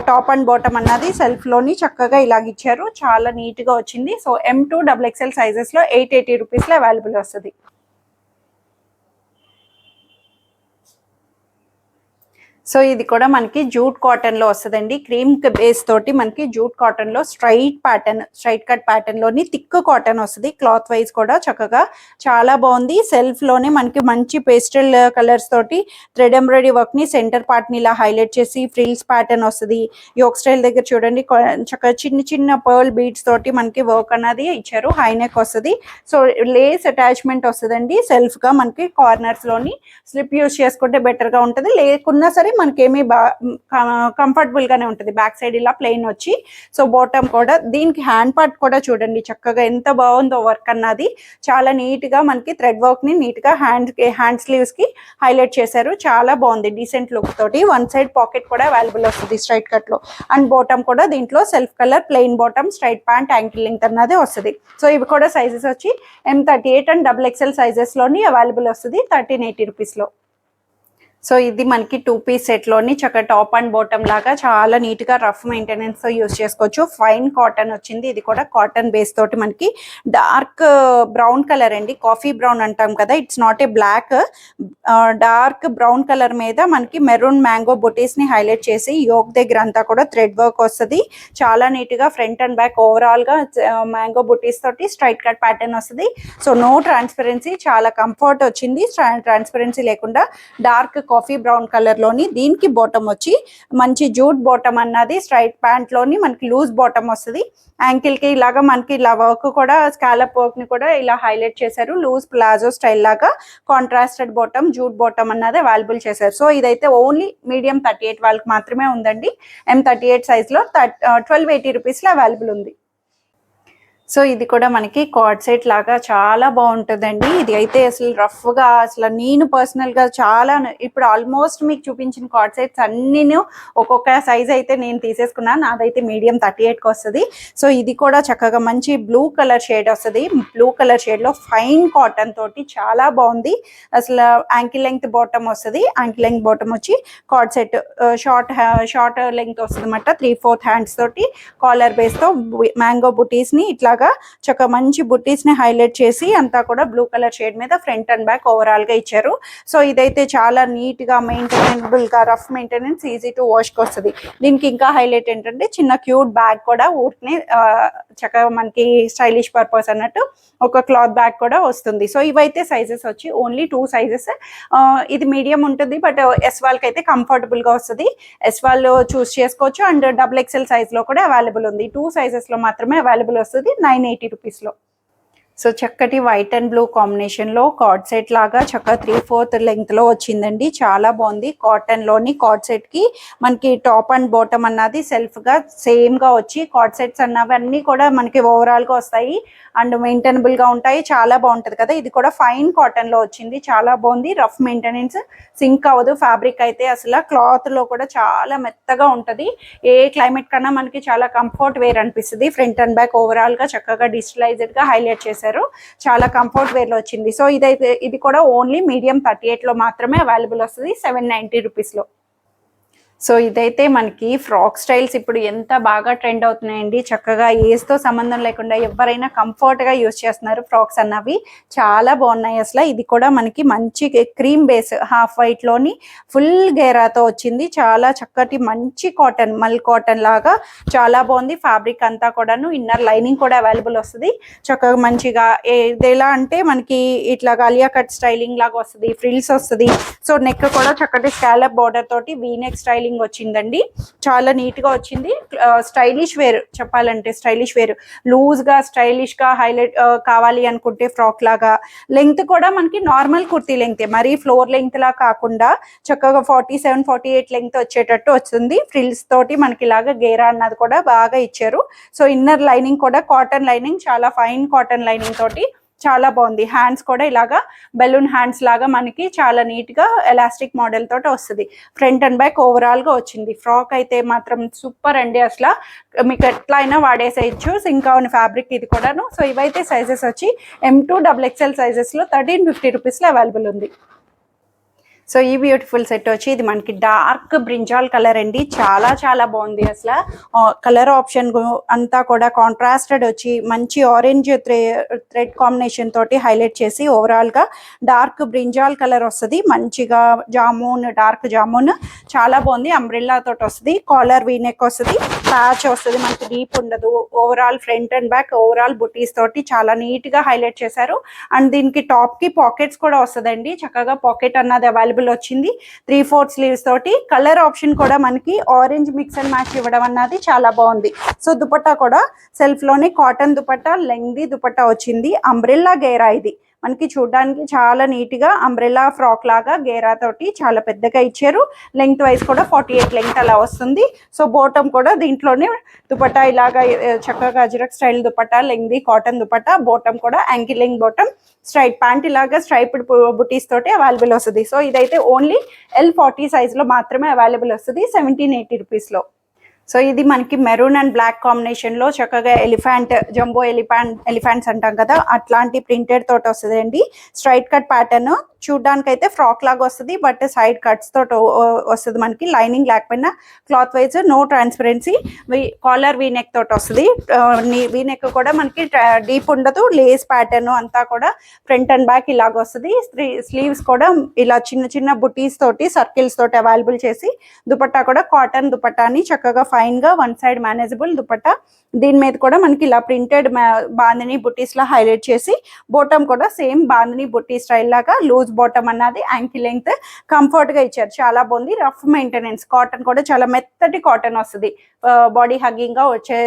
Speaker 1: టాప్ అండ్ బాటమ్ అన్నది సెల్ఫ్ లోని చక్కగా ఇలాగ ఇచ్చారు. చాలా నీట్ గా వచ్చింది. సో M2 XXL సైజెస్ లో 880 రూపీస్ లో అవైలబుల్ వస్తుంది. సో ఇది కూడా మనకి జూట్ కాటన్ లో వస్తుందండి. క్రీమ్ బేస్ తోటి మనకి జూట్ కాటన్ లో స్ట్రైట్ కట్ ప్యాటర్న్ లోని థిక్ కాటన్ వస్తుంది. క్లాత్ వైజ్ కూడా చక్కగా చాలా బాగుంది. సెల్ఫ్ లోనే మనకి మంచి పేస్టల్ కలర్స్ తోటి థ్రెడ్ ఎంబ్రాయిడరీ వర్క్ ని సెంటర్ పార్ట్ ని ఇలా హైలైట్ చేసి ఫ్రిల్స్ ప్యాటర్న్ వస్తుంది. యోక్ స్టైల్ దగ్గర చూడండి చక్కగా చిన్న చిన్న పర్ల్ బీడ్స్ తోటి మనకి వర్క్ అనేది ఇచ్చారు. హై నెక్ వస్తుంది. సో లేస్ అటాచ్మెంట్ వస్తుందండి. సెల్ఫ్ గా మనకి కార్నర్స్ లోని స్లిప్ యూజ్ చేసుకుంటే బెటర్ గా ఉంటుంది. లేకున్నా సరే మనకేమీ కంఫర్టబుల్ గానే ఉంటుంది. బ్యాక్ సైడ్ ఇలా ప్లెయిన్ వచ్చి, సో బాటమ్ కూడా దీనికి హ్యాండ్ పార్ట్ కూడా చూడండి చక్కగా ఎంత బాగుందో వర్క్ అన్నది. చాలా నీట్ గా మనకి థ్రెడ్ వర్క్ ని నీట్ గా హ్యాండ్ స్లీవ్స్ కి హైలైట్ చేశారు. చాలా బాగుంది డీసెంట్ లుక్ తోటి. 1 సైడ్ పాకెట్ కూడా అవైలబుల్ వస్తుంది స్ట్రైట్ కట్ లో. అండ్ బాటమ్ కూడా దీంట్లో self colour plain bottom, straight pant, ankle length అన్నది వస్తుంది. సో ఇవి కూడా సైజెస్ వచ్చి M38 అండ్ XXL సైజెస్ లోని అవైలబుల్ వస్తుంది 1380 రూపీస్ లో. సో ఇది మనకి 2 పీస్ సెట్ లోని చక్కగా టాప్ అండ్ బాటమ్ లాగా చాలా నీట్ గా రఫ్ మెయింటెనెన్స్ తో యూజ్ చేసుకోవచ్చు. ఫైన్ కాటన్ వచ్చింది. ఇది కూడా కాటన్ బేస్ తోటి మనకి డార్క్ బ్రౌన్ కలర్ అండి. కాఫీ బ్రౌన్ అంటాం కదా, it's not a black, dark brown colour మీద మనకి మెరూన్ మ్యాంగో బొటీస్ ని హైలైట్ చేసి యోక్ దగ్గర అంతా కూడా థ్రెడ్ వర్క్ వస్తుంది. చాలా నీట్ గా ఫ్రంట్ అండ్ బ్యాక్ ఓవరాల్ గా మ్యాంగో బొటీస్ తోటి స్ట్రైట్ కట్ ప్యాటర్న్ వస్తుంది. సో నో ట్రాన్స్పరెన్సీ, చాలా కంఫర్ట్ వచ్చింది. ట్రాన్స్పరెన్సీ లేకుండా డార్క్ కాఫీ బ్రౌన్ కలర్ లోని దీనికి బాటమ్ వచ్చి మంచి జూట్ బాటమ్ అన్నది. స్ట్రైట్ ప్యాంట్ లోని మనకి లూజ్ బాటమ్ వస్తుంది. యాంకిల్ కి ఇలాగా మనకి ఇలా వర్క్ కూడా స్కాలప్ వర్క్ ని కూడా ఇలా హైలైట్ చేశారు. లూజ్ ప్లాజో స్టైల్ లాగా కాంట్రాస్టెడ్ బాటమ్, జూట్ బాటమ్ అన్నది అవైలబుల్ చేశారు. సో ఇదైతే ఓన్లీ మీడియం 38 వాళ్ళకి మాత్రమే ఉందండి. M38 సైజ్ లో 1280 రూపీస్ లో అవైలబుల్ ఉంది. సో ఇది కూడా మనకి కార్డ్ సెట్ లాగా చాలా బాగుంటుందండి. ఇది అయితే అసలు రఫ్ గా అసలు నేను పర్సనల్ గా చాలా ఇప్పుడు ఆల్మోస్ట్ మీకు చూపించిన కార్డ్ సెట్స్ అన్ని ఒక్కొక్క సైజ్ అయితే నేను తీసేసుకున్నాను. నాదైతే మీడియం 38కి వస్తుంది. సో ఇది కూడా చక్కగా మంచి బ్లూ కలర్ షేడ్ వస్తుంది. బ్లూ కలర్ షేడ్ లో ఫైన్ కాటన్ తోటి చాలా బాగుంది. అసలు యాంకిల్ లెంగ్త్ బాటమ్ వస్తుంది. యాంకిల్ లెంగ్త్ బాటమ్ వచ్చి కార్డ్ సెట్ షార్ట్ లెంగ్త్ వస్తుంది అన్నమాట. 3/4 హ్యాండ్స్ తోటి కాలర్ బేస్ తో మ్యాంగో బుటీస్ ని ఇట్లా లాగా చక్కగా మంచి బుట్టీస్ ని హైలైట్ చేసి అంతా కూడా బ్లూ కలర్ షేడ్ మీద ఫ్రంట్ అండ్ బ్యాక్ ఓవరాల్ గా ఇచ్చారు. సో ఇదైతే చాలా నీట్ గా మెయింటైనబుల్ గా rough maintenance easy to wash కి వస్తుంది. దీనికి ఇంకా హైలైట్ ఏంటంటే చిన్న క్యూట్ బ్యాగ్ కూడా ఊరిని చక్కగా మనకి స్టైలిష్ పర్పస్ అన్నట్టు ఒక క్లాత్ బ్యాగ్ కూడా వస్తుంది. సో ఇవైతే సైజెస్ వచ్చి ఓన్లీ 2 సైజెస్. ఇది మీడియం ఉంటుంది బట్ ఎస్ వాళ్ళకి అయితే కంఫర్టబుల్ గా వస్తుంది. ఎస్ వాళ్ళు చూస్ చేసుకోవచ్చు అండ్ XXL సైజ్ లో కూడా అవైలబుల్ ఉంది. 2 సైజెస్ లో మాత్రమే అవైలబుల్ వస్తుంది 980 రూపీస్ లో. సో చక్కటి వైట్ అండ్ బ్లూ కాంబినేషన్ లో కార్డ్ సెట్ లాగా చక్కగా 3/4 లెంగ్త్ లో వచ్చిందండి. చాలా బాగుంది. కాటన్ లోని కార్డ్ సెట్ కి మనకి టాప్ అండ్ బాటమ్ అన్నది సెల్ఫ్ గా సేమ్ గా వచ్చి కార్డ్ సెట్స్ అన్నవి అన్ని కూడా మనకి ఓవరాల్ గా వస్తాయి అండ్ మెయింటైనబుల్ గా ఉంటాయి. చాలా బాగుంటది కదా. ఇది కూడా ఫైన్ కాటన్ లో వచ్చింది. చాలా బాగుంది. రఫ్ మెయింటెనెన్స్, సింక్ అవ్వదు. ఫ్యాబ్రిక్ అయితే అసలు క్లాత్ లో కూడా చాలా మెత్తగా ఉంటది. ఏ క్లైమేట్ కన్నా మనకి చాలా కంఫర్ట్ వేర్ అనిపిస్తుంది. ఫ్రంట్ అండ్ బ్యాక్ ఓవరాల్ గా చక్కగా డిజిటలైజ్డ్ గా హైలైట్ చేశారు. చాలా కంఫర్ట్ వేర్ లో వచ్చింది. సో ఇది కూడా ఓన్లీ మీడియం 38 లో మాత్రమే అవైలబుల్ వస్తుంది 790 రూపీస్ లో. సో ఇదైతే మనకి ఫ్రాక్ స్టైల్స్ ఇప్పుడు ఎంత బాగా ట్రెండ్ అవుతున్నాయండి. చక్కగా ఏజ్ తో సంబంధం లేకుండా ఎవరైనా కంఫర్ట్ గా యూజ్ చేస్తున్నారు ఫ్రాక్స్ అన్నవి. చాలా బాగున్నాయి అసలు. ఇది కూడా మనకి మంచి క్రీమ్ బేస్ హాఫ్ వైట్ లోని ఫుల్ గేరాతో వచ్చింది. చాలా చక్కటి మంచి కాటన్, మల్ కాటన్ లాగా చాలా బాగుంది. ఫ్యాబ్రిక్ అంతా కూడాను ఇన్నర్ లైనింగ్ కూడా అవైలబుల్ వస్తుంది. చక్కగా మంచిగా ఇది ఎలా అంటే మనకి ఇట్లా గాలియా కట్ స్టైలింగ్ లాగా వస్తుంది. ఫ్రిల్స్ వస్తుంది. సో నెక్ కూడా చక్కటి స్కాలప్ బార్డర్ తోటి వీనెక్ స్టైలింగ్ వచ్చిందండి. చాలా నీట్ గా వచ్చింది. స్టైలిష్ వేర్ చెప్పాలంటే స్టైలిష్ వేర్ లూజ్ గా స్టైలిష్ గా హైలైట్ కావాలి అనుకుంటే ఫ్రాక్ లాగా. లెంగ్త్ కూడా మనకి నార్మల్ కుర్తీ లెంగ్త్, మరీ ఫ్లోర్ లెంగ్త్ లా కాకుండా చక్కగా 47-48 లెంగ్త్ వచ్చేటట్టు వస్తుంది. ఫ్రిల్స్ తోటి మనకి ఇలాగా గేరా అన్నది కూడా బాగా ఇచ్చారు. సో ఇన్నర్ లైనింగ్ కూడా కాటన్ లైనింగ్, చాలా ఫైన్ కాటన్ లైనింగ్ తోటి చాలా బాగుంది. హ్యాండ్స్ కూడా ఇలాగా బెలూన్ హ్యాండ్స్ లాగా మనకి చాలా నీట్ గా ఎలాస్టిక్ మోడల్ తోటి వస్తుంది. ఫ్రంట్ అండ్ బ్యాక్ ఓవరాల్ గా వచ్చింది. ఫ్రాక్ అయితే మాత్రం సూపర్ అండి. అసలు మీకు ఎట్లా అయినా వాడేసేయచ్చు. సింక్ అవని ఫ్యాబ్రిక్ ఇది కూడాను. సో ఇవైతే సైజెస్ వచ్చి M2 XXL సైజెస్ లో 1350 రూపీస్ లో అవైలబుల్ ఉంది. సో ఈ బ్యూటిఫుల్ సెట్ వచ్చి ఇది మనకి డార్క్ బ్రింజాల్ కలర్ అండి. చాలా చాలా బాగుంది. అసలు కలర్ ఆప్షన్ అంతా కూడా కాంట్రాస్టెడ్ వచ్చి మంచి ఆరెంజ్ థ్రెడ్ కాంబినేషన్ తోటి హైలైట్ చేసి ఓవరాల్ గా డార్క్ బ్రింజాల్ కలర్ వస్తుంది. మంచిగా జామున్, డార్క్ జామున్ చాలా బాగుంది. అంబ్రెల్లా తోటి వస్తుంది. కాలర్ వీనెక్ వస్తుంది. ప్యాచ్ వస్తుంది. మనకి డీప్ ఉండదు. Overall front and back overall బుటీస్ తోటి చాలా నీట్ గా హైలైట్ చేశారు. అండ్ దీనికి టాప్ కి పాకెట్స్ కూడా వస్తుందండి. చక్కగా పాకెట్ అన్నది అవైలబుల్ వచ్చింది. 3/4 స్లీవ్స్ తోటి. కలర్ ఆప్షన్ కూడా మనకి ఆరెంజ్ మిక్స్ అండ్ మ్యాచ్ ఇవ్వడం అన్నది చాలా బాగుంది. సో దుపట్టా కూడా సెల్ఫ్ లోనే కాటన్ దుపట్టా, లెంగ్దీ దుపట్టా వచ్చింది. అంబ్రెల్లా గేరా ఇది మనకి చూడడానికి చాలా నీట్ గా అంబ్రెల్లా ఫ్రాక్ లాగా గేరా తోటి చాలా పెద్దగా ఇచ్చారు. లెంగ్త్ వైజ్ కూడా 48 లెంగ్త్ అలా వస్తుంది. సో బాటమ్ కూడా దీంట్లోనే దుపట్టా ఇలాగా చక్కగా ajrak style dupatta, lengthy cotton dupatta, bottom కూడా ankle length bottom, straight pant ఇలాగా స్ట్రైప్డ్ బుటీస్ తోటి అవైలబుల్ వస్తుంది. సో ఇదైతే ఓన్లీ L40 సైజ్ లో మాత్రమే అవైలబుల్ వస్తుంది 1780 రూపీస్ లో. సో ఇది మనకి మెరూన్ అండ్ బ్లాక్ కాంబినేషన్ లో చక్కగా ఎలిఫెంట్, జంబో ఎలిఫెంట్స్ అంటాం కదా, అట్లాంటి ప్రింటెడ్ తోటి వస్తుంది అండి. స్ట్రైట్ కట్ ప్యాటర్న్ చూడడానికి అయితే ఫ్రాక్ లాగా వస్తుంది. బట్ సైడ్ కట్స్ తోటి వస్తుంది. మనకి లైనింగ్ లేకపోయినా cloth wise no transparency. Collar V neck తోటి వస్తుంది. వీనెక్ కూడా మనకి డీప్ ఉండదు. లేస్ ప్యాటర్న్ అంతా కూడా ఫ్రంట్ అండ్ బ్యాక్ ఇలాగ వస్తుంది. స్లీవ్స్ కూడా ఇలా చిన్న చిన్న బుటీస్ తోటి సర్కిల్స్ తోటి అవైలబుల్ చేసి, దుపట్టా కూడా కాటన్ దుపట్టాని చక్కగా ఫైన్ గా వన్ సైడ్ మేనేజబుల్ దుపట్టా. దీని మీద కూడా మనకి ఇలా ప్రింటెడ్ బాందిని బుటీస్ లా హైలైట్ చేసి, బాటమ్ కూడా సేమ్ బాందిని బుటీ స్టైల్ లాగా లూజ్ బాటమ్ అన్నది యాంకిల్ లెంగ్త్ కంఫర్ట్ గా ఇచ్చారు. చాలా బాగుంది. Rough maintenance. కాటన్ కూడా చాలా మెత్తటి కాటన్ వస్తుంది. బాడీ హగ్గింగ్ గా వచ్చే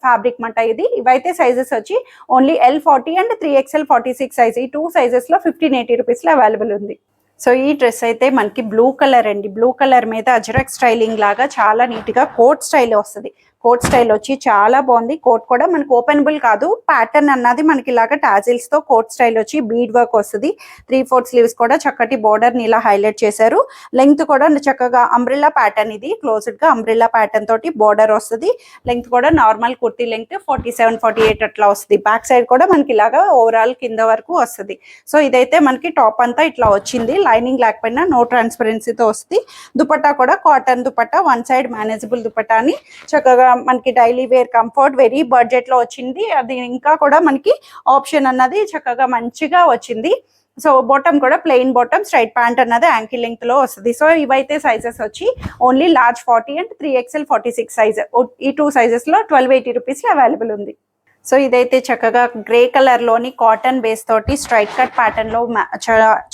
Speaker 1: ఫ్యాబ్రిక్ మాట ఇది. ఇవైతే సైజెస్ వచ్చి only L40 and 3XL 46 size. ఈ 2 సైజెస్ లో 1580 రూపీస్ లో అవైలబుల్ ఉంది. సో ఈ డ్రెస్ అయితే మనకి బ్లూ కలర్ అండి. బ్లూ కలర్ మీద అజ్రక్ స్టైలింగ్ లాగా చాలా నీట్ గా కోట్ స్టైల్ వస్తుంది. కోట్ స్టైల్ వచ్చి చాలా బాగుంది. కోట్ కూడా మనకి ఓపెనబుల్ కాదు. ప్యాటర్న్ అన్నది మనకి ఇలాగా టాజిల్స్ తో కోట్ స్టైల్ వచ్చి బీడ్ వర్క్ వస్తుంది. 3/4 స్లీవ్స్ కూడా చక్కటి బోర్డర్ ని ఇలా హైలైట్ చేశారు. లెంగ్త్ కూడా చక్కగా అంబ్రెల్లా ప్యాటర్న్, ఇది క్లోజ్డ్ గా అంబ్రెల్లా ప్యాటర్న్ తోటి బోర్డర్ వస్తుంది. లెంగ్త్ కూడా నార్మల్ కుర్తీ లెంగ్త్ 47-48 అట్లా వస్తుంది. బ్యాక్ సైడ్ కూడా మనకి ఇలాగా ఓవరాల్ కింద వరకు వస్తుంది. సో ఇదైతే మనకి టాప్ అంతా ఇట్లా వచ్చింది. లైనింగ్ లేకపోయినా నో ట్రాన్స్పరెన్సీతో వస్తుంది. దుపట్టా కూడా cotton dupatta, one side manageable దుపట్టాని చక్కగా మనకి daily wear comfort very budget లో వచ్చింది. అది ఇంకా కూడా మనకి ఆప్షన్ అన్నది చక్కగా మంచిగా వచ్చింది. సో బాటమ్ కూడా ప్లెయిన్ బాటమ్, స్ట్రైట్ ప్యాంట్ అన్నది యాంకిల్ లెంగ్త్ లో వస్తుంది. సో ఇవైతే సైజెస్ వచ్చి only large 40 and 3XL 46 size, ఈ 2 సైజెస్ లో 1280 రూపీస్ లో అవైలబుల్ ఉంది. సో ఇదైతే చక్కగా గ్రే కలర్ లోని కాటన్ బేస్ తోటి స్ట్రైట్ కట్ ప్యాటర్న్ లో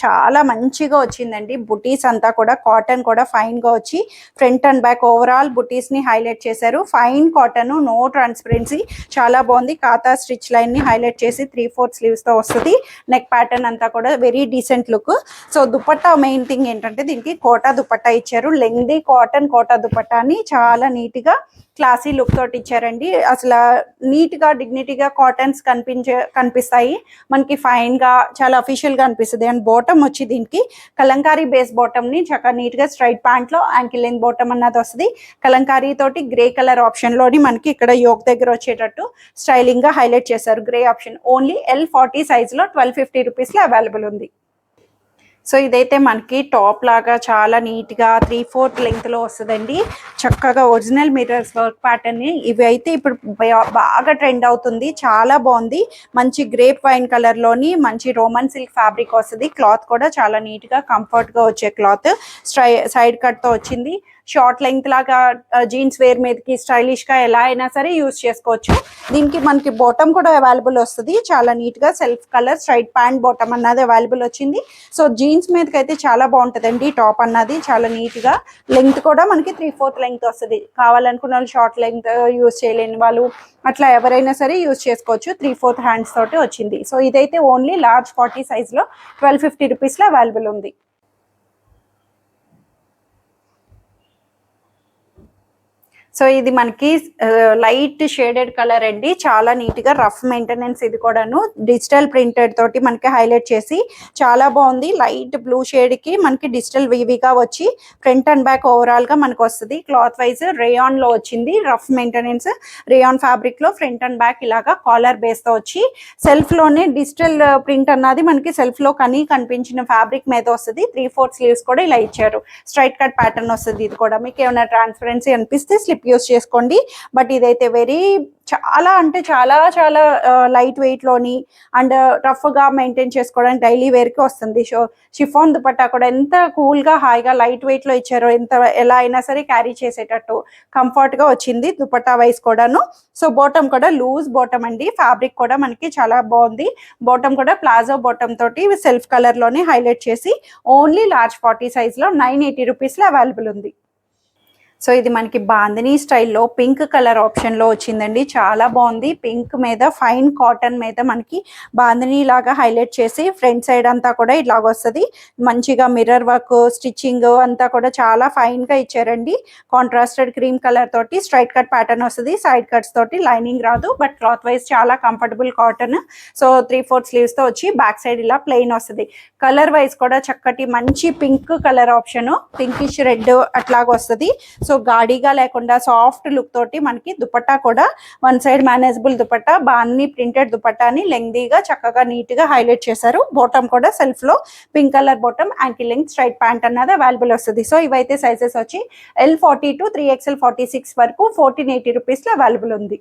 Speaker 1: చాలా మంచిగా వచ్చిందండి. బుటీస్ అంతా కూడా కాటన్ కూడా ఫైన్ గా వచ్చి ఫ్రంట్ అండ్ బ్యాక్ ఓవరాల్ బుటీస్ ని హైలైట్ చేశారు. ఫైన్ కాటన్, నో ట్రాన్స్పరెన్సీ, చాలా బాగుంది. కాతా స్టిచ్ లైన్ ని హైలైట్ చేసి 3/4 స్లీవ్స్ తో వస్తుంది. నెక్ ప్యాటర్న్ అంతా కూడా very decent look. So dupatta main thing ఏంటంటే దీనికి కోటా దుపట్టా ఇచ్చారు. లెంగ్దీ కాటన్ కోటా దుపట్టాని చాలా నీట్ గా క్లాసీ లుక్ తోటి ఇచ్చారండి. అసలు నీట్ గా డిగ్నిటీగా కాటన్స్ కనిపిస్తాయి మనకి, ఫైన్ గా చాలా అఫీషియల్ గా అనిపిస్తుంది. అండ్ బాటమ్ వచ్చి దీనికి కలంకారీ బేస్ బాటమ్ ని చక్కగా నీట్ గా స్ట్రైట్ ప్యాంట్ లో యాంకిల్ లెంత్ బాటమ్ అన్నది వస్తుంది. కలంకారీ తోటి గ్రే కలర్ ఆప్షన్ లోని మనకి ఇక్కడ యోక్ దగ్గర వచ్చేటట్టు స్టైలింగ్ గా హైలైట్ చేశారు. Grey option only L40 size లో 1250 రూపీస్ లో అవైలబుల్ ఉంది. సో ఇదైతే మనకి టాప్ లాగా చాలా నీట్ గా 3/4 లెంగ్త్ లో వస్తుందండి. చక్కగా ఒరిజినల్ మిర్రర్స్ వర్క్ ప్యాటర్న్ ని, ఇవి అయితే ఇప్పుడు బాగా ట్రెండ్ అవుతుంది. చాలా బాగుంది. మంచి గ్రేప్ వైన్ కలర్ లోని మంచి రోమన్ సిల్క్ ఫ్యాబ్రిక్ వస్తుంది. క్లాత్ కూడా చాలా నీట్ గా కంఫర్ట్ గా వచ్చే క్లాత్, సైడ్ కట్ తో వచ్చింది. షార్ట్ లెంగ్త్ లాగా జీన్స్ వేర్ మీదకి స్టైలిష్ గా ఎలా అయినా సరే యూజ్ చేసుకోవచ్చు. దీనికి మనకి బాటమ్ కూడా అవైలబుల్ వస్తుంది. చాలా నీట్ గా self colour straight pant bottom అన్నది అవైలబుల్ వచ్చింది. సో జీన్స్ మీదకి అయితే చాలా బాగుంటుందండి టాప్ అన్నది. చాలా నీట్ గా లెంగ్త్ కూడా మనకి 3/4 లెంగ్త్ వస్తుంది. కావాలనుకున్న వాళ్ళు షార్ట్ లెంగ్త్ యూజ్ చేయలేని వాళ్ళు అట్లా ఎవరైనా సరే యూజ్ చేసుకోవచ్చు. 3/4 హ్యాండ్స్ తోటి వచ్చింది. సో ఇదైతే ఓన్లీ లార్జ్ 40 సైజ్ లో 1250 రూపీస్ లో అవైలబుల్ ఉంది. సో ఇది మనకి లైట్ షేడెడ్ కలర్ అండి. చాలా నీట్ గా రఫ్ మెయింటెనెన్స్. ఇది కూడాను డిజిటల్ ప్రింటెడ్ తోటి మనకి హైలైట్ చేసి చాలా బాగుంది. లైట్ బ్లూ షేడ్ కి మనకి డిజిటల్ వీవీగా వచ్చి ఫ్రంట్ అండ్ బ్యాక్ ఓవరాల్ గా మనకు వస్తుంది. క్లాత్ వైజ్ రేయాన్ లో వచ్చింది. రఫ్ మెయింటెనెన్స్ రేయాన్ ఫ్యాబ్రిక్ లో ఫ్రంట్ అండ్ బ్యాక్ ఇలాగా కాలర్ బేస్ తో వచ్చి సెల్ఫ్ లోనే డిజిటల్ ప్రింట్ అన్నది మనకి సెల్ఫ్ లో కనిపించిన ఫ్యాబ్రిక్ మీద వస్తుంది. 3/4 స్లీవ్స్ కూడా ఇలా ఇచ్చారు. స్ట్రైట్ కట్ ప్యాటర్న్ వస్తుంది. ఇది కూడా మీకు ఏమైనా ట్రాన్స్పరెన్సీ అనిపిస్తే స్లిప్ యూస్ చేసుకోండి. బట్ ఇదైతే వెరీ చాలా అంటే చాలా చాలా లైట్ వెయిట్ లోని అండ్ రఫ్ గా మెయింటైన్ చేసుకోవడానికి డైలీ వేర్ కి వస్తుంది. షిఫాన్ దుపట్టా కూడా ఎంత కూల్ గా హాయిగా లైట్ వెయిట్ లో ఇచ్చారో, ఎలా అయినా సరే క్యారీ చేసేటట్టు కంఫర్ట్ గా వచ్చింది దుపట్టా వైస్ కూడాను. సో బాటమ్ కూడా లూజ్ బాటమ్ అండి. ఫ్యాబ్రిక్ కూడా మనకి చాలా బాగుంది. బాటమ్ కూడా ప్లాజో బాటమ్ తోటి సెల్ఫ్ కలర్ లోనే హైలైట్ చేసి ఓన్లీ లార్జ్ 40 సైజ్ లో 980 రూపీస్ లో అవైలబుల్ ఉంది. సో ఇది మనకి బాందినీ స్టైల్లో పింక్ కలర్ ఆప్షన్ లో వచ్చిందండి. చాలా బాగుంది. పింక్ మీద ఫైన్ కాటన్ మీద మనకి బాందినీ లాగా హైలైట్ చేసి ఫ్రంట్ సైడ్ అంతా కూడా ఇలాగ వస్తుంది. మంచిగా మిర్రర్ వర్క్, స్టిచ్చింగ్ అంతా కూడా చాలా ఫైన్ గా ఇచ్చారండి. కాంట్రాస్టెడ్ క్రీమ్ కలర్ తోటి స్ట్రైట్ కట్ ప్యాటర్న్ వస్తుంది. సైడ్ కట్స్ తోటి లైనింగ్ రాదు. బట్ క్లాత్ వైజ్ చాలా కంఫర్టబుల్ కాటన్. సో 3/4 స్లీవ్స్ తో వచ్చి బ్యాక్ సైడ్ ఇలా ప్లెయిన్ వస్తుంది. కలర్ వైజ్ కూడా చక్కటి మంచి pink colour option, pinkish red అట్లాగా వస్తుంది. సో గాడిగా లేకుండా సాఫ్ట్ లుక్ తోటి మనకి దుపట్టా కూడా వన్ సైడ్ మేనేజబుల్ దుపట్టా, బాన్ని ప్రింటెడ్ దుపట్టాని లెంగ్దీగా చక్కగా నీట్ గా హైలైట్ చేశారు. బాటమ్ కూడా సెల్ఫ్ లో pink colour bottom, ankle length straight pant అన్నది అవైలబుల్ వస్తుంది. సో ఇవైతే సైజెస్ వచ్చి L40 to 3XL 46 వరకు 1480 రూపీస్ లో అవైలబుల్ ఉంది.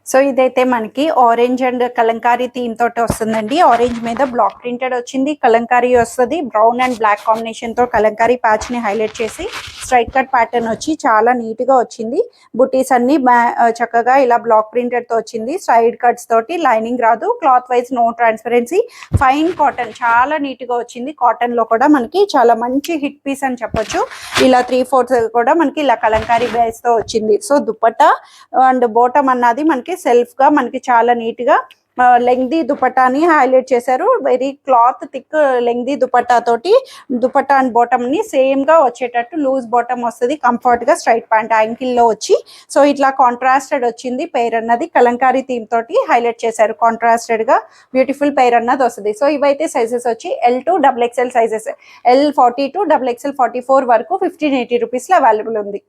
Speaker 1: సో ఇదైతే మనకి ఆరెంజ్ అండ్ కలంకారీ థీమ్ తోటి వస్తుందండి. ఆరెంజ్ మీద బ్లాక్ ప్రింటెడ్ వచ్చింది, కలంకారీ వస్తుంది. బ్రౌన్ అండ్ బ్లాక్ కాంబినేషన్ తో కలంకారీ ప్యాచ్ ని హైలైట్ చేసి స్ట్రైట్ కట్ ప్యాటర్న్ వచ్చి చాలా నీట్ గా వచ్చింది. బుటీస్ అన్ని చక్కగా ఇలా బ్లాక్ ప్రింటెడ్ తో వచ్చింది. సైడ్ కట్స్ తోటి లైనింగ్ రాదు. Cloth wise no transparency, fine cotton, చాలా నీట్ గా వచ్చింది. కాటన్ లో కూడా మనకి చాలా మంచి హిట్ పీస్ అని చెప్పొచ్చు. ఇలా 3/4 కూడా మనకి ఇలా కలంకారీ బేస్ తో వచ్చింది. సో దుపట్టా అండ్ బాటమ్ అన్నది మనకి సెల్ఫ్ గా మనకి చాలా నీట్ గా లెంగ్దీ దుపట్టాని హైలైట్ చేశారు. Very cloth thick lengthy dupatta తోటి దుపట్టా అండ్ బాటమ్ ని సేమ్ గా వచ్చేటట్టు లూజ్ బాటమ్ వస్తుంది. కంఫర్ట్ గా స్ట్రైట్ ప్యాంట్ యాంకిల్ లో వచ్చి సో ఇట్లా కాంట్రాస్టెడ్ వచ్చింది. పెయిర్ అన్నది కలంకారీ థీమ్ తోటి హైలైట్ చేశారు. కాంట్రాస్టెడ్ గా బ్యూటిఫుల్ పెయిర్ అన్నది వస్తుంది. సో ఇవైతే సైజెస్ వచ్చి L to XXL sizes, L40 to XXL 44 వరకు 1580 రూపీస్ లో అవైలబుల్ ఉంది.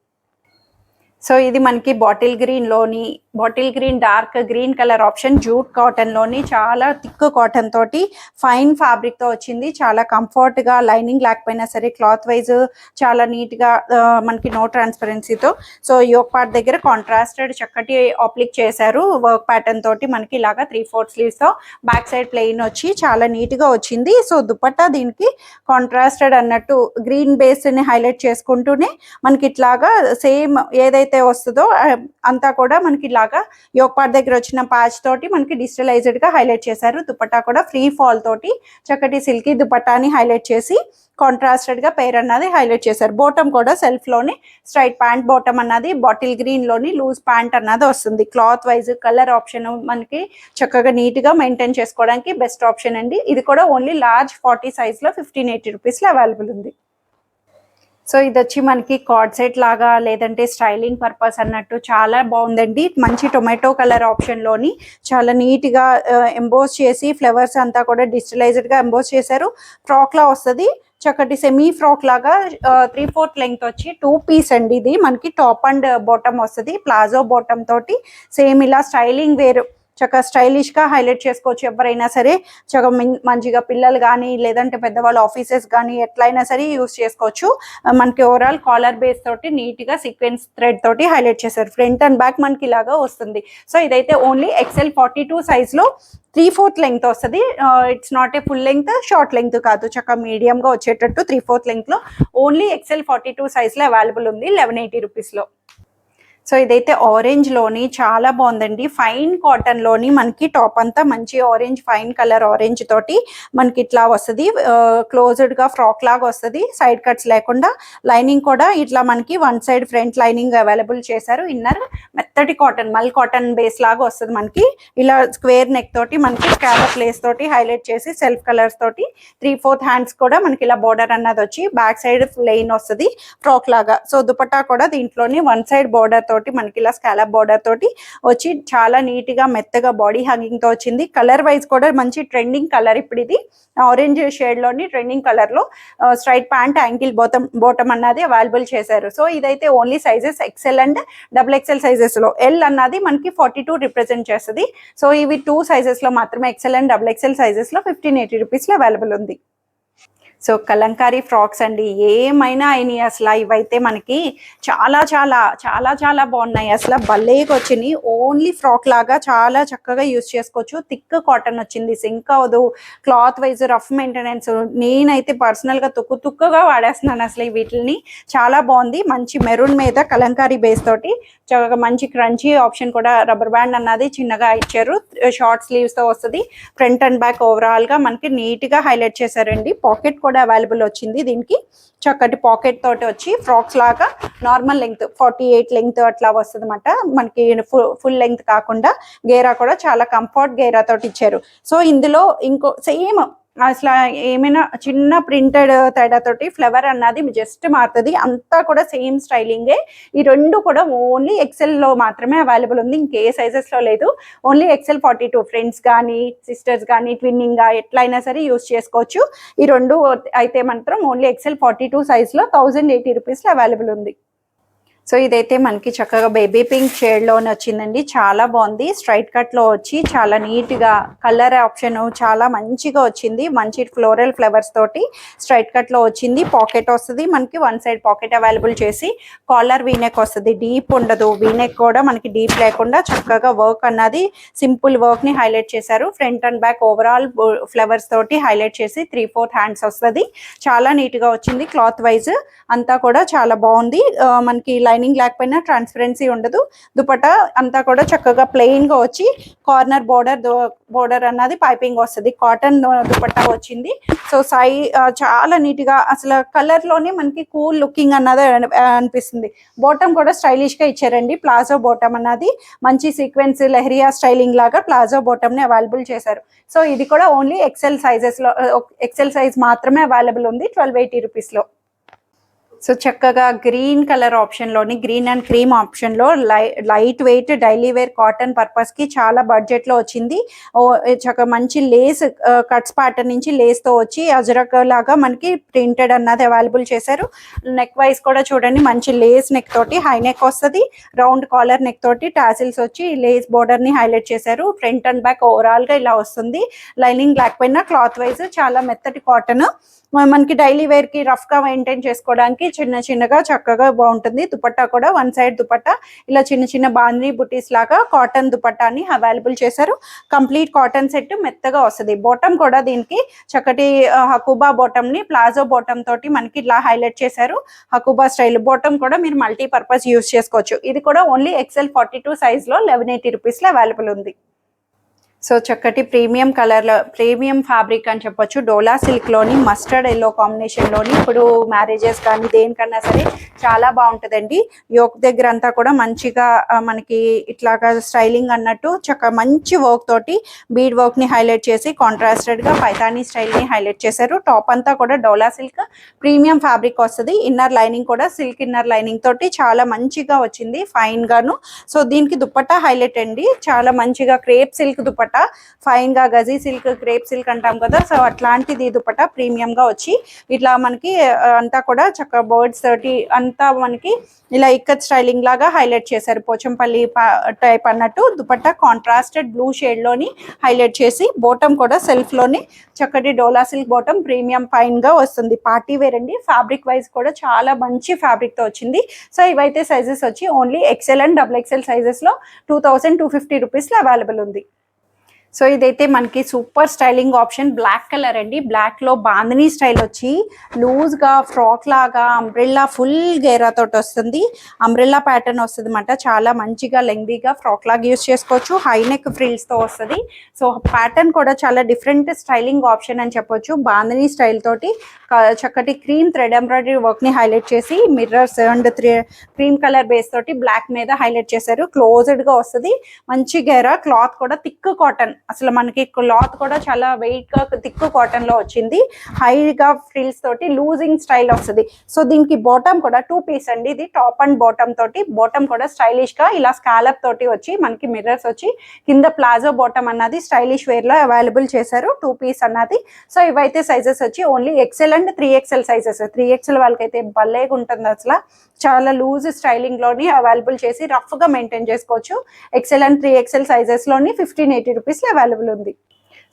Speaker 1: సో ఇది మనకి బాటిల్ గ్రీన్ లోని bottle green, dark green colour option, jute cotton లోని చాలా థిక్ కాటన్ తోటి ఫైన్ ఫ్యాబ్రిక్ తో వచ్చింది. చాలా కంఫర్ట్ గా, లైనింగ్ లేకపోయినా సరే క్లాత్ వైజ్ చాలా నీట్ గా మనకి నో ట్రాన్స్పరెన్సీతో. సో యోక్ పార్ట్ దగ్గర కాంట్రాస్టెడ్ చక్కటి అప్లిక్ చేశారు వర్క్ ప్యాటర్న్ తోటి. మనకి ఇలాగా 3/4 స్లీవ్స్ తో బ్యాక్ సైడ్ ప్లెయిన్ వచ్చి చాలా నీట్ గా వచ్చింది. సో దుపట్టా దీనికి కాంట్రాస్టెడ్ అన్నట్టు గ్రీన్ బేస్ ని హైలైట్ చేసుకుంటూనే మనకి ఇట్లాగా సేమ్ ఏదైతే వస్తుందో అంతా కూడా మనకి ఇలాగా యోక్ పార్ట్ దగ్గర వచ్చిన ప్యాచ్ తోటి మనకి డిజిటలైజ్డ్ గా హైలైట్ చేశారు. దుపట్టా కూడా ఫ్రీ ఫాల్ తోటి చక్కటి సిల్కీ దుపట్టాని హైలైట్ చేసి కాంట్రాస్టెడ్ గా పేర్ అన్నది హైలైట్ చేశారు. బాటమ్ కూడా సెల్ఫ్ లోని స్ట్రైట్ ప్యాంట్ బాటమ్ అన్నది బాటిల్ గ్రీన్ లోని లూజ్ ప్యాంట్ అన్నది వస్తుంది. క్లాత్ వైజ్ కలర్ ఆప్షన్ మనకి చక్కగా నీట్ గా మెయింటైన్ చేసుకోవడానికి బెస్ట్ ఆప్షన్ అండి. ఇది కూడా ఓన్లీ లార్జ్ 40 సైజ్ లో 1580 రూపీస్ లో అవైలబుల్ ఉంది. సో ఇది వచ్చి మనకి కార్డ్ సెట్ లాగా లేదంటే స్టైలింగ్ పర్పస్ అన్నట్టు చాలా బాగుందండి. మంచి టొమాటో కలర్ ఆప్షన్ లోని చాలా నీట్ గా ఎంబోస్ చేసి ఫ్లవర్స్ అంతా కూడా డిజిటలైజ్డ్ గా ఎంబోస్ చేశారు. ఫ్రాక్ లా వస్తుంది, చక్కటి సెమీ ఫ్రాక్ లాగా 3/4 లెంగ్త్ వచ్చి 2 పీస్ అండి. ఇది మనకి టాప్ అండ్ బాటమ్ వస్తుంది, ప్లాజో బాటమ్ తోటి సేమ్ ఇలా స్టైలింగ్ వేరు చక్కగా స్టైలిష్ గా హైలైట్ చేసుకోవచ్చు. ఎవరైనా సరే చక్కగా మంచిగా పిల్లలు కానీ లేదంటే పెద్దవాళ్ళు ఆఫీసెస్ కానీ ఎట్లయినా సరే యూస్ చేసుకోవచ్చు. మనకి ఓవరాల్ కాలర్ బేస్ తోటి నీట్ గా సీక్వెన్స్ థ్రెడ్ తోటి హైలైట్ చేశారు. ఫ్రంట్ అండ్ బ్యాక్ మనకి ఇలాగా వస్తుంది. సో ఇదైతే ఓన్లీ XL 42 సైజ్ లో 3/4 లెంగ్త్ వస్తుంది. It's not A full length, short length కాదు, చక్కగా మీడియం గా వచ్చేటట్టు 3/4 లెంగ్త్ లో ఓన్లీ XL 42 సైజ్ లో అవైలబుల్ ఉంది 1180 రూపీస్ లో. సో ఇదైతే ఆరెంజ్ లోని చాలా బాగుందండి. ఫైన్ కాటన్ లోని మనకి టాప్ అంతా మంచి ఆరెంజ్ ఫైన్ కలర్ ఆరెంజ్ తోటి మనకి ఇట్లా వస్తుంది. క్లోజ్డ్ గా ఫ్రాక్ లాగా వస్తుంది, సైడ్ కట్స్ లేకుండా. లైనింగ్ కూడా ఇట్లా మనకి one side front lining available చేశారు. ఇన్నర్ మెత్తటి కాటన్, మల్ కాటన్ బేస్ లాగా వస్తుంది. మనకి ఇలా స్క్వేర్ నెక్ తోటి మనకి స్కాలప్ లేస్ తోటి హైలైట్ చేసి సెల్ఫ్ కలర్స్ తోటి 3/4 హ్యాండ్స్ కూడా మనకి ఇలా బోర్డర్ అన్నది వచ్చి బ్యాక్ సైడ్ ప్లెయిన్ వస్తుంది ఫ్రాక్ లాగా. సో దుపట్టా కూడా దీంట్లోని వన్ సైడ్ బోర్డర్ తోటి మనకి ఇలా స్కాలప్ బోర్డర్ తోటి వచ్చి చాలా నీట్ గా మెత్తగా బాడీ హంగింగ్ తో వచ్చింది. కలర్ వైజ్ కూడా మంచి ట్రెండింగ్ కలర్. ఇప్పుడు ఇది ఆరెంజ్ షేడ్ లోని ట్రెండింగ్ కలర్ లో స్ట్రైట్ ప్యాంట్ యాంకిల్ బాటమ్ అన్నది అవైలబుల్ చేశారు. సో ఇదైతే only sizes XL and XXL sizes లో. L అన్నది మనకి 42 రిప్రజెంట్ చేస్తుంది. సో ఇవి 2 సైజెస్ లో మాత్రమే, XL అండ్ XXL సైజెస్ లో 1580 రూపీస్ లో అవైలబుల్ ఉంది. సో కలంకారీ ఫ్రాక్స్ అండి, ఏమైనా అయినాయి అసలు. ఇవైతే మనకి చాలా చాలా చాలా చాలా బాగున్నాయి అసలు, భలేగా వచ్చినాయి. ఓన్లీ ఫ్రాక్ లాగా చాలా చక్కగా యూజ్ చేసుకోవచ్చు. థిక్ కాటన్ వచ్చింది, సింక్ అవ్వదు. Cloth wise rough maintenance. నేనైతే పర్సనల్ గా తుక్కుగా వాడేస్తున్నాను అసలు వీటిని. చాలా బాగుంది. మంచి మెరూన్ మీద కలంకారీ బేస్ తోటి చక్కగా మంచి క్రంచీ ఆప్షన్ కూడా రబ్బర్ బ్యాండ్ అన్నది చిన్నగా ఇచ్చారు. షార్ట్ స్లీవ్స్ తో వస్తుంది. ఫ్రంట్ అండ్ బ్యాక్ ఓవరాల్ గా మనకి నీట్ గా హైలైట్ చేశారండి. పాకెట్ కూడా అవైలబుల్ వచ్చింది. దీనికి చక్కటి పాకెట్ తోటి వచ్చి ఫ్రాక్స్ లాగా నార్మల్ లెంగ్త్ 48 లెంగ్త్ అట్లా వస్తుంది అనమాట. మనకి ఫుల్ లెంగ్త్ కాకుండా గేరా కూడా చాలా కంఫర్ట్ గేరా తోటి ఇచ్చారు. సో ఇందులో ఇంకో సేమ్ అసలు ఏమైనా చిన్న ప్రింటెడ్ తేడాతోటి ఫ్లవర్ అన్నది జస్ట్ మారుతుంది, అంతా కూడా సేమ్ స్టైలింగే. ఈ రెండు కూడా ఓన్లీ XL లో మాత్రమే అవైలబుల్ ఉంది, ఇంకే సైజెస్ లో లేదు. ఓన్లీ XL 42 ఫ్రెండ్స్ కానీ సిస్టర్స్ కానీ ట్విన్నింగ్ గా ఎట్లయినా సరే యూస్ చేసుకోవచ్చు. ఈ రెండు అయితే మాత్రం ఓన్లీ XL 42 సైజ్ లో 1080 రూపీస్ లో అవైలబుల్ ఉంది. సో ఇదైతే మనకి చక్కగా బేబీ పింక్ షేడ్ లోనే వచ్చిందండి. చాలా బాగుంది. స్ట్రైట్ కట్ లో వచ్చి చాలా నీట్ గా కలర్ ఆప్షన్ చాలా మంచిగా వచ్చింది. మంచి ఫ్లోరల్ ఫ్లవర్స్ తోటి స్ట్రైట్ కట్ లో వచ్చింది. పాకెట్ వస్తుంది మనకి, వన్ సైడ్ పాకెట్ అవైలబుల్ చేసి కాలర్ వీనెక్ వస్తుంది. డీప్ ఉండదు, వీనెక్ కూడా మనకి డీప్ లేకుండా చక్కగా వర్క్ అన్నది సింపుల్ వర్క్ ని హైలైట్ చేశారు. Front and back overall flowers తోటి హైలైట్ చేసి 3/4 హ్యాండ్స్ వస్తుంది. చాలా నీట్ గా వచ్చింది. క్లాత్ వైజ్ అంతా కూడా చాలా బాగుంది. మనకి లైనింగ్ లేకపోయినా ట్రాన్స్పరెన్సీ ఉండదు. దుపట్టా అంతా కూడా చక్కగా ప్లెయిన్ గా వచ్చి కార్నర్ బోర్డర్ అన్నది పైపింగ్ వస్తుంది. కాటన్ దుపట్టా వచ్చింది. సో చాలా నీట్ గా అసలు కలర్ లోనే మనకి కూల్ లుకింగ్ అన్నది అనిపిస్తుంది. బాటమ్ కూడా స్టైలిష్ గా ఇచ్చారండి. ప్లాజో బాటమ్ అన్నది మంచి సీక్వెన్స్ లెహరియా స్టైలింగ్ లాగా ప్లాజో బాటమ్ ని అవైలబుల్ చేశారు. సో ఇది కూడా ఓన్లీ XL సైజెస్ లో, XL సైజ్ మాత్రమే అవైలబుల్ ఉంది 1280 రూపీస్ లో. సో చక్కగా గ్రీన్ కలర్ ఆప్షన్లోని గ్రీన్ అండ్ క్రీమ్ ఆప్షన్లో light weight daily wear cotton పర్పస్కి చాలా బడ్జెట్లో వచ్చింది. చక్కగా మంచి లేస్ కట్స్ ప్యాటర్న్ నుంచి లేస్తో వచ్చి అజరక్ లాగా మనకి ప్రింటెడ్ అన్నది అవైలబుల్ చేశారు. నెక్ వైజ్ కూడా చూడండి మంచి లేస్ నెక్ తోటి హై నెక్ వస్తుంది, రౌండ్ కాలర్ నెక్ తోటి టాసిల్స్ వచ్చి లేస్ బోర్డర్ని హైలైట్ చేశారు. ఫ్రంట్ అండ్ బ్యాక్ ఓవరాల్గా ఇలా వస్తుంది. లైనింగ్ లేకపోయినా క్లాత్ వైజ్ చాలా మెత్తటి కాటన్, మనకి డైలీ వేర్ కి రఫ్ గా మెయింటైన్ చేసుకోవడానికి చిన్నగా చక్కగా బాగుంటుంది. దుపట్టా కూడా వన్ సైడ్ దుపట్టా ఇలా చిన్న బాందీ బుటీస్ లాగా కాటన్ దుపట్టాని అవైలబుల్ చేశారు. కంప్లీట్ కాటన్ సెట్ మెత్తగా వస్తుంది. బాటమ్ కూడా దీనికి చక్కటి హకూబా బాటమ్ ని ప్లాజో బాటమ్ తోటి మనకి ఇలా హైలైట్ చేశారు. హకూబా స్టైల్ బాటమ్ కూడా మీరు మల్టీ పర్పస్ యూస్ చేసుకోవచ్చు. ఇది కూడా ఓన్లీ XL 42 సైజ్ లో 1180 రూపీస్ లో అవైలబుల్ ఉంది. సో చక్కటి ప్రీమియం కలర్లో ప్రీమియం ఫ్యాబ్రిక్ అని చెప్పొచ్చు. డోలా సిల్క్లోని మస్టర్డ్ ఎల్లో కాంబినేషన్లోని ఇప్పుడు మ్యారేజెస్ కానీ దేనికన్నా సరే చాలా బాగుంటుందండి. యోక్ దగ్గర అంతా కూడా మంచిగా మనకి ఇట్లాగా స్టైలింగ్ అన్నట్టు మంచి వర్క్ తోటి బీడ్ వర్క్ని హైలైట్ చేసి కాంట్రాస్టెడ్గా పైతానీ స్టైల్ని హైలైట్ చేశారు. టాప్ అంతా కూడా డోలా సిల్క్ ప్రీమియం ఫ్యాబ్రిక్ వస్తుంది. ఇన్నర్ లైనింగ్ కూడా సిల్క్ ఇన్నర్ లైనింగ్ తోటి చాలా మంచిగా వచ్చింది ఫైన్ గాను. సో దీనికి దుపట్టా హైలైట్ అండి, చాలా మంచిగా క్రేప్ సిల్క్ దుపట్టా ఫైన్ గా గజీ సిల్క్ క్రేప్ సిల్క్ అంటాం కదా, సో అట్లాంటిది దుపట్టా ప్రీమియం గా వచ్చి ఇట్లా మనకి అంతా కూడా చక్కగా బర్డ్స్ తోటి అంతా మనకి ఇలా ఇక్కత్ స్టైలింగ్ లాగా హైలైట్ చేశారు. పోచంపల్లి టైప్ అన్నట్టు దుపట్టా కాంట్రాస్టెడ్ బ్లూ షేడ్ లోని హైలైట్ చేసి బాటమ్ కూడా సెల్ఫ్ లోని చక్కటి డోలా సిల్క్ బాటమ్ ప్రీమియం ఫైన్ గా వస్తుంది. పార్టీ వేర్ అండి. ఫ్యాబ్రిక్ వైజ్ కూడా చాలా మంచి ఫ్యాబ్రిక్ తో వచ్చింది. సో ఇవైతే సైజెస్ వచ్చి only XL and XXL sizes లో 2250 రూపీస్ లో అవైలబుల్ ఉంది. సో ఇదైతే మనకి super styling option black colour అండి. బ్లాక్ లో బాందినీ స్టైల్ వచ్చి లూజ్ గా ఫ్రాక్ లాగా అంబ్రెల్లా ఫుల్ గేరా తోటి వస్తుంది. అంబ్రెల్లా ప్యాటర్న్ వస్తుంది అన్నమాట. చాలా మంచిగా లెంగ్దీగా ఫ్రాక్ లాగా యూస్ చేసుకోవచ్చు. హై నెక్ ఫ్రిల్స్ తో వస్తుంది. సో ప్యాటర్న్ కూడా చాలా డిఫరెంట్ స్టైలింగ్ ఆప్షన్ అని చెప్పొచ్చు. బాందినీ స్టైల్ తోటి చక్కటి క్రీమ్ థ్రెడ్ ఎంబ్రాయిడరీ వర్క్ ని హైలైట్ చేసి mirrors and cream colour base తోటి బ్లాక్ మీద హైలైట్ చేశారు. క్లోజ్డ్ గా వస్తుంది. మంచి గేరా క్లాత్ కూడా థిక్ కాటన్, అసలు మనకి క్లాత్ కూడా చాలా వెయిట్ గా థిక్ కాటన్ లో వచ్చింది. హైగా ఫ్రిల్స్ తోటి లూజింగ్ స్టైల్ వస్తుంది. సో దీనికి బాటమ్ కూడా 2 పీస్ అండి. ఇది టాప్ అండ్ బాటమ్ తోటి బాటమ్ కూడా స్టైలిష్ గా ఇలా స్కాలప్ తోటి వచ్చి మనకి మిర్రర్స్ వచ్చి కింద ప్లాజో బాటమ్ అన్నది స్టైలిష్ వేర్ లో అవైలబుల్ చేశారు. 2 పీస్ అన్నది. సో ఇవైతే సైజెస్ వచ్చి only XL and 3XL sizes. 3XL వాళ్ళకైతే భలేగా ఉంటుంది. అసలు చాలా లూజ్ స్టైలింగ్ లోని అవైలబుల్ చేసి రఫ్ గా మెయింటైన్ చేసుకోవచ్చు. XL అండ్ 3XL సైజెస్ లోని 1580 రూపీస్ అవైలబుల్ ఉంది.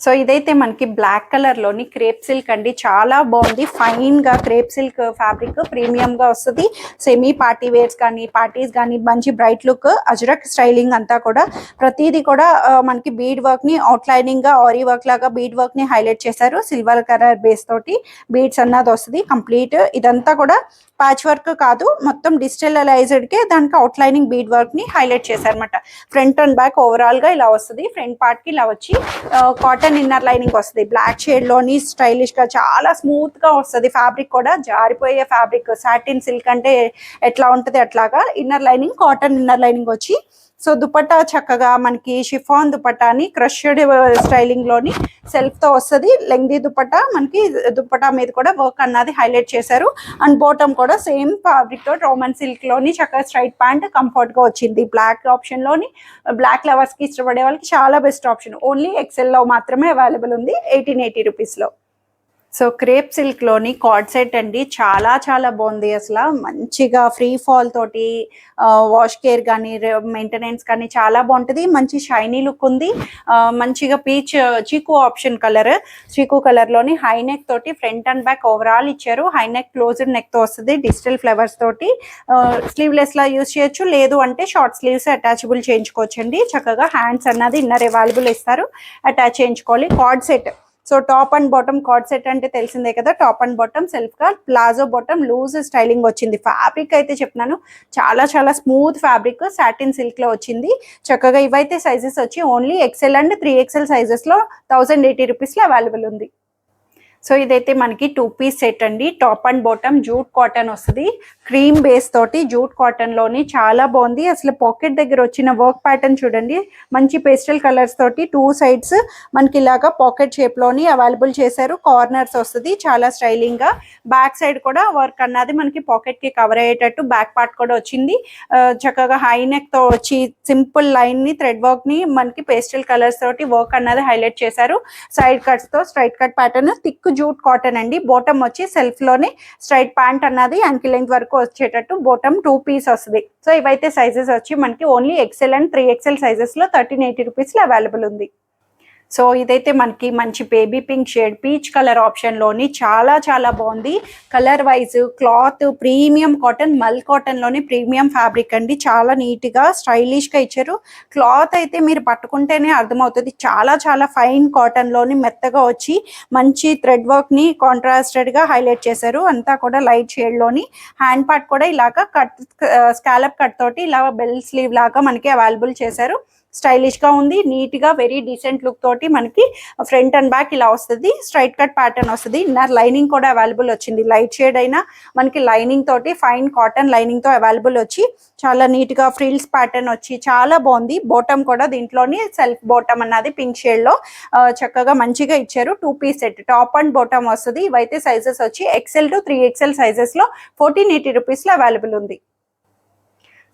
Speaker 1: సో ఇదైతే మనకి బ్లాక్ కలర్ లోని క్రేప్ సిల్క్ అండి. చాలా బాగుంది. ఫైన్ గా క్రేప్ సిల్క్ ఫ్యాబ్రిక్ ప్రీమియం గా వస్తుంది. సెమీ పార్టీ వేర్స్ కానీ పార్టీస్ కానీ మంచి బ్రైట్ లుక్ అజ్రక్ స్టైలింగ్ అంతా కూడా ప్రతిదీ కూడా మనకి బీడ్ వర్క్ ని అవుట్ లైనింగ్ గా ఆరీ వర్క్ లాగా బీడ్ వర్క్ ని హైలైట్ చేశారు. సిల్వర్ కలర్ బేస్ తోటి బీడ్స్ అన్నది వస్తుంది. కంప్లీట్ ఇదంతా కూడా ప్యాచ్ వర్క్ కాదు, మొత్తం డిజిటలైజ్డ్ కే దానికి అవుట్ లైనింగ్ బీడ్ వర్క్ ని హైలైట్ చేశారనమాట. ఫ్రంట్ అండ్ బ్యాక్ ఓవరాల్ గా ఇలా వస్తుంది. ఫ్రంట్ పార్ట్ కి ఇలా వచ్చి కాటన్ ఇన్నర్ లైనింగ్ వస్తుంది. బ్లాక్ షేడ్ లోని స్టైలిష్ గా చాలా స్మూత్ గా వస్తుంది. ఫ్యాబ్రిక్ కూడా జారిపోయే ఫ్యాబ్రిక్, సాటిన్ సిల్క్ అంటే ఎట్లా ఉంటుంది అట్లాగా inner lining cotton inner lining వచ్చి. సో దుపట్టా చక్కగా మనకి షిఫాన్ దుపట్టాని క్రష్డ్ స్టైలింగ్ లోని సెల్ఫ్ తో వస్తుంది. లెంగ్దీ దుపట్టా మనకి దుపట్టా మీద కూడా వర్క్ అన్నది హైలైట్ చేశారు. అండ్ బాటమ్ కూడా సేమ్ ఫ్యాబ్రిక్ తో రోమన్ సిల్క్ లోని చక్కగా స్ట్రైట్ ప్యాంట్ కంఫర్ట్ గా వచ్చింది. బ్లాక్ ఆప్షన్ లోని బ్లాక్ లవర్స్ కి ఇష్టపడే వాళ్ళకి చాలా బెస్ట్ ఆప్షన్. ఓన్లీ XL లో మాత్రమే అవైలబుల్ ఉంది 1880 రూపీస్ లో. సో క్రేప్ సిల్క్ లోని కార్డ్ సెట్ అండి. చాలా చాలా బాగుంది. అసలు మంచిగా ఫ్రీ ఫాల్ తోటి వాష్ కేర్ కానీ మెయింటెనెన్స్ కానీ చాలా బాగుంటుంది. మంచి షైనీ లుక్ ఉంది. మంచిగా పీచ్ చీకు ఆప్షన్ కలర్, చీకు కలర్ లోని హై నెక్ తోటి ఫ్రంట్ అండ్ బ్యాక్ ఓవరాల్ ఇచ్చారు. హై నెక్ క్లోజ్డ్ నెక్ తో వస్తుంది. డిజిటల్ ఫ్లవర్స్ తోటి స్లీవ్లెస్ లా యూస్ చేయొచ్చు, లేదు అంటే షార్ట్ స్లీవ్స్ అటాచబుల్ చేయించుకోవచ్చు అండి. చక్కగా హ్యాండ్స్ అన్నది ఇన్నర్ అవైలబుల్ ఇస్తారు, అటాచ్ చేయించుకోవాలి. Card set. So top and bottom card set అంటే తెలిసిందే కదా. టాప్ అండ్ బాటమ్ సెల్ఫ్ గా ప్లాజో బాటమ్ లూజ్ స్టైలింగ్ వచ్చింది. ఫ్యాబ్రిక్ అయితే చెప్తున్నాను చాలా చాలా స్మూత్ ఫ్యాబ్రిక్ సాటిన్ సిల్క్ లో వచ్చింది. చక్కగా ఇవైతే సైజెస్ వచ్చి only XL and 3XL sizes లో 1080 రూపీస్ లో అవైలబుల్ ఉంది. సో ఇదైతే మనకి 2 పీస్ సెట్ అండి. Top and bottom jute cotton వస్తుంది. క్రీమ్ బేస్ తోటి జూట్ కాటన్ లోని చాలా బాగుంది. అసలు పాకెట్ దగ్గర వచ్చిన వర్క్ ప్యాటర్న్ చూడండి. మంచి పేస్టల్ కలర్స్ తోటి 2 సైడ్స్ మనకి ఇలాగా పాకెట్ షేప్ లోని అవైలబుల్ చేశారు. కార్నర్స్ వస్తుంది చాలా స్టైలింగ్ గా. బ్యాక్ సైడ్ కూడా వర్క్ అన్నది మనకి పాకెట్ కి కవర్ అయ్యేటట్టు బ్యాక్ పార్ట్ కూడా వచ్చింది. చక్కగా హై నెక్ తో వచ్చి సింపుల్ లైన్ ని థ్రెడ్ వర్క్ ని మనకి పేస్టల్ కలర్స్ తోటి వర్క్ అన్నది హైలైట్ చేశారు. సైడ్ కట్స్ తో straight cut pattern, thick jute cotton అండి. బాటమ్ వచ్చి సెల్ఫ్ లోనే స్ట్రైట్ ప్యాంట్ అన్నది యాంకిల్ లెంత్ వరకు వచ్చేటట్టు బాటమ్ 2 పీస్ వస్తుంది. సో ఇవైతే సైజెస్ వచ్చి మనకి only XL and 3XL sizes లో 1380 రూపీస్ లో అవైలబుల్ ఉంది. సో ఇదైతే మనకి మంచి baby pink shade peach colour option లోని చాలా చాలా బాగుంది. Colour wise cloth premium cotton, మల్ కాటన్ లోని ప్రీమియం ఫ్యాబ్రిక్ అండి. చాలా నీట్ గా స్టైలిష్ గా ఇచ్చారు. క్లాత్ అయితే మీరు పట్టుకుంటేనే అర్థమవుతుంది. చాలా చాలా ఫైన్ కాటన్ లోని మెత్తగా వచ్చి మంచి థ్రెడ్ వర్క్ ని కాంట్రాస్టెడ్ గా హైలైట్ చేశారు. అంతా కూడా లైట్ షేడ్ లోని. హ్యాండ్ పార్ట్ కూడా ఇలాగా కట్ స్కాలప్ కట్ తోటి ఇలా బెల్ స్లీవ్ లాగా మనకి అవైలబుల్ చేశారు. స్టైలిష్ గా ఉంది. నీట్ గా వెరీ డీసెంట్ లుక్ తోటి మనకి ఫ్రంట్ అండ్ బ్యాక్ ఇలా వస్తుంది. స్ట్రైట్ కట్ ప్యాటర్న్ వస్తుంది. ఇన్నర్ లైనింగ్ కూడా అవైలబుల్ వచ్చింది. లైట్ షేడ్ అయినా మనకి లైనింగ్ తోటి ఫైన్ కాటన్ లైనింగ్ తో అవైలబుల్ వచ్చి చాలా నీట్ గా ఫ్రిల్స్ ప్యాటర్న్ వచ్చి చాలా బాగుంది. బాటమ్ కూడా దీంట్లోని సెల్ఫ్ బాటమ్ అన్నది పింక్ షేడ్ లో చక్కగా మంచిగా ఇచ్చారు. 2 piece set top and bottom వస్తుంది. ఇవైతే సైజెస్ వచ్చి XL to 3XL సైజెస్ లో 1480 రూపీస్ లో అవైలబుల్ ఉంది.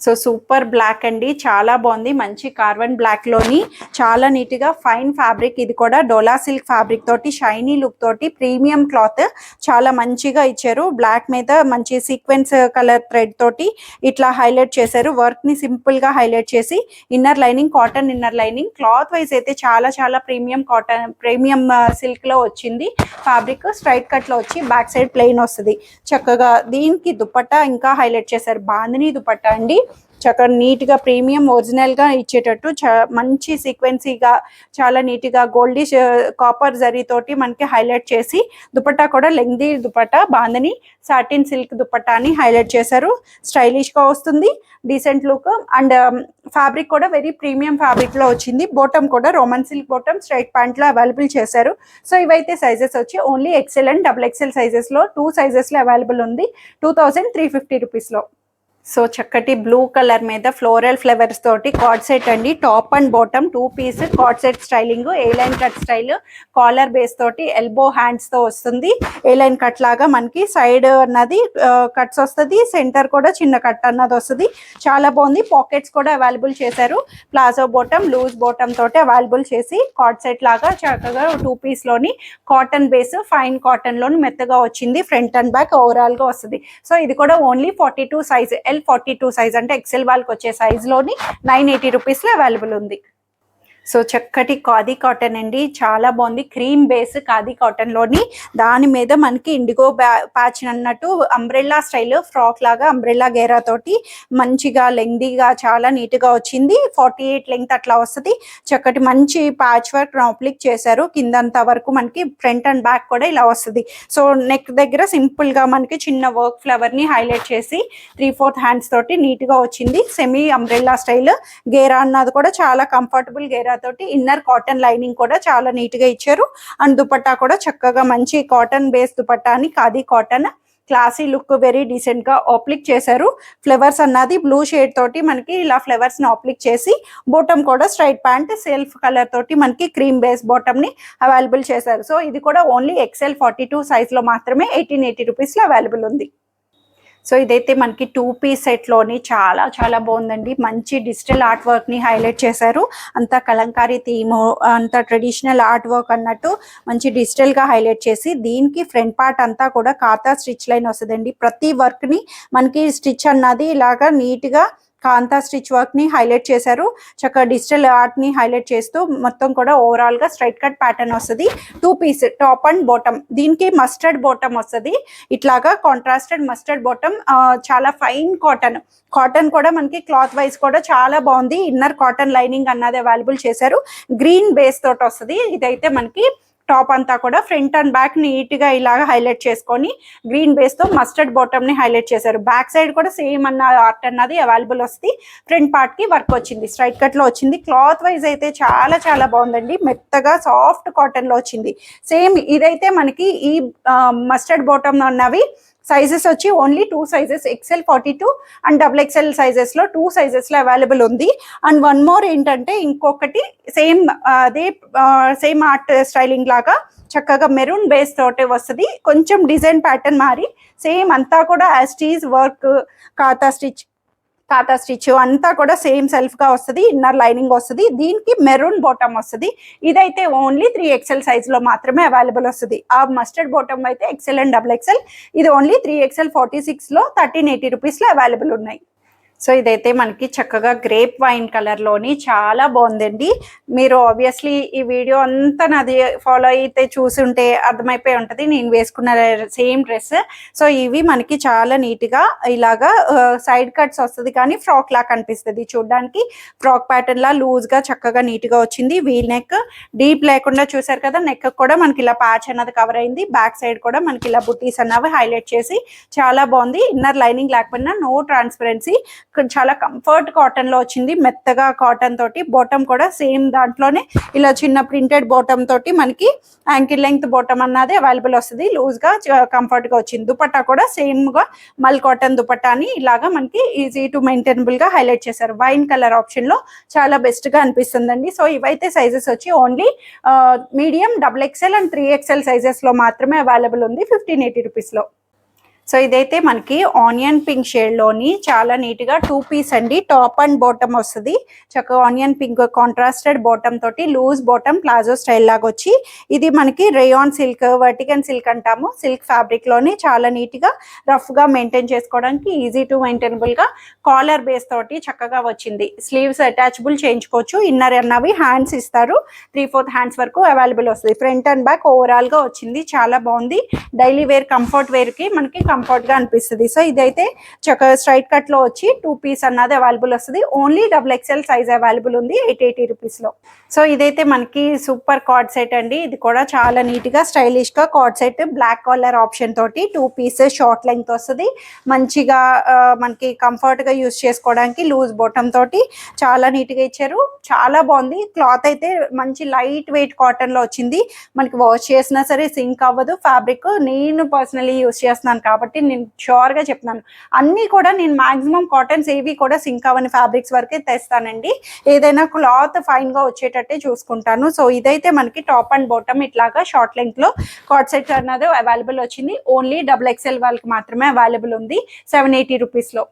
Speaker 1: సో సూపర్ బ్లాక్ అండి, చాలా బాగుంది. మంచి కార్బన్ బ్లాక్ లోని చాలా నీట్ గా ఫైన్ ఫ్యాబ్రిక్. ఇది కూడా డోలా సిల్క్ ఫ్యాబ్రిక్ తోటి షైనీ లుక్ తోటి ప్రీమియం క్లాత్ చాలా మంచిగా ఇచ్చారు. బ్లాక్ మీద మంచి సీక్వెన్స్ కలర్ థ్రెడ్ తోటి ఇట్లా హైలైట్ చేశారు. వర్క్ ని సింపుల్ గా హైలైట్ చేసి inner lining cotton inner lining. Cloth wise అయితే చాలా చాలా ప్రీమియం కాటన్ ప్రీమియం సిల్క్ లో వచ్చింది. ఫ్యాబ్రిక్ స్ట్రైట్ కట్ లో వచ్చి బ్యాక్ సైడ్ ప్లెయిన్ వస్తుంది. చక్కగా దీనికి దుపట్టా ఇంకా హైలైట్ చేశారు. బాందిని దుపట్టా అండి. చక్కగా నీట్ గా ప్రీమియం ఒరిజినల్ గా ఇచ్చేటట్టు మంచి సీక్వెన్సీగా చాలా నీట్ గా గోల్డిష్ కాపర్ జరీ తోటి మనకి హైలైట్ చేసి దుపట్టా కూడా lengthy dupatta bandhani satin silk దుపట్టాని హైలైట్ చేశారు. స్టైలిష్ గా వస్తుంది. డీసెంట్ లుక్ అండ్ ఫ్యాబ్రిక్ కూడా వెరీ ప్రీమియం ఫ్యాబ్రిక్ లో వచ్చింది. బాటమ్ కూడా Roman silk bottom straight pant లో అవైలబుల్ చేశారు. సో ఇవైతే సైజెస్ వచ్చి only XL and XXL sizes లో 2 సైజెస్ లో అవైలబుల్ ఉంది 2350 రూపీస్ లో. సో చక్కటి బ్లూ కలర్ మీద ఫ్లోరల్ ఫ్లవర్స్ తోటి కార్డ్ సెట్ అండి. Top and bottom 2 piece cord set styling. A line cut style collar base తోటి ఎల్బో హ్యాండ్స్ తో వస్తుంది. ఏ లైన్ కట్ లాగా మనకి సైడ్ అన్నది కట్స్ వస్తుంది. సెంటర్ కూడా చిన్న కట్ అన్నది వస్తుంది. చాలా బాగుంది. పాకెట్స్ కూడా అవైలబుల్ చేశారు. ప్లాజో బాటమ్ లూజ్ బాటమ్ తోటి అవైలబుల్ చేసి కార్డ్ సెట్ లాగా చక్కగా 2 పీస్ లోని కాటన్ బేస్ ఫైన్ కాటన్ లోని మెత్తగా వచ్చింది. ఫ్రంట్ అండ్ బ్యాక్ ఓవరాల్ గా వస్తుంది. సో ఇది కూడా ఓన్లీ 42 సైజ్ L42 సైజ్ అంటే XL వాళ్ళకి వచ్చే సైజ్ లోని 980 రూపీస్ లో అవైలబుల్ ఉంది. సో చక్కటి ఖాదీ కాటన్ అండి, చాలా బాగుంది. క్రీమ్ బేస్ ఖాదీ కాటన్ లోని దాని మీద మనకి ఇండిగో ప్యాచ్ అన్నట్టు అంబ్రెల్లా స్టైల్ ఫ్రాక్ లాగా అంబ్రెల్లా గేరా తోటి మంచిగా లెంగ్దీగా చాలా నీట్ గా వచ్చింది. 48 లెంగ్త్ అట్లా వస్తుంది. చక్కటి మంచి ప్యాచ్ వర్క్ అప్లిక్ చేశారు. కిందంత వరకు మనకి ఫ్రంట్ అండ్ బ్యాక్ కూడా ఇలా వస్తుంది. సో నెక్ దగ్గర సింపుల్ గా మనకి చిన్న వర్క్ ఫ్లవర్ ని హైలైట్ చేసి 3/4 హ్యాండ్స్ తోటి నీట్ గా వచ్చింది. సెమీ అంబ్రెల్లా స్టైల్ గేరా అన్నది కూడా చాలా కంఫర్టబుల్ గేరా తోటి. ఇన్నర్ కాటన్ లైనింగ్ కూడా చాలా నీట్ గా ఇచ్చారు. అండ్ దుపట్టా కూడా చక్కగా మంచి కాటన్ బేస్ దుపట్టా అని khadi cotton classy look very decent గా ఆప్లిక్ చేశారు. ఫ్లవర్స్ అన్నది బ్లూ షేడ్ తోటి మనకి ఇలా ఫ్లవర్స్ ని ఆప్లిక్ చేసి బాటమ్ కూడా స్ట్రైట్ ప్యాంట్ సెల్ఫ్ కలర్ తోటి మనకి క్రీమ్ బేస్ బాటమ్ ని అవైలబుల్ చేశారు. సో ఇది కూడా ఓన్లీ XL42 సైజ్ లో మాత్రమే 1880 రూపీస్ లో అవైలబుల్ ఉంది. సో ఇదైతే మనకి 2 పీస్ సెట్ లోని చాలా చాలా బాగుందండి. మంచి డిజిటల్ ఆర్ట్ వర్క్ ని హైలైట్ చేశారు. అంతా కలంకారీ థీమ్ అంతా ట్రెడిషనల్ ఆర్ట్ వర్క్ అన్నట్టు మంచి డిజిటల్ గా హైలైట్ చేసి దీనికి ఫ్రంట్ పార్ట్ అంతా కూడా కాతా స్టిచ్ లైన్ వస్తుందండి. ప్రతి వర్క్ ని మనకి స్టిచ్ అన్నది ఇలాగా నీట్ గా కాంతా స్టిచ్ వర్క్ ని హైలైట్ చేశారు. చక్కగా డిజిటల్ ఆర్ట్ ని హైలైట్ చేస్తూ మొత్తం కూడా ఓవరాల్ గా స్ట్రైట్ కట్ ప్యాటర్న్ వస్తుంది. 2 పీస్ టాప్ అండ్ బాటమ్. దీనికి మస్టర్డ్ బాటమ్ వస్తుంది. ఇట్లాగా కాంట్రాస్టెడ్ మస్టర్డ్ బాటమ్. చాలా ఫైన్ కాటన్. కాటన్ కూడా మనకి క్లాత్ వైజ్ కూడా చాలా బాగుంది. ఇన్నర్ కాటన్ లైనింగ్ అన్నది అవైలబుల్ చేశారు. గ్రీన్ బేస్ తోటి వస్తుంది. ఇదైతే మనకి టాప్ అంతా కూడా ఫ్రంట్ అండ్ బ్యాక్ నీట్గా ఇలాగ హైలైట్ చేసుకొని గ్రీన్ బేస్తో మస్టర్డ్ బాటమ్ని హైలైట్ చేశారు. బ్యాక్ సైడ్ కూడా సేమ్ అన్న ఆర్ట్ అన్నది అవైలబుల్ వస్తుంది. ఫ్రంట్ పార్ట్కి వర్క్ వచ్చింది, స్ట్రైట్ కట్లో వచ్చింది. క్లాత్ వైజ్ అయితే చాలా చాలా బాగుందండి, మెత్తగా సాఫ్ట్ కాటన్లో వచ్చింది. సేమ్ ఇదైతే మనకి ఈ మస్టర్డ్ బాటమ్ ఉన్నవి సైజెస్ వచ్చి only 2 sizes, XL 42 and XXL సైజెస్లో 2 సైజెస్లో అవైలబుల్ ఉంది. అండ్ వన్ మోర్ ఏంటంటే ఇంకొకటి సేమ్ అదే సేమ్ ఆర్ట్ స్టైలింగ్ లాగా చక్కగా మెరూన్ బేస్ తోటే వస్తుంది. కొంచెం డిజైన్ ప్యాటర్న్ మారి సేమ్ అంతా కూడా యాస్టీజ్ వర్క్, కాతా స్టిచ్ అంతా కూడా సేమ్ సెల్ఫ్గా వస్తుంది. ఇన్నర్ లైనింగ్ వస్తుంది. దీనికి మెరూన్ బాటమ్ వస్తుంది. ఇదైతే ఓన్లీ 3XL సైజ్లో మాత్రమే అవైలబుల్ వస్తుంది. ఆ మస్టర్డ్ బాటమ్ అయితే XL అండ్ XXL, ఇది ఓన్లీ 3XL 46లో 1380 రూపీస్లో అవైలబుల్ ఉన్నాయి. సో ఇదైతే మనకి చక్కగా గ్రేప్ వైన్ కలర్లోని చాలా బాగుందండి. మీరు ఆబ్వియస్లీ ఈ వీడియో అంతా నాది ఫాలో అయితే చూసుంటే అర్థమైపోయి ఉంటుంది నేను వేసుకున్న సేమ్ డ్రెస్. సో ఇవి మనకి చాలా నీట్గా ఇలాగా సైడ్ కట్స్ వస్తుంది, కానీ ఫ్రాక్ లా కనిపిస్తుంది. చూడడానికి ఫ్రాక్ ప్యాటర్న్ లా లూజ్గా చక్కగా నీట్గా వచ్చింది. వీల్ నెక్ డీప్ లేకుండా చూసారు కదా, నెక్ కూడా మనకి ఇలా ప్యాచ్ అన్నది కవర్ అయింది. బ్యాక్ సైడ్ కూడా మనకి ఇలా బుట్టీస్ అన్నవి హైలైట్ చేసి చాలా బాగుంది. ఇన్నర్ లైనింగ్ లేకపోయినా నో ట్రాన్స్పరెన్సీ, చాలా కంఫర్ట్ కాటన్ లో వచ్చింది. మెత్తగా కాటన్ తోటి బాటమ్ కూడా సేమ్ దాంట్లోనే ఇలా చిన్న ప్రింటెడ్ బాటమ్ తోటి మనకి యాంకిల్ లెంగ్త్ బాటమ్ అన్నది అవైలబుల్ వస్తుంది. లూజ్ గా కంఫర్ట్ గా వచ్చింది. దుపట్టా కూడా సేమ్ గా మల్ కాటన్ దుపట్టాని ఇలాగా మనకి ఈజీ టు మెయింటైనబుల్ గా హైలైట్ చేశారు. వైన్ కలర్ ఆప్షన్ లో చాలా బెస్ట్ గా అనిపిస్తుందండి. సో ఇవైతే సైజెస్ వచ్చి only medium, XXL and 3XL sizes లో మాత్రమే అవైలబుల్ ఉంది 1580 రూపీస్ లో. సో ఇదైతే మనకి ఆనియన్ పింక్ షేడ్లోని చాలా నీట్గా 2 పీస్ అండి. టాప్ అండ్ బాటమ్ వస్తుంది. చక్కగా ఆనియన్ పింక్ కాంట్రాస్టెడ్ బాటమ్ తోటి లూజ్ బాటమ్ ప్లాజో స్టైల్ లాగా వచ్చి, ఇది మనకి రేయాన్ సిల్క్, వర్టికన్ సిల్క్ అంటాము, సిల్క్ ఫ్యాబ్రిక్లోని చాలా నీట్గా రఫ్గా మెయింటైన్ చేసుకోవడానికి ఈజీ టు మెయింటైనబుల్గా కాలర్ బేస్ తోటి చక్కగా వచ్చింది. స్లీవ్స్ అటాచబుల్ చేయించుకోవచ్చు. ఇన్నర్ అన్నవి హ్యాండ్స్ ఇస్తారు, 3/4 హ్యాండ్స్ వరకు అవైలబుల్ వస్తుంది. ఫ్రంట్ అండ్ బ్యాక్ ఓవరాల్గా వచ్చింది, చాలా బాగుంది. డైలీ వేర్, కంఫర్ట్ వేర్కి మనకి కంఫర్ట్ గా అనిపిస్తుంది. సో ఇదైతే చక్కగా స్ట్రైట్ కట్ లో వచ్చి 2 పీస్ అన్నది అవైలబుల్ వస్తుంది. ఓన్లీ XXL సైజ్ అవైలబుల్ ఉంది 880 రూపీస్ లో. సో ఇదైతే మనకి సూపర్ కార్డ్ సెట్ అండి. ఇది కూడా చాలా నీట్ గా స్టైలిష్ గా cord set, black colour option తోటి 2 పీసెస్ షార్ట్ లెంగ్త్ వస్తుంది. మంచిగా మనకి కంఫర్ట్ గా యూస్ చేసుకోవడానికి లూజ్ బాటమ్ తోటి చాలా నీట్ గా ఇచ్చారు. చాలా బాగుంది. క్లాత్ అయితే మంచి లైట్ వెయిట్ కాటన్ లో వచ్చింది. మనకి వాష్ చేసినా సరే సింక్ అవ్వదు. ఫ్యాబ్రిక్ నేను పర్సనలీ యూస్ చేస్తున్నాను కాబట్టి నేను షూర్ గా చెప్తున్నాను, అన్ని కూడా నేను మాక్సిమం కాటన్స్ ఏవి కూడా సింక్ అవని ఫ్యాబ్రిక్స్ వరకే తెస్తానండి. ఏదైనా క్లాత్ ఫైన్ గా వచ్చేటట్టే చూసుకుంటాను. సో ఇదైతే మనకి టాప్ అండ్ బాటమ్ ఇట్లాగా షార్ట్ లెంగ్త్ లో కార్డ్ సెట్ అన్నది అవైలబుల్ వచ్చింది. ఓన్లీ XXL వాళ్ళకి మాత్రమే అవైలబుల్ ఉంది 780 రూపీస్ లో.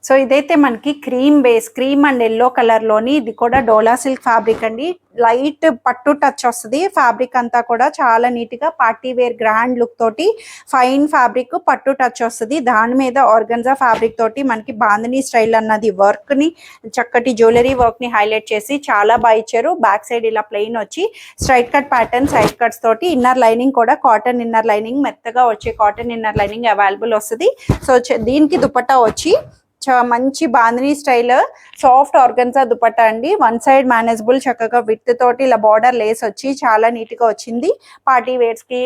Speaker 1: సో ఇదైతే మనకి క్రీమ్ అండ్ ఎల్లో కలర్ లోని, ఇది కూడా డోలా సిల్క్ ఫ్యాబ్రిక్ అండి. లైట్ పట్టు టచ్ వస్తుంది. ఫ్యాబ్రిక్ అంతా కూడా చాలా నీట్ గా పార్టీ వేర్ గ్రాండ్ లుక్ తోటి ఫైన్ ఫ్యాబ్రిక్ పట్టు టచ్ వస్తుంది. దాని మీద ఆర్గన్జా ఫ్యాబ్రిక్ తోటి మనకి బాందిని స్టైల్ అన్నది వర్క్ ని, చక్కటి జ్యువెలరీ వర్క్ ని హైలైట్ చేసి చాలా బాగా ఇచ్చారు. బ్యాక్ సైడ్ ఇలా ప్లెయిన్ వచ్చి straight cut pattern, side cuts తోటి ఇన్నర్ లైనింగ్ కూడా కాటన్ ఇన్నర్ లైనింగ్, మెత్తగా వచ్చే కాటన్ ఇన్నర్ లైనింగ్ అవైలబుల్ వస్తుంది. సో దీనికి దుపట్టా వచ్చి మంచి bandhani style soft organza dupatta అండి. వన్ సైడ్ మేనేజబుల్, చక్కగా విత్ తోటి ఇలా బార్డర్ లేస్ వచ్చి చాలా నీట్ గా వచ్చింది. పార్టీ వేర్స్ కి,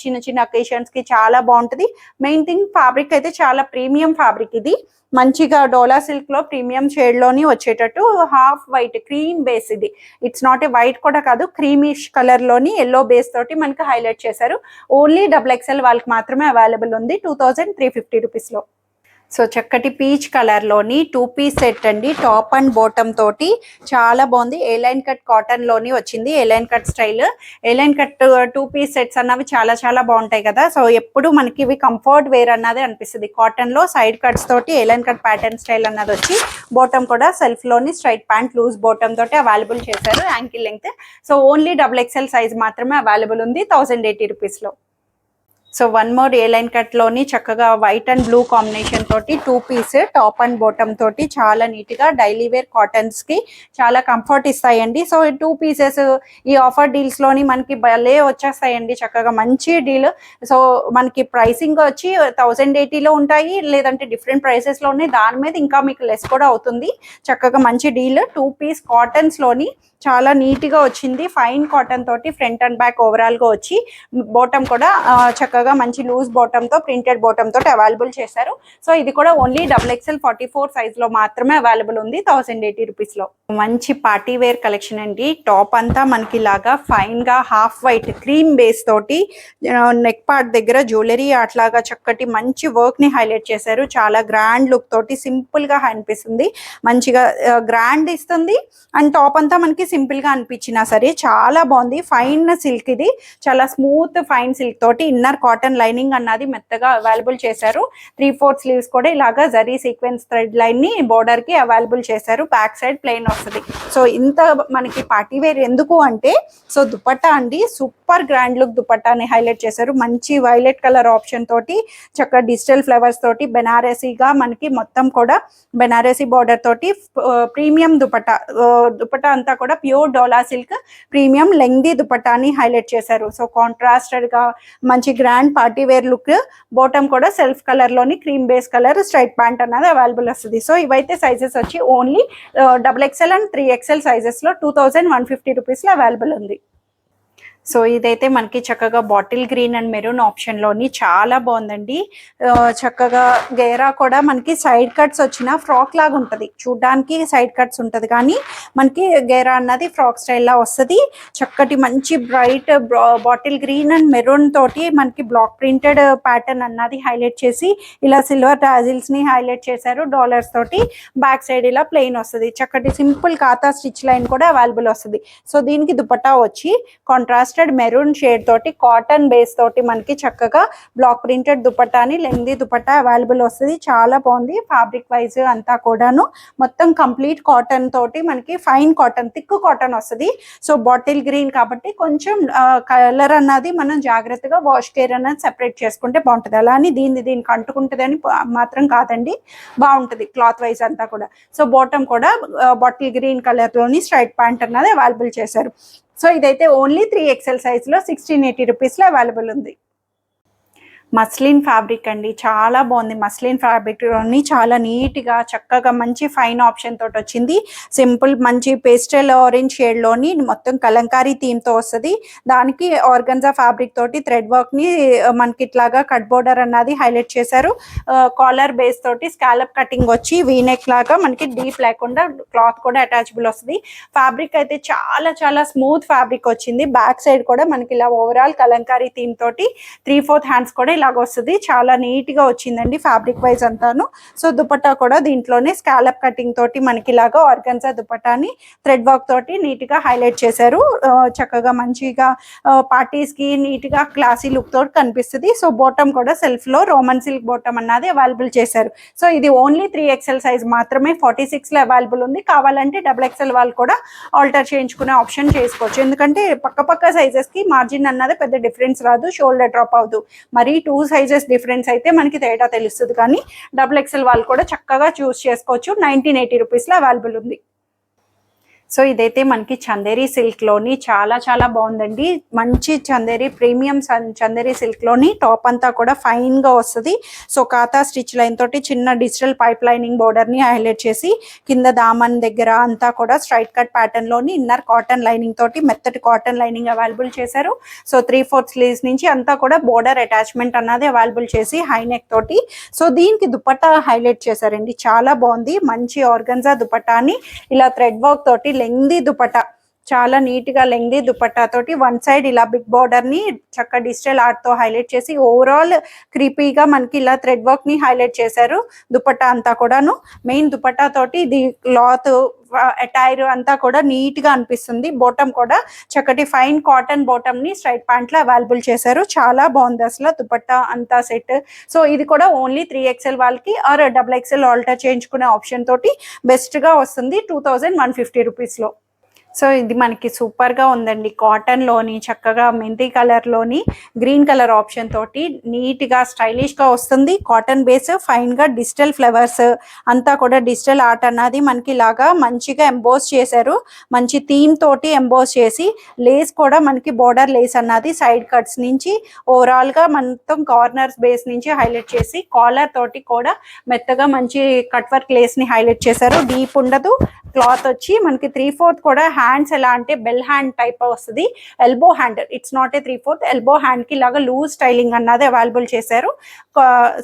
Speaker 1: చిన్న చిన్న అకేషన్స్ కి చాలా బాగుంటుంది. మెయిన్ థింగ్ ఫ్యాబ్రిక్ అయితే చాలా ప్రీమియం ఫ్యాబ్రిక్. ఇది మంచిగా డోలా సిల్క్ లో ప్రీమియం షేడ్ లోని వచ్చేటట్టు హాఫ్ వైట్ క్రీమ్ బేస్. ఇది ఇట్స్ నాట్ ఏ వైట్ కూడా కాదు, క్రీమిష్ కలర్ లోని ఎల్లో బేస్ తోటి మనకి హైలైట్ చేశారు. ఓన్లీ XXL వాళ్ళకి మాత్రమే అవైలబుల్ ఉంది 2350 రూపీస్ లో. సో చక్కటి పీచ్ కలర్ లోని 2 పీస్ సెట్ అండి. టాప్ అండ్ బాటమ్ తోటి చాలా బాగుంది. ఏ లైన్ కట్ కాటన్ లోని వచ్చింది. ఏ లైన్ కట్ స్టైల్, ఏ లైన్ కట్ 2 పీస్ సెట్స్ అన్నవి చాలా చాలా బాగుంటాయి కదా. సో ఎప్పుడు మనకి ఇవి కంఫర్ట్ వేర్ అన్నది అనిపిస్తుంది. కాటన్ లో సైడ్ కట్స్ తోటి ఏ లైన్ కట్ ప్యాటర్న్ స్టైల్ అన్నది వచ్చి, బాటమ్ కూడా సెల్ఫ్ లోని స్ట్రైట్ ప్యాంట్ లూజ్ బాటమ్ తోటి అవైలబుల్ చేశారు, ankle length. So only XXL size మాత్రమే అవైలబుల్ ఉంది 1080 రూపీస్ లో. సో వన్ మోర్ ఏ లైన్ కట్ లోని చక్కగా వైట్ అండ్ బ్లూ కాంబినేషన్ తోటి 2 పీస్ టాప్ అండ్ బాటమ్ తోటి చాలా నీట్ గా డైలీ వేర్ కాటన్స్ కి చాలా కంఫర్ట్ ఇస్తాయండి. సో 2 పీసెస్ ఈ ఆఫర్ డీల్స్ లోని మనకి భలే వచ్చేస్తాయండి, చక్కగా మంచి డీల్. సో మనకి ప్రైసింగ్ వచ్చి 1080లో ఉంటాయి, లేదంటే డిఫరెంట్ ప్రైసెస్ లో ఉన్నాయి. దాని మీద ఇంకా మీకు లెస్ కూడా అవుతుంది. చక్కగా మంచి డీల్. 2 పీస్ కాటన్స్ లోని చాలా నీట్ గా వచ్చింది. ఫైన్ కాటన్ తోటి ఫ్రంట్ అండ్ బ్యాక్ ఓవరాల్ గా వచ్చి బాటమ్ కూడా చక్కగా మంచి లూజ్ బాటమ్ తో ప్రింటెడ్ బాటమ్ తోటి అవైలబుల్ చేశారు. సో ఇది కూడా ఓన్లీ XXL 44 సైజ్ లో మాత్రమే అవైలబుల్ ఉంది 1080 రూపీస్ లో. మంచి పార్టీ వేర్ కలెక్షన్ అండి. టాప్ అంతా మనకి లాగా ఫైన్ గా హాఫ్ వైట్ క్రీమ్ బేస్ తోటి నెక్ పార్ట్ దగ్గర జ్యువెలరీ అట్లాగా చక్కటి మంచి వర్క్ ని హైలైట్ చేశారు. చాలా గ్రాండ్ లుక్ తోటి సింపుల్ గా అనిపిస్తుంది, మంచిగా గ్రాండ్ ఇస్తుంది. అండ్ టాప్ అంతా మనకి సింపుల్ గా అనిపించినా సరే చాలా బాగుంది. ఫైన్ సిల్క్, ఇది చాలా స్మూత్ ఫైన్ సిల్క్ తోటి ఇన్నర్ కాటన్ లైనింగ్ అన్నది మెత్తగా అవైలబుల్ చేశారు. 3/4 స్లీవ్స్ కూడా ఇలాగా జరీ సీక్వెన్స్ థ్రెడ్ లైన్ ని బోర్డర్ కి అవైలబుల్ చేశారు. బ్యాక్ సైడ్ ప్లెయిన్ వస్తుంది. సో ఇంత మనకి పార్టీ వేర్ ఎందుకు అంటే, సో దుపట్టా అండి సూపర్ గ్రాండ్ లుక్ దుపట్టాని హైలైట్ చేశారు. మంచి వైలెట్ కలర్ ఆప్షన్ తోటి చక్కగా డిజిటల్ ఫ్లవర్స్ తోటి బెనారసీగా మనకి మొత్తం కూడా బెనారసీ బోర్డర్ తోటి ప్రీమియం దుపట్టా అంతా కూడా ప్యూర్ డోలా సిల్క్ ప్రీమియం లెంగ్దీ దుపట్టాని హైలైట్ చేశారు. సో కాంట్రాస్టెడ్ గా మంచి grand party wear look. Bottom కూడా సెల్ఫ్ కలర్ లోని cream base colour straight pant అన్నది అవైలబుల్ వస్తుంది. సో ఇవైతే సైజెస్ వచ్చి only XXL and 3XL sizes లో 2150 రూపీస్ లో అవైలబుల్ ఉంది. సో ఇదైతే మనకి చక్కగా bottle green and maroon option లోని చాలా బాగుందండి. చక్కగా గేరా కూడా మనకి సైడ్ కట్స్ వచ్చిన ఫ్రాక్ లాగా ఉంటది, చూడ్డానికి సైడ్ కట్స్ ఉంటది కానీ మనకి గేరా అన్నది ఫ్రాక్ స్టైల్ లా వస్తుంది. చక్కటి మంచి bright bottle green and maroon తోటి మనకి బ్లాక్ ప్రింటెడ్ ప్యాటర్న్ అన్నది హైలైట్ చేసి ఇలా సిల్వర్ టాజిల్స్ ని హైలైట్ చేశారు. డాలర్స్ తోటి బ్యాక్ సైడ్ ఇలా ప్లెయిన్ వస్తుంది. చక్కటి సింపుల్ కాతా స్టిచ్ లైన్ కూడా అవైలబుల్ వస్తుంది. సో దీనికి దుపట్టా వచ్చి కాంట్రాస్ట్ మెరూన్ షేడ్ తోటి కాటన్ బేస్ తోటి మనకి చక్కగా బ్లాక్ ప్రింటెడ్ దుపట్టాని లెంగ్దీ దుపట్టా అవైలబుల్ వస్తుంది. చాలా బాగుంది. ఫ్యాబ్రిక్ వైజ్ అంతా కూడాను మొత్తం కంప్లీట్ కాటన్ తోటి మనకి ఫైన్ కాటన్ థిక్ కాటన్ వస్తుంది. సో బాటిల్ గ్రీన్ కాబట్టి కొంచెం కలర్ అన్నది మనం జాగ్రత్తగా వాష్ కేర్ అన్నది సెపరేట్ చేసుకుంటే బాగుంటుంది. అలా అని దీనికి అంటుకుంటుంది అని మాత్రం కాదండి, బాగుంటుంది క్లాత్ వైజ్ అంతా కూడా. సో బాటమ్ కూడా బాటిల్ గ్రీన్ కలర్ లోని స్ట్రైట్ ప్యాంట్ అన్నది అవైలబుల్ చేశారు. సో ఇదైతే ఓన్లీ 3XL సైజ్ లో 1680 రూపీస్ లో అవైలబుల్ ఉంది. మస్లిన్ ఫ్యాబ్రిక్ అండి, చాలా బాగుంది. మస్లిన్ ఫ్యాబ్రిక్ లోని చాలా నీట్ గా చక్కగా మంచి ఫైన్ ఆప్షన్ తోటి వచ్చింది. సింపుల్ మంచి పేస్టల్ ఆరెంజ్ షేడ్ లోని మొత్తం కలంకారీ థీమ్ తో వస్తుంది. దానికి ఆర్గన్జా ఫ్యాబ్రిక్ తోటి థ్రెడ్ వర్క్ ని మనకి ఇట్లాగా కట్ బోర్డర్ అన్నది హైలైట్ చేశారు. కాలర్ బేస్ తోటి స్కాలప్ కటింగ్ వచ్చి వీనెక్ లాగా మనకి డీప్ లేకుండా క్లాత్ కూడా అటాచబుల్ వస్తుంది. ఫ్యాబ్రిక్ అయితే చాలా చాలా స్మూత్ ఫ్యాబ్రిక్ వచ్చింది. బ్యాక్ సైడ్ కూడా మనకి ఇలా ఓవరాల్ కలంకారీ థీమ్ తోటి 3/4 హ్యాండ్స్ కూడా ఇలాగ వస్తుంది. చాలా నీట్ గా వచ్చిందండి ఫ్యాబ్రిక్ వైజ్ అంతాను. సో దుపట్టా కూడా దీంట్లోనే స్కాలప్ కటింగ్ తోటి మనకి ఇలాగా ఆర్గన్జా దుపట్టాని థ్రెడ్ వర్క్ తోటి నీట్ గా హైలైట్ చేశారు. చక్కగా మంచిగా పార్టీస్ కి నీట్ గా క్లాసీ లుక్ తోటి కనిపిస్తుంది. సో బాటమ్ కూడా సెల్ఫ్ లో రోమన్ సిల్క్ బాటమ్ అన్నది అవైలబుల్ చేశారు. సో ఇది ఓన్లీ 3XL సైజ్ మాత్రమే 46 లో అవైలబుల్ ఉంది. కావాలంటే XXL వాళ్ళు కూడా ఆల్టర్ చేయించుకునే ఆప్షన్ చేసుకోవచ్చు. ఎందుకంటే పక్క సైజెస్ కి మార్జిన్ అన్నది పెద్ద డిఫరెన్స్ రాదు, షోల్డర్ డ్రాప్ అవుతుంది. మరి 2 సైజెస్ డిఫరెన్స్ అయితే మనకి తేడా తెలుస్తుంది. కానీ XXL వాళ్ళు కూడా చక్కగా చూస్ చేసుకోవచ్చు. 1980 రూపీస్ లో అవైలబుల్ ఉంది. సో ఇదైతే మనకి చందేరి సిల్క్ లోని చాలా చాలా బాగుందండి. మంచి చందేరి ప్రీమియం చందేరి సిల్క్ లోని టాప్ అంతా కూడా ఫైన్ గా వస్తుంది. సో కాతా స్టిచ్ లైన్ తోటి చిన్న డిజిటల్ పైప్ లైనింగ్ బోర్డర్ ని హైలైట్ చేసి కింద దామన్ దగ్గర అంతా కూడా స్ట్రైట్ కట్ ప్యాటర్న్ లోని ఇన్నర్ కాటన్ లైనింగ్ తోటి మెత్తటి కాటన్ లైనింగ్ అవైలబుల్ చేశారు. సో 3/4 స్లీవ్స్ నుంచి అంతా కూడా బోర్డర్ అటాచ్మెంట్ అన్నది అవైలబుల్ చేసి హై నెక్ తోటి. సో దీనికి దుపట్టా హైలైట్ చేశారండి, చాలా బాగుంది. మంచి ఆర్గన్జా దుపట్టాని ఇలా థ్రెడ్ వర్క్ తోటి లెంగ్దీ దుపట్టా, చాలా నీట్ గా లెంగ్దీ దుపట్టా తోటి వన్ సైడ్ ఇలా బిగ్ బోర్డర్ ని చక్క డిజిటల్ ఆర్ట్ తో హైలైట్ చేసి ఓవరాల్ క్రీపీగా మనకి ఇలా థ్రెడ్ వర్క్ ని హైలైట్ చేశారు. దుపట్టా అంతా కూడాను మెయిన్ దుపట్టా తోటి ఇది క్లాత్ అటైర్ అంతా కూడా నీట్ గా అనిపిస్తుంది. బాటమ్ కూడా చక్కటి ఫైన్ కాటన్ బాటమ్ ని స్ట్రైట్ ప్యాంట్ లో అవైలబుల్ చేశారు. చాలా బాగుంది అసలు దుపట్టా అంతా సెట్. సో ఇది కూడా ఓన్లీ 3XL వాళ్ళకి ఆర్ XXL ఆల్టర్ చేయించుకునే ఆప్షన్ తోటి బెస్ట్ గా వస్తుంది 2150 రూపీస్ లో. సో ఇది మనకి సూపర్గా ఉందండి. కాటన్లోని చక్కగా మెంతి కలర్లోని గ్రీన్ కలర్ ఆప్షన్ తోటి నీట్గా స్టైలిష్గా వస్తుంది. కాటన్ బేస్ ఫైన్గా డిజిటల్ ఫ్లవర్స్ అంతా కూడా డిజిటల్ ఆర్ట్ అన్నది మనకి ఇలాగా మంచిగా ఎంబోస్ చేశారు. మంచి థీమ్ తోటి ఎంబోస్ చేసి లేస్ కూడా మనకి బోర్డర్ లేస్ అన్నది సైడ్ కట్స్ నుంచి ఓవరాల్గా మొత్తం కార్నర్స్ బేస్ నుంచి హైలైట్ చేసి కాలర్ తోటి కూడా మెత్తగా మంచి కట్ వర్క్ లేస్ని హైలైట్ చేశారు. డీప్ ఉండదు. క్లాత్ వచ్చి మనకి 3/4 కూడా హ్యాండ్స్ ఎలా అంటే బెల్ హ్యాండ్ టైప్ వస్తుంది. Elbow hand, it's not A 3/4 elbow hand కి ఇలాగా లూజ్ స్టైలింగ్ అన్నది అవైలబుల్ చేశారు.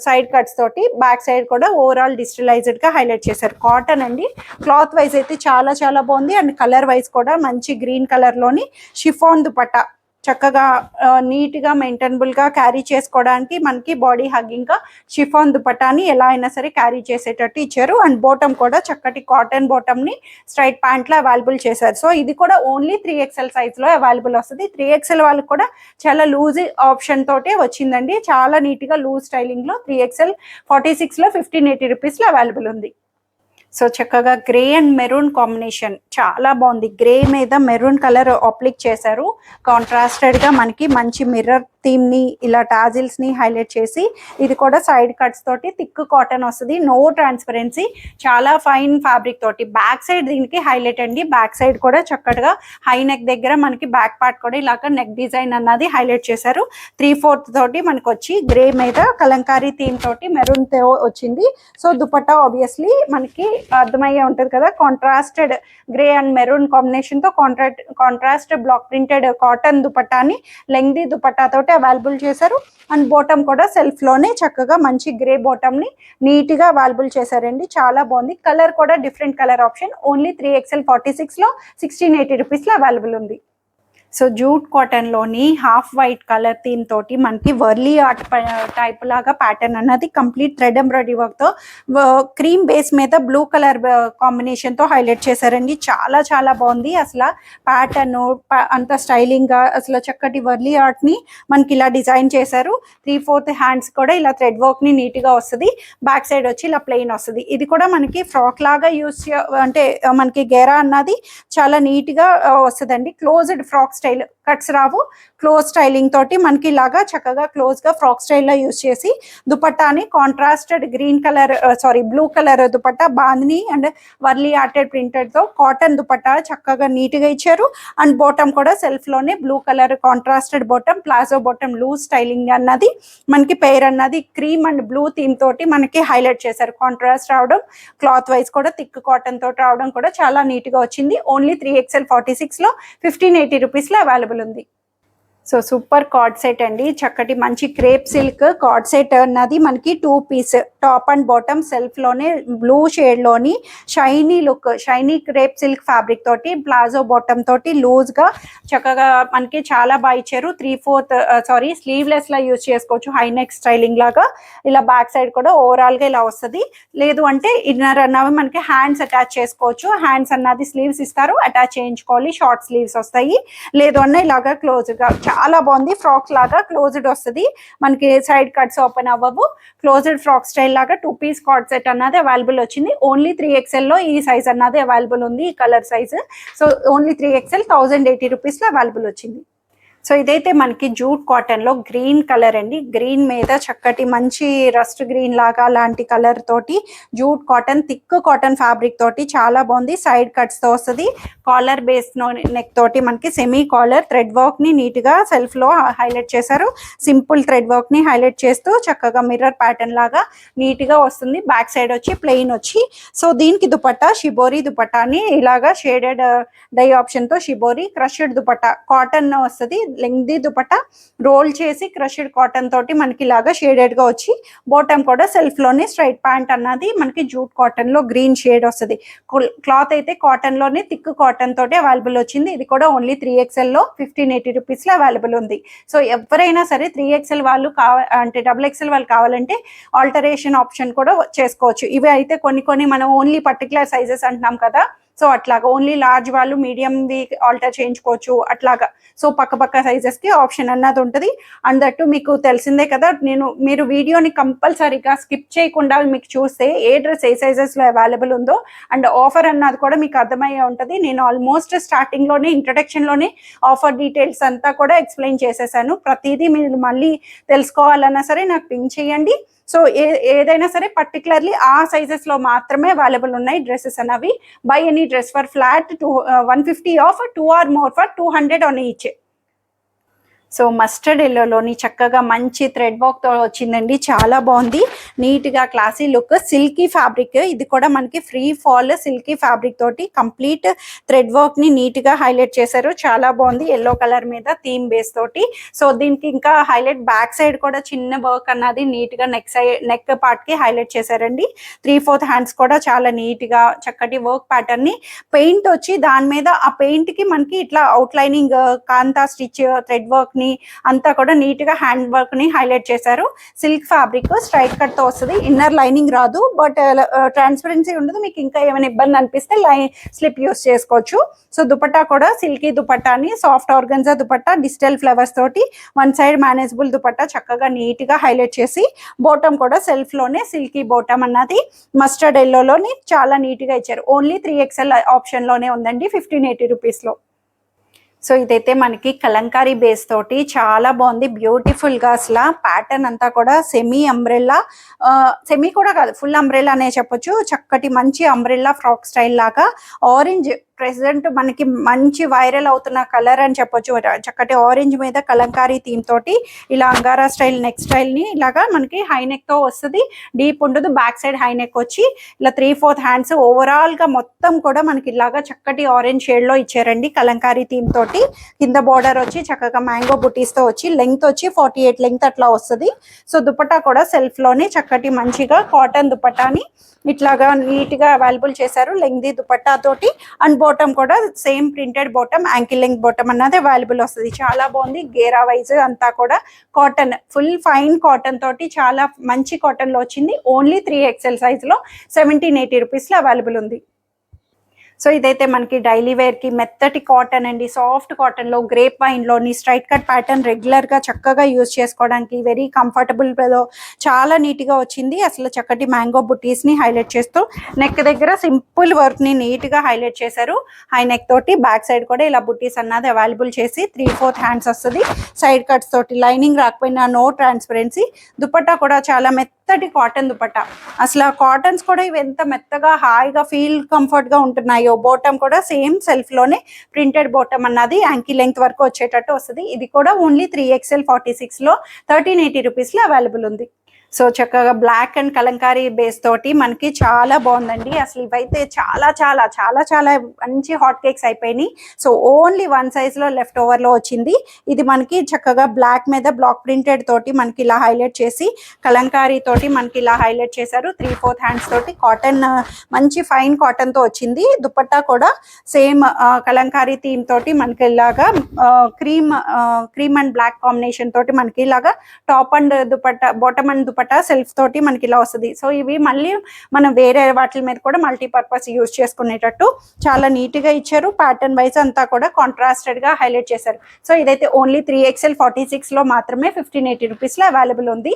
Speaker 1: సైడ్ కట్స్ తోటి బ్యాక్ సైడ్ కూడా ఓవరాల్ డిజిటలైజ్డ్ గా హైలైట్ చేశారు. కాటన్ అండి. క్లాత్ వైజ్ అయితే చాలా చాలా బాగుంది. అండ్ కలర్ వైజ్ కూడా మంచి గ్రీన్ కలర్ లోని షిఫాన్ దుపట్టా చక్కగా నీట్గా మెయింటైనబుల్గా క్యారీ చేసుకోవడానికి మనకి బాడీ హగ్గింగ్గా షిఫాన్ దుపట్టాని ఎలా అయినా సరే క్యారీ చేసేటట్టు ఇచ్చారు. అండ్ బాటమ్ కూడా చక్కటి కాటన్ బాటమ్ని స్ట్రైట్ ప్యాంట్లో అవైలబుల్ చేశారు. సో ఇది కూడా ఓన్లీ 3XL సైజ్లో అవైలబుల్ వస్తుంది. 3XL వాళ్ళకి కూడా చాలా లూజ్ ఆప్షన్ తోటే వచ్చిందండి. చాలా నీట్గా లూజ్ స్టైలింగ్లో 3XL 46లో 1580 రూపీస్లో అవైలబుల్ ఉంది. సో చక్కగా గ్రే అండ్ మెరూన్ కాంబినేషన్ చాలా బాగుంది. గ్రే మీద మెరూన్ కలర్ అప్లిక్ చేశారు. కాంట్రాస్టెడ్గా మనకి మంచి మిర్రర్ థీమ్ని ఇలా టాజిల్స్ని హైలైట్ చేసి ఇది కూడా సైడ్ కట్స్ తోటి థిక్ కాటన్ వస్తుంది. నో ట్రాన్స్పరెన్సీ, చాలా ఫైన్ ఫ్యాబ్రిక్ తోటి. బ్యాక్ సైడ్ దీనికి హైలైట్ అండి. బ్యాక్ సైడ్ కూడా చక్కగా హై నెక్ దగ్గర మనకి బ్యాక్ పార్ట్ కూడా ఇలాగ నెక్ డిజైన్ అన్నది హైలైట్ చేశారు. 3/4 తోటి మనకి వచ్చి గ్రే మీద కలంకారీ థీమ్ తోటి మెరూన్ తో వచ్చింది. సో దుపట్టా ఆబ్వియస్లీ మనకి అర్థమయ్యే ఉంటుంది కదా. Contrasted grey and maroon combination తో కాంట్రాస్ట్ బ్లాక్ ప్రింటెడ్ కాటన్ దుపట్టాని లెంగ్దీ దుపట్టా తోటి అవైలబుల్ చేశారు. అండ్ బాటమ్ కూడా సెల్ఫ్ లోనే చక్కగా మంచి గ్రే బాటమ్ ని నీట్ గా అవైలబుల్ చేశారండి. చాలా బాగుంది. కలర్ కూడా different colour option. Only 3XL 46 లో 1680 రూపీస్ లో అవైలబుల్ ఉంది. సో జూట్ కాటన్ లోని హాఫ్ వైట్ కలర్ థీమ్ తోటి మనకి వర్లీ ఆర్ట్ టైప్ లాగా ప్యాటర్న్ అన్నది కంప్లీట్ థ్రెడ్ ఎంబ్రాయిడరీ వర్క్ తో క్రీమ్ బేస్ మీద బ్లూ కలర్ కాంబినేషన్ తో హైలైట్ చేశారండి. చాలా చాలా బాగుంది. అసలు ప్యాటర్న్ అంత స్టైలింగ్ గా అసలు చక్కటి వర్లీ ఆర్ట్ ని మనకి ఇలా డిజైన్ చేశారు. 3/4 హ్యాండ్స్ కూడా ఇలా థ్రెడ్ వర్క్ ని నీట్ గా వస్తుంది. బ్యాక్ సైడ్ వచ్చి ఇలా ప్లెయిన్ వస్తుంది. ఇది కూడా మనకి ఫ్రాక్ లాగా యూస్ అంటే మనకి గేరా అన్నది చాలా నీట్ గా వస్తుందండి. క్లోజ్డ్ ఫ్రాక్ స్టైల్, కట్స్ రావు. క్లోజ్ స్టైలింగ్ తోటి మనకి ఇలాగా చక్కగా క్లోజ్ గా ఫ్రాక్ స్టైల్లో యూజ్ చేసి దుపట్టాని contrasted green colour blue colour dupatta bandhani and Warli ఆర్టెడ్ ప్రింటెడ్ తో కాటన్ దుపట్టా చక్కగా నీట్ గా ఇచ్చారు. అండ్ బాటమ్ కూడా సెల్ఫ్ లోనే blue colour contrasted bottom, palazzo bottom loose styling అన్నది మనకి పేర్ అన్నది క్రీమ్ అండ్ బ్లూ థీమ్ తోటి మనకి హైలైట్ చేశారు. కాంట్రాస్ట్ రావడం, క్లాత్ వైజ్ కూడా థిక్ కాటన్ తోటి రావడం కూడా చాలా నీట్ గా వచ్చింది. ఓన్లీ 3XL 46 లో 1580 రూపీస్ లో అవైలబుల్ ఉంది. సో సూపర్ కార్డ్ సెట్ అండి. చక్కటి మంచి క్రేప్ సిల్క్ కార్డ్ సెట్ అన్నది మనకి 2 piece top and bottom self లోనే బ్లూ షేడ్ లోని shiny look, shiny crepe silk fabric తోటి ప్లాజో బాటమ్ తోటి లూజ్ గా చక్కగా మనకి చాలా బాగా ఇచ్చారు. 3/4 స్లీవ్లెస్ లా యూజ్ చేసుకోవచ్చు. హై నెక్ స్టైలింగ్ లాగా ఇలా బ్యాక్ సైడ్ కూడా ఓవరాల్ గా ఇలా వస్తుంది. లేదు అంటే ఇన్నర్ అన్నవి మనకి హ్యాండ్స్ అటాచ్ చేసుకోవచ్చు. హ్యాండ్స్ అన్నది స్లీవ్స్ ఇస్తారు, అటాచ్ చేయించుకోవాలి. షార్ట్ స్లీవ్స్ వస్తాయి. లేదు అన్న ఇలాగా క్లోజ్ గా చాలా బాగుంది. ఫ్రాక్ లాగా క్లోజ్డ్ వస్తుంది. మనకి సైడ్ కట్స్ ఓపెన్ అవ్వవు. క్లోజ్డ్ ఫ్రాక్ స్టైల్ లాగా 2 పీస్ కార్డ్ సెట్ అన్నది అవైలబుల్ వచ్చింది. ఓన్లీ 3XL లో ఈ సైజ్ అన్నది అవైలబుల్ ఉంది. ఈ colour size. So only 3XL 1080 rupees లో అవైలబుల్ వచ్చింది. సో ఇదైతే మనకి జూట్ కాటన్ లో గ్రీన్ కలర్ అండి. గ్రీన్ మీద చక్కటి మంచి రస్ట్ గ్రీన్ లాగా లాంటి కలర్ తోటి jute cotton thick cotton fabric తోటి చాలా బాగుంది. సైడ్ కట్స్ తో వస్తుంది. కాలర్ బేస్ నెక్ తోటి మనకి సెమీ కాలర్ థ్రెడ్ వర్క్ ని నీట్ గా సెల్ఫ్ లో హైలైట్ చేశారు. సింపుల్ థ్రెడ్ వర్క్ ని హైలైట్ చేస్తూ చక్కగా మిర్రర్ ప్యాటర్న్ లాగా నీట్ గా వస్తుంది. బ్యాక్ సైడ్ వచ్చి ప్లెయిన్ వచ్చి సో దీనికి దుపట్టా షిబోరి దుపట్టాని ఇలాగా షేడెడ్ డై ఆప్షన్ తో షిబోరి క్రష్డ్ దుపట్టా కాటన్ వస్తుంది. లెంగ్దీ దుపట్టా రోల్ చేసి క్రష్డ్ కాటన్ తోటి మనకి ఇలాగా షేడెడ్ గా వచ్చి బాటమ్ కూడా సెల్ఫ్ లోనే స్ట్రైట్ ప్యాంట్ అన్నది మనకి జూట్ కాటన్ లో గ్రీన్ షేడ్ వస్తుంది. క్లాత్ అయితే కాటన్ లోనే థిక్ కాటన్ తోటి అవైలబుల్ వచ్చింది. ఇది కూడా ఓన్లీ 3XL లో 1580 రూపీస్ లో అవైలబుల్ ఉంది. సో ఎవరైనా సరే 3XL వాళ్ళు అంటే XXL వాళ్ళు కావాలంటే ఆల్టరేషన్ ఆప్షన్ కూడా చేసుకోవచ్చు. ఇవి అయితే కొన్ని మనం ఓన్లీ పర్టికులర్ సైజెస్ అంటున్నాం కదా, సో అట్లాగా ఓన్లీ లార్జ్ వాళ్ళు మీడియంది ఆల్టర్ చేయించుకోవచ్చు అట్లాగా. సో పక్క సైజెస్కి ఆప్షన్ అన్నది ఉంటుంది. అండ్ దట్టు మీకు తెలిసిందే కదా, మీరు వీడియోని కంపల్సరీగా స్కిప్ చేయకుండా మీకు చూస్తే ఏ డ్రెస్ ఏ సైజెస్లో అవైలబుల్ ఉందో అండ్ ఆఫర్ అన్నది కూడా మీకు అర్థమయ్యే ఉంటుంది. నేను ఆల్మోస్ట్ స్టార్టింగ్లోనే ఇంట్రడక్షన్లోనే ఆఫర్ డీటెయిల్స్ అంతా కూడా ఎక్స్ప్లెయిన్ చేసేసాను. ప్రతిదీ మీరు మళ్ళీ తెలుసుకోవాలన్నా సరే నాకు పింక్ చేయండి. సో ఏదైనా సరే పర్టికులర్లీ ఆ సైజెస్లో మాత్రమే అవైలబుల్ ఉన్నాయి డ్రెస్సెస్ అనేవి. Buy any dress for flat 150 off 2 or more for 200 on each. So mustard ఎల్లోలోని చక్కగా మంచి థ్రెడ్ వర్క్తో వచ్చిందండి, చాలా బాగుంది, నీట్గా క్లాసీ లుక్. సిల్కీ ఫ్యాబ్రిక్, ఇది కూడా మనకి ఫ్రీ ఫాల్ సిల్కీ ఫ్యాబ్రిక్ తోటి కంప్లీట్ థ్రెడ్ వర్క్ని నీట్గా హైలైట్ చేశారు, చాలా బాగుంది. ఎల్లో కలర్ మీద థీమ్ బేస్ తోటి. సో దీనికి ఇంకా హైలైట్ బ్యాక్ సైడ్ కూడా చిన్న వర్క్ అన్నది నీట్గా నెక్ పార్ట్కి హైలైట్ చేశారండి. 3/4 హ్యాండ్స్ కూడా చాలా నీట్గా చక్కటి వర్క్ ప్యాటర్న్ని పెయింట్ వచ్చి దాని మీద ఆ పెయింట్కి మనకి ఇట్లా అవుట్లైనింగ్ కాంతా స్టిచ్ థ్రెడ్ వర్క్ని అంతా కూడా నీట్ గా హ్యాండ్ వర్క్ ని హైలైట్ చేశారు. సిల్క్ ఫ్యాబ్రిక్ స్ట్రైట్ కట్ తో వస్తుంది, ఇన్నర్ లైనింగ్ రాదు, బట్ ట్రాన్స్పరెన్సీ ఉండదు. మీకు ఇంకా ఏమైనా ఇబ్బంది అనిపిస్తే స్లిప్ యూస్ చేసుకోవచ్చు. సో దుపట్టా కూడా సిల్కీ దుపట్టాని, soft organza dupatta digital flowers తోటి వన్ సైడ్ మేనేజబుల్ దుపట్టా చక్కగా నీట్ గా హైలైట్ చేసి, బోటం కూడా సెల్ఫ్ లోనే సిల్కీ బోటం అన్నది మస్టర్డ్ ఎల్లోలోని చాలా నీట్ గా ఇచ్చారు. ఓన్లీ 3XL ఆప్షన్ లోనే ఉందండి 1580 రూపీస్ లో. సో ఇదైతే మనకి కలంకారీ బేస్ తోటి చాలా బాగుంది, బ్యూటిఫుల్గా. అసలు ప్యాటర్న్ అంతా కూడా సెమీ అంబ్రెల్లా, సెమీ కూడా కాదు ఫుల్ అంబ్రెల్లా అనే చెప్పొచ్చు. చక్కటి మంచి అంబ్రెల్లా ఫ్రాక్ స్టైల్ లాగా ఆరెంజ్ ప్రెసెంట్ మనకి మంచి వైరల్ అవుతున్న కలర్ అని చెప్పొచ్చు. చక్కటి ఆరెంజ్ మీద కలంకారీ థీమ్ తోటి ఇలా అంగారా స్టైల్ నెక్ స్టైల్ని ఇలాగా మనకి హై నెక్తో వస్తుంది, డీప్ ఉండదు. బ్యాక్ సైడ్ హై నెక్ వచ్చి ఇలా 3/4 హ్యాండ్స్ ఓవరాల్గా మొత్తం కూడా మనకి ఇలాగా చక్కటి ఆరెంజ్ షేడ్లో ఇచ్చారండి కలంకారీ థీమ్ తోటి. కింద బార్డర్ వచ్చి చక్కగా మ్యాంగో బుటీస్తో వచ్చి లెంగ్త్ వచ్చి 48 లెంగ్త్ అట్లా వస్తుంది. సో దుపట్టా కూడా సెల్ఫ్లోనే చక్కటి మంచిగా కాటన్ దుపట్టాని ఇట్లాగా నీట్గా అవైలబుల్ చేశారు లెంగ్దీ దుపట్టా తోటి. అండ్ బాటమ్ కూడా same printed bottom, ankle length bottom అన్నది అవైలబుల్ వస్తుంది, చాలా బాగుంది. గేరా వైజ్ అంతా కూడా కాటన్, ఫుల్ ఫైన్ కాటన్ తోటి చాలా మంచి కాటన్లో వచ్చింది. ఓన్లీ 3XL సైజ్లో 1780 రూపీస్లో అవైలబుల్ ఉంది. సో ఇదైతే మనకి డైలీ వేర్కి మెత్తటి కాటన్ అండి, సాఫ్ట్ కాటన్లో గ్రేప్ వైన్లోని స్ట్రైట్ కట్ ప్యాటర్న్ రెగ్యులర్గా చక్కగా యూజ్ చేసుకోవడానికి వెరీ కంఫర్టబుల్లో చాలా నీట్గా వచ్చింది. అసలు చక్కటి మ్యాంగో బుటీస్ని హైలైట్ చేస్తూ నెక్ దగ్గర సింపుల్ వర్క్ని నీట్గా హైలైట్ చేశారు. హై నెక్ తోటి బ్యాక్ సైడ్ కూడా ఇలా బుటీస్ అన్నది అవైలబుల్ చేసి 3/4 హ్యాండ్స్ వస్తుంది. సైడ్ కట్స్ తోటి లైనింగ్ రాకపోయినా నో ట్రాన్స్పరెన్సీ. దుపట్టా కూడా చాలా మెత్తటి కాటన్ దుపట్టా. అసలు కాటన్స్ కూడా ఇవి ఎంత మెత్తగా హాయిగా ఫీల్ కంఫర్ట్గా ఉంటున్నాయో. బాటమ్ కూడా సేమ్ సెల్ఫ్ లోనే ప్రింటెడ్ బాటమ్ అన్నది యాంకిల్ లెంగ్త్ వరకు వచ్చేటట్టు వస్తుంది. ఇది కూడా ఓన్లీ 3XL 46లో 1380 రూపీస్లో అవైలబుల్ ఉంది. సో చక్కగా బ్లాక్ అండ్ కలంకారీ బేస్ తోటి మనకి చాలా బాగుందండి. అసలు ఇవైతే చాలా చాలా చాలా చాలా మంచి హాట్ కేక్స్ అయిపోయినాయి. సో ఓన్లీ 1 సైజ్లో లెఫ్ట్ ఓవర్లో వచ్చింది. ఇది మనకి చక్కగా బ్లాక్ మీద బ్లాక్ ప్రింటెడ్ తోటి మనకి ఇలా హైలైట్ చేసి కలంకారీ తోటి మనకి ఇలా హైలైట్ చేశారు. 3/4 హ్యాండ్స్ తోటి కాటన్, మంచి ఫైన్ కాటన్తో వచ్చింది. దుపట్టా కూడా సేమ్ కలంకారీ థీమ్ తోటి మనకి ఇలాగా క్రీమ్ అండ్ బ్లాక్ కాంబినేషన్ తోటి మనకి ఇలాగా top and dupatta, bottom and dupatta self తోటి మనకి ఇలా వస్తుంది. సో ఇవి మళ్ళీ మనం వేరే వాటి మీద కూడా మల్టీపర్పస్ యూజ్ చేసుకునేటట్టు చాలా నీట్గా ఇచ్చారు. ప్యాటర్న్ వైజ్ అంతా కూడా కాంట్రాస్టెడ్గా హైలైట్ చేశారు. సో ఇదైతే ఓన్లీ 3XL 46లో మాత్రమే 1580 రూపీస్లో అవైలబుల్ ఉంది.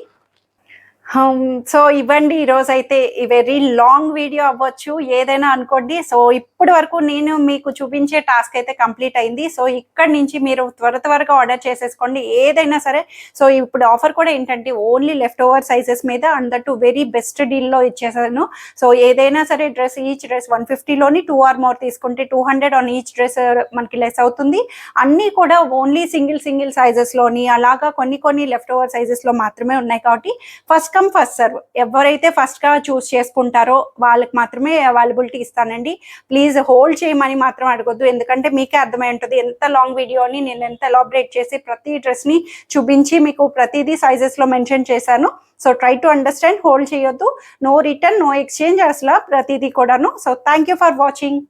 Speaker 1: సో ఇవ్వండి, ఈరోజు అయితే ఈ వెరీ లాంగ్ వీడియో అవ్వచ్చు ఏదైనా అనుకోండి. సో ఇప్పటి వరకు నేను మీకు చూపించే టాస్క్ అయితే కంప్లీట్ అయింది. సో ఇక్కడ నుంచి మీరు త్వరగా ఆర్డర్ చేసేసుకోండి ఏదైనా సరే. సో ఇప్పుడు ఆఫర్ కూడా ఏంటంటే ఓన్లీ లెఫ్ట్ ఓవర్ సైజెస్ మీద అండ్ దట్ వెరీ బెస్ట్ డీల్లో ఇచ్చేసాను. సో ఏదైనా సరే డ్రెస్, ఈచ్ డ్రెస్ 150లోని 2 ఆర్ మోర్ తీసుకుంటే 200 ఆన్ ఈచ్ డ్రెస్ మనకి లెస్ అవుతుంది. అన్నీ కూడా ఓన్లీ సింగిల్ సైజెస్లోని అలాగా కొన్ని లెఫ్ట్ ఓవర్ సైజెస్లో మాత్రమే ఉన్నాయి. కాబట్టి ఫస్ట్ కమ్ ఫస్ట్ సర్వ్, ఎవరైతే ఫస్ట్గా చూస్ చేసుకుంటారో వాళ్ళకి మాత్రమే అవైలబిలిటీ ఇస్తానండి. ప్లీజ్ హోల్డ్ చేయమని మాత్రం అడగొద్దు, ఎందుకంటే మీకే అర్థమై ఉంటుంది ఎంత లాంగ్ వీడియోని నేను ఎంత ఎలాబరేట్ చేసి ప్రతి డ్రెస్ని చూపించి మీకు ప్రతిదీ సైజెస్లో మెన్షన్ చేశాను. So try to understand, hold చేయొద్దు, నో రిటర్న్, నో ఎక్స్చేంజ్, అసలు ప్రతిదీ కూడాను. So thank you for watching.